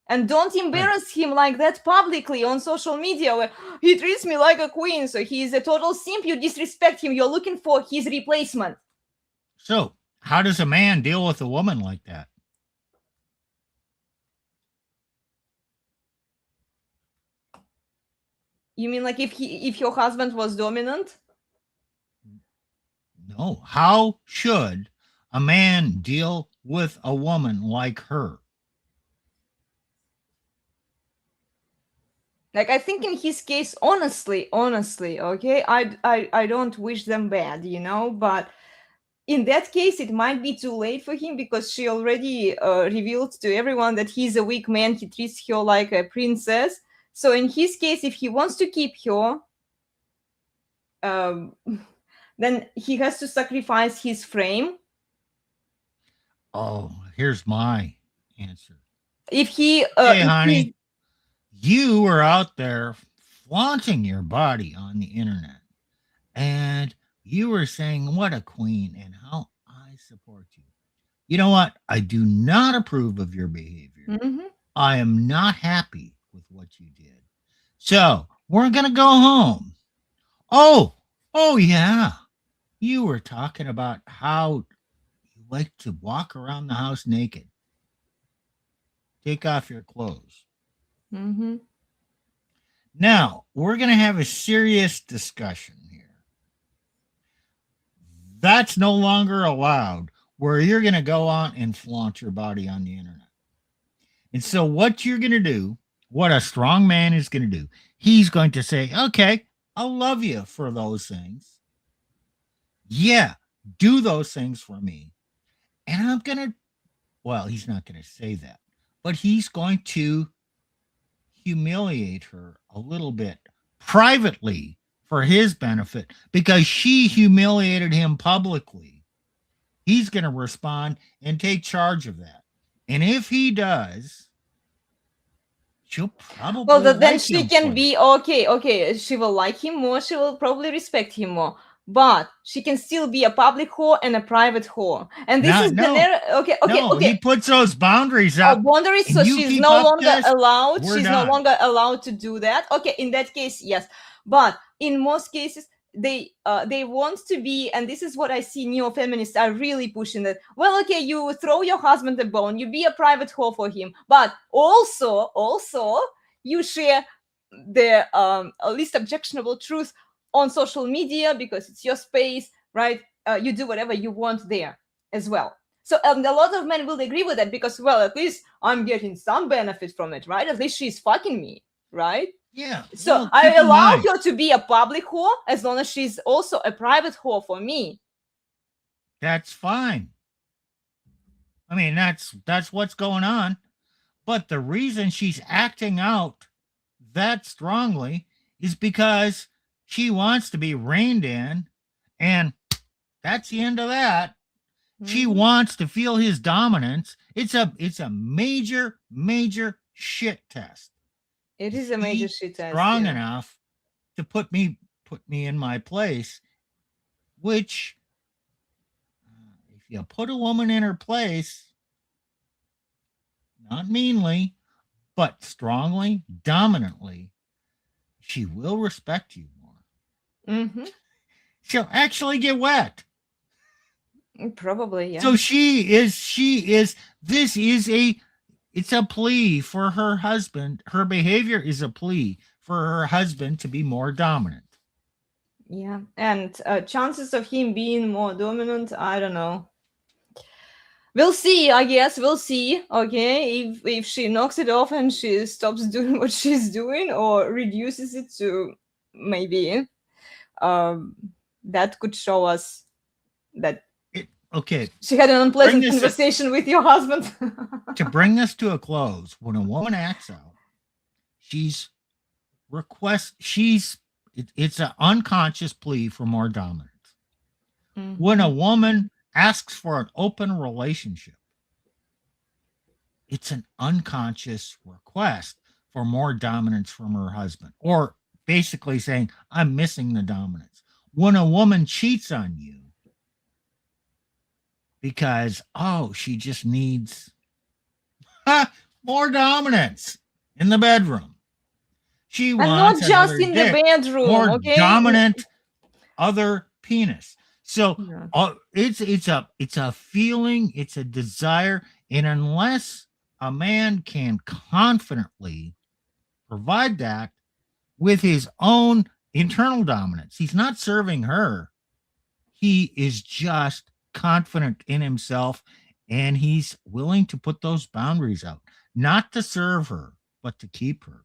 And don't embarrass him like that publicly on social media where he treats me like a queen, so he's a total simp. You disrespect him. You're looking for his replacement. So, how does a man deal with a woman like that? You mean like if your husband was dominant? No. How should a man deal with a woman like her? Like, I think in his case, honestly, okay, I don't wish them bad, you know, but in that case, it might be too late for him because she already revealed to everyone that he's a weak man. He treats her like a princess. So in his case, if he wants to keep her, then he has to sacrifice his frame. Oh, here's my answer. If he, hey, honey, you were out there flaunting your body on the internet, and you were saying what a queen and how I support you. You know what? I do not approve of your behavior. Mm-hmm. I am not happy with what you did. So we're going to go home. Oh, yeah. You were talking about how you like to walk around the house naked. Take off your clothes. Mm-hmm. Now, we're going to have a serious discussion here. That's no longer allowed where you're going to go on and flaunt your body on the internet. And so what you're going to do, what a strong man is going to do, he's going to say, okay, I'll love you for those things. Yeah, do those things for me. And I'm going to, well, he's not going to say that, but he's going to humiliate her a little bit privately for his benefit because she humiliated him publicly. He's going to respond and take charge of that. And if he does, she'll probably then she can be okay. She will like him more. She will probably respect him more. But she can still be a public whore and a private whore. And this is okay. He puts those boundaries up. Boundaries, so she's no longer allowed. She's no longer allowed to do that. Okay, in that case, yes. But in most cases, they want to be, and this is what I see neo-feminists are really pushing that. Well, okay, you throw your husband a bone, you be a private whore for him, but also you share the least objectionable truth on social media because it's your space, right? You do whatever you want there as well. So a lot of men will agree with that because, well, at least I'm getting some benefit from it, right? At least she's fucking me, right? Yeah. So well, I allow her to be a public whore as long as she's also a private whore for me. That's fine. I mean, that's what's going on. But the reason she's acting out that strongly is because she wants to be reined in, and that's the end of that. Mm-hmm. She wants to feel his dominance. It's a major shit test. It is a major shit test. Strong enough to put me in my place, which if you put a woman in her place, not meanly, but strongly, dominantly, she will respect you more. Mm-hmm. She'll actually get wet. Probably, yeah. So it's a plea for her husband. Her behavior is a plea for her husband to be more dominant. Yeah, and chances of him being more dominant, I don't know. We'll see, I guess. We'll see. Okay, if she knocks it off and she stops doing what she's doing or reduces it to maybe, that could show us that Okay, she had an unpleasant Bring this- conversation with your husband. to bring this to a close, when a woman acts out, it's an unconscious plea for more dominance. When a woman asks for an open relationship, it's an unconscious request for more dominance from her husband, or basically saying, I'm missing the dominance. When a woman cheats on you because, she just needs more dominance in the bedroom. She And wants not just another in the dick, bedroom, more okay? dominant other penis. So Yeah. it's a feeling, it's a desire, and unless a man can confidently provide that with his own internal dominance, he's not serving her. He is just confident in himself, and he's willing to put those boundaries out, not to serve her, but to keep her.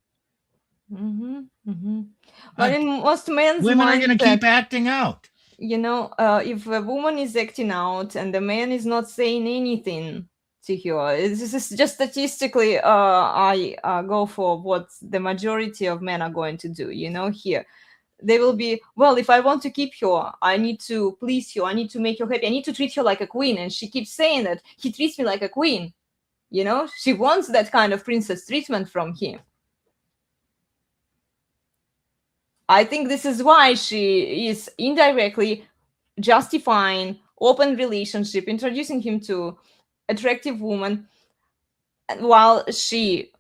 But in most men's Women are going to mindset, keep acting out. If a woman is acting out and the man is not saying anything to her, this is just statistically, I go for what the majority of men are going to do. Here they will be, well, if I want to keep her, I need to please her, I need to make her happy, I need to treat her like a queen. And she keeps saying that he treats me like a queen. She wants that kind of princess treatment from him. I think this is why she is indirectly justifying open relationship, introducing him to attractive woman, while she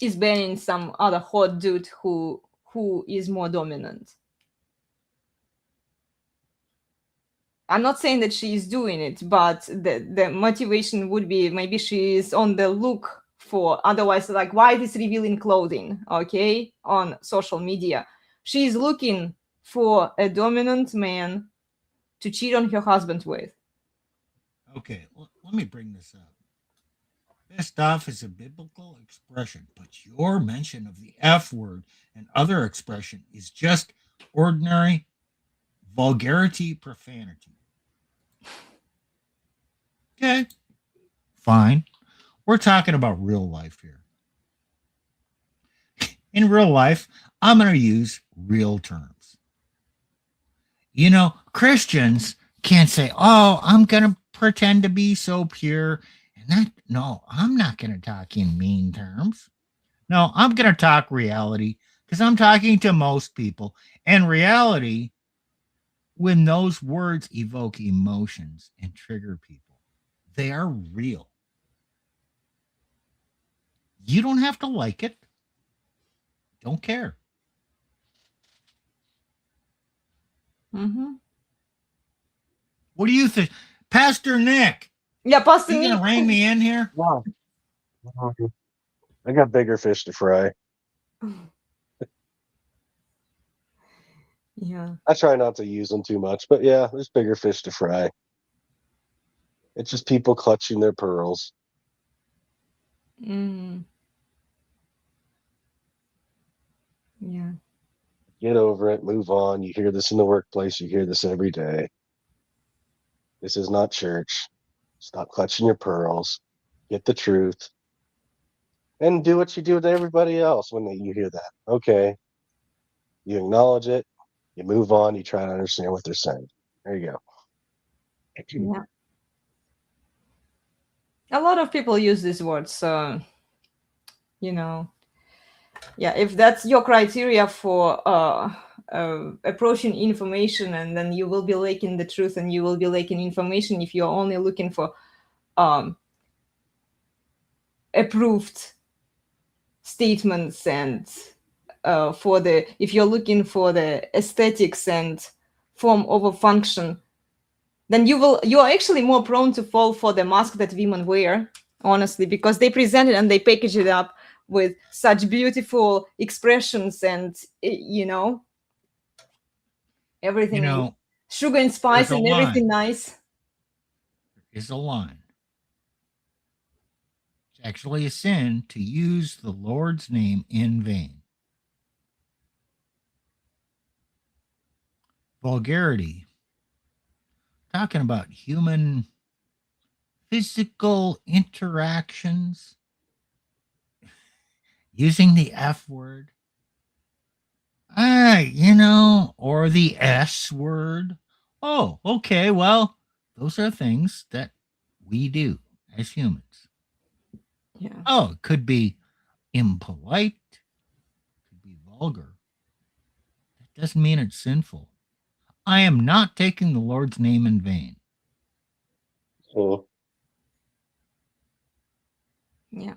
is banning some other hot dude who is more dominant. I'm not saying that she is doing it, but the motivation would be maybe she is on the look for, otherwise, like, why this revealing clothing, okay, on social media? She is looking for a dominant man to cheat on her husband with. Okay, let me bring this up. Pissed off is a biblical expression, but your mention of the F word and other expression is just ordinary vulgarity, profanity. Okay, fine. We're talking about real life here. In real life, I'm going to use real terms. Christians can't say, I'm going to pretend to be so pure. No, I'm not going to talk in mean terms. No, I'm going to talk reality because I'm talking to most people. And reality, when those words evoke emotions and trigger people, they are real. You don't have to like it. Don't care. What do you think? Pastor Nick? Yeah, Pastor You Nick. going to rein me in here? Wow. I got bigger fish to fry. Yeah. I try not to use them too much, but yeah, there's bigger fish to fry. It's just people clutching their pearls. Yeah. Get over it, move on. You hear this in the workplace, you hear this every day. This is not church. Stop clutching your pearls. Get the truth. And do what you do with everybody else when you hear that. Okay. You acknowledge it, you move on, you try to understand what they're saying. There you go. Yeah. A lot of people use these words, so yeah, if that's your criteria for approaching information, and then you will be lacking the truth and you will be lacking information if you're only looking for approved statements and if you're looking for the aesthetics and form over function, then you are actually more prone to fall for the mask that women wear, honestly, because they present it and they package it up with such beautiful expressions and Everything You is know, sugar and spice there's a and everything line. nice. There is a line. It's actually a sin to use the Lord's name in vain. Vulgarity. Talking about human physical interactions, using the F word, or the S word. Oh, okay. Well, those are things that we do as humans. Yeah. Oh, it could be impolite, could be vulgar. That doesn't mean it's sinful. I am not taking the Lord's name in vain. So, Yeah.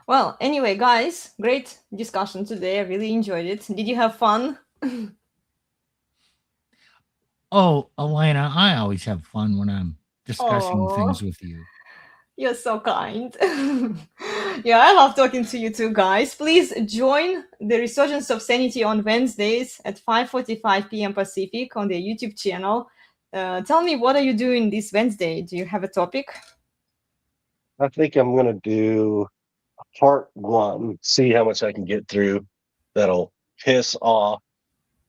Well, anyway, guys, great discussion today. I really enjoyed it. Did you have fun? Oh, Elena, I always have fun when I'm discussing things with you. You're so kind. Yeah, I love talking to you too, guys. Please join the Resurgence of Sanity on Wednesdays at 5:45 p.m. Pacific on the YouTube channel. Tell me, what are you doing this Wednesday? Do you have a topic? I think I'm going to do part 1, see how much I can get through that'll piss off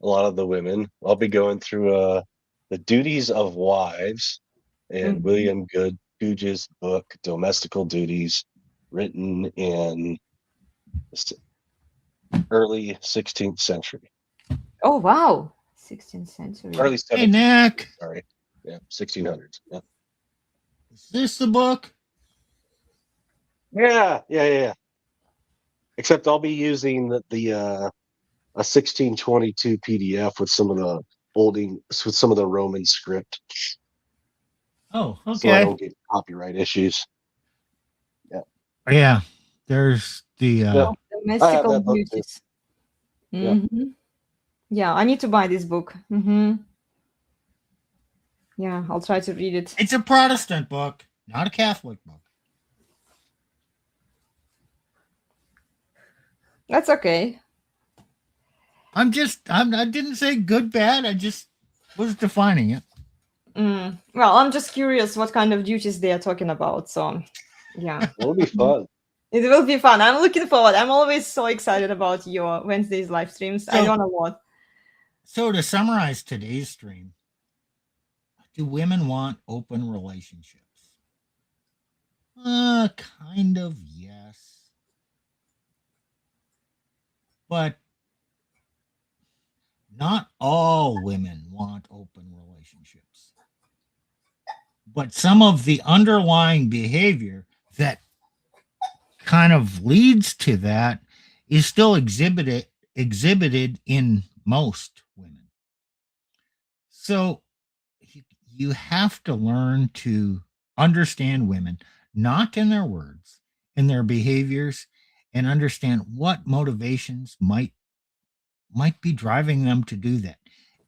a lot of the women. I'll be going through The Duties of Wives and Mhm. William Googe's book, Domestical Duties, written in the early 16th century. Oh, wow. 16th century. Early 17th Hey, Nick. Sorry. Yeah, 1600s. Yeah. Is this the book? Yeah. Except I'll be using a 1622 PDF with some of the Roman script, Oh, so I okay. don't get copyright issues. Yeah, there's the Yeah. Domestical that book too. duties. Yeah. Mhm. Yeah, I need to buy this book. Yeah, I'll try to read it. it's a Protestant book, not a Catholic book. That's okay. I didn't say good, bad. I just was defining it. Well, I'm just curious what kind of duties they are talking about. So, yeah, It'll be fun. it will be fun. I'm looking forward. I'm always so excited about your Wednesdays live streams. I So- don't know what. So to summarize today's stream, do women want open relationships? Kind of, yes. But not all women want open relationships. But some of the underlying behavior that kind of leads to that is still exhibited in most women. So you have to learn to understand women, not in their words, in their behaviors, and understand what motivations might be driving them to do that.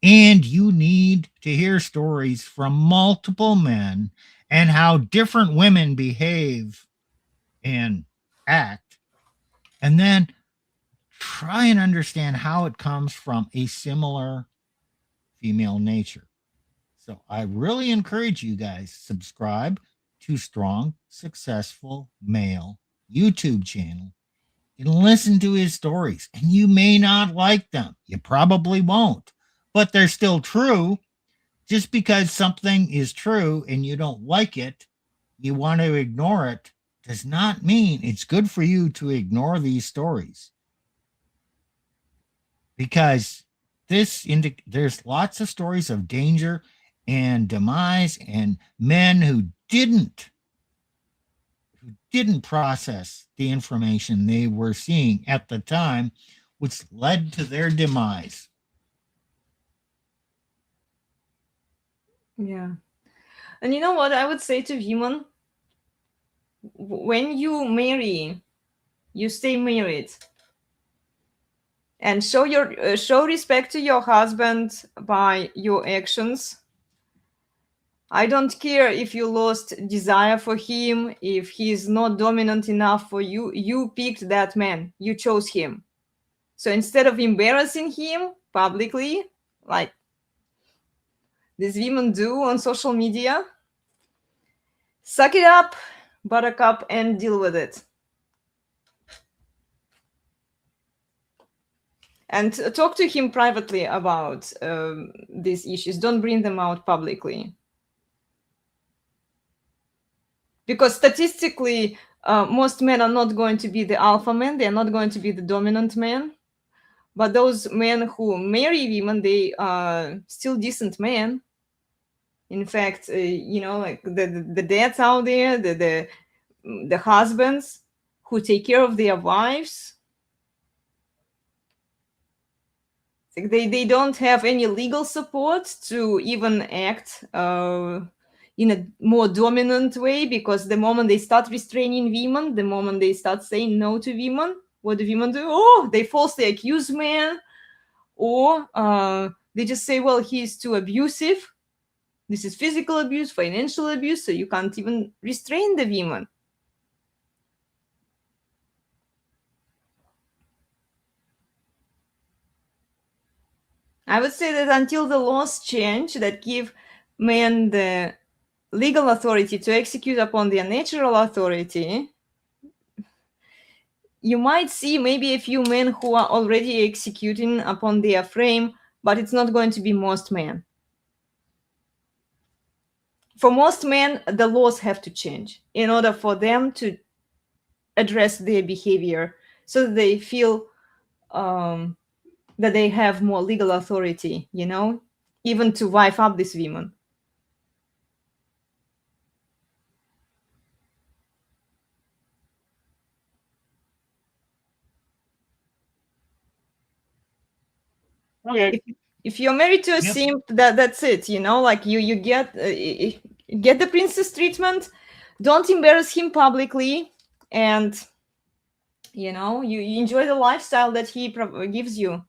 And you need to hear stories from multiple men and how different women behave and act, and then try and understand how it comes from a similar female nature. So I really encourage you guys subscribe to Strong Successful Male YouTube channel and listen to his stories. And you may not like them. You probably won't, but they're still true. Just because something is true and you don't like it, you want to ignore it, does not mean it's good for you to ignore these stories. Because there's lots of stories of danger and demise and men who didn't process the information they were seeing at the time, which led to their demise. Yeah. And you know what I would say to women? When you marry, you stay married. And show respect to your husband by your actions. I don't care if you lost desire for him, if he's not dominant enough for you. You picked that man. You chose him. So instead of embarrassing him publicly, like these women do on social media. Suck it up, buttercup, and deal with it. And talk to him privately about these issues. Don't bring them out publicly. Because statistically, most men are not going to be the alpha men. They're not going to be the dominant men. But those men who marry women, they are still decent men. In fact, like the dads out there, the husbands who take care of their wives, they don't have any legal support to even act in a more dominant way, because the moment they start restraining women, the moment they start saying no to women, what do women do? Oh, they falsely accuse men, or they just say, well, he's too abusive. This is physical abuse, financial abuse, so you can't even restrain the women. I would say that until the laws change that give men the legal authority to execute upon their natural authority, you might see maybe a few men who are already executing upon their frame, but it's not going to be most men. For most men, the laws have to change in order for them to address their behavior, so that they feel that they have more legal authority, even to wife up these women. Okay. If you're married to a Yep. simp, that's it. Like you get the princess treatment. Don't embarrass him publicly, and you enjoy the lifestyle that he gives you.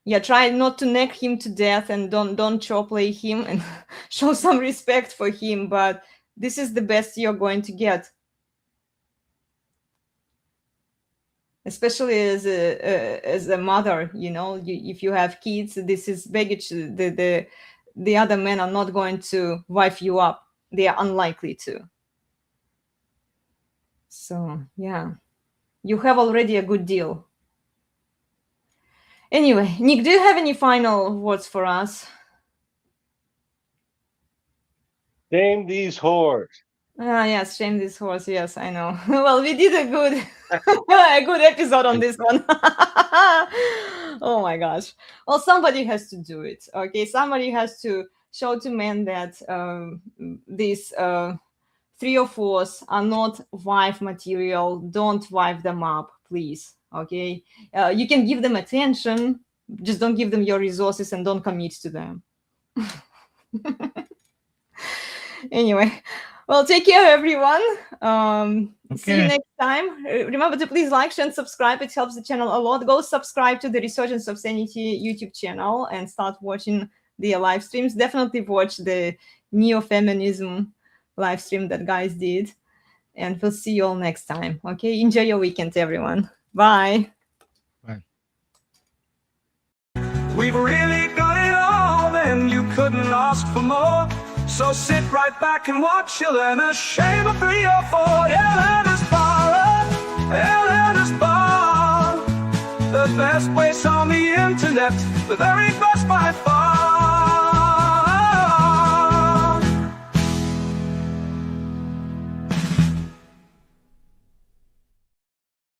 Yeah, try not to neck him to death, and don't chop play him, and show some respect for him. But this is the best you're going to get. Especially as a mother, if you have kids, this is baggage. The other men are not going to wife you up. They are unlikely to. So yeah, you have already a good deal. Anyway, Nick, do you have any final words for us? Shame these whores. Yes, shame this horse. Yes, I know. Well, we did a good episode on this one. Oh my gosh. Well, somebody has to do it. Okay, somebody has to show to men that these 3 or 4s are not wife material. Don't wife them up, please. Okay, you can give them attention, just don't give them your resources, and don't commit to them. Anyway. Well, take care, everyone. See you Okay. next time. Remember to please like, share, and subscribe. It helps the channel a lot. Go subscribe to the Resurgence of Sanity YouTube channel and start watching their live streams. Definitely watch the neo-feminism live stream that guys did. And we'll see you all next time. Okay, enjoy your weekend, everyone. Bye. Bye. We've really got it all, and you couldn't ask for more. So sit right back and watch. You'll learn a shame of 3 or 4. Elena's Bar, Elena's Bar, the best place on the internet, the very best by far.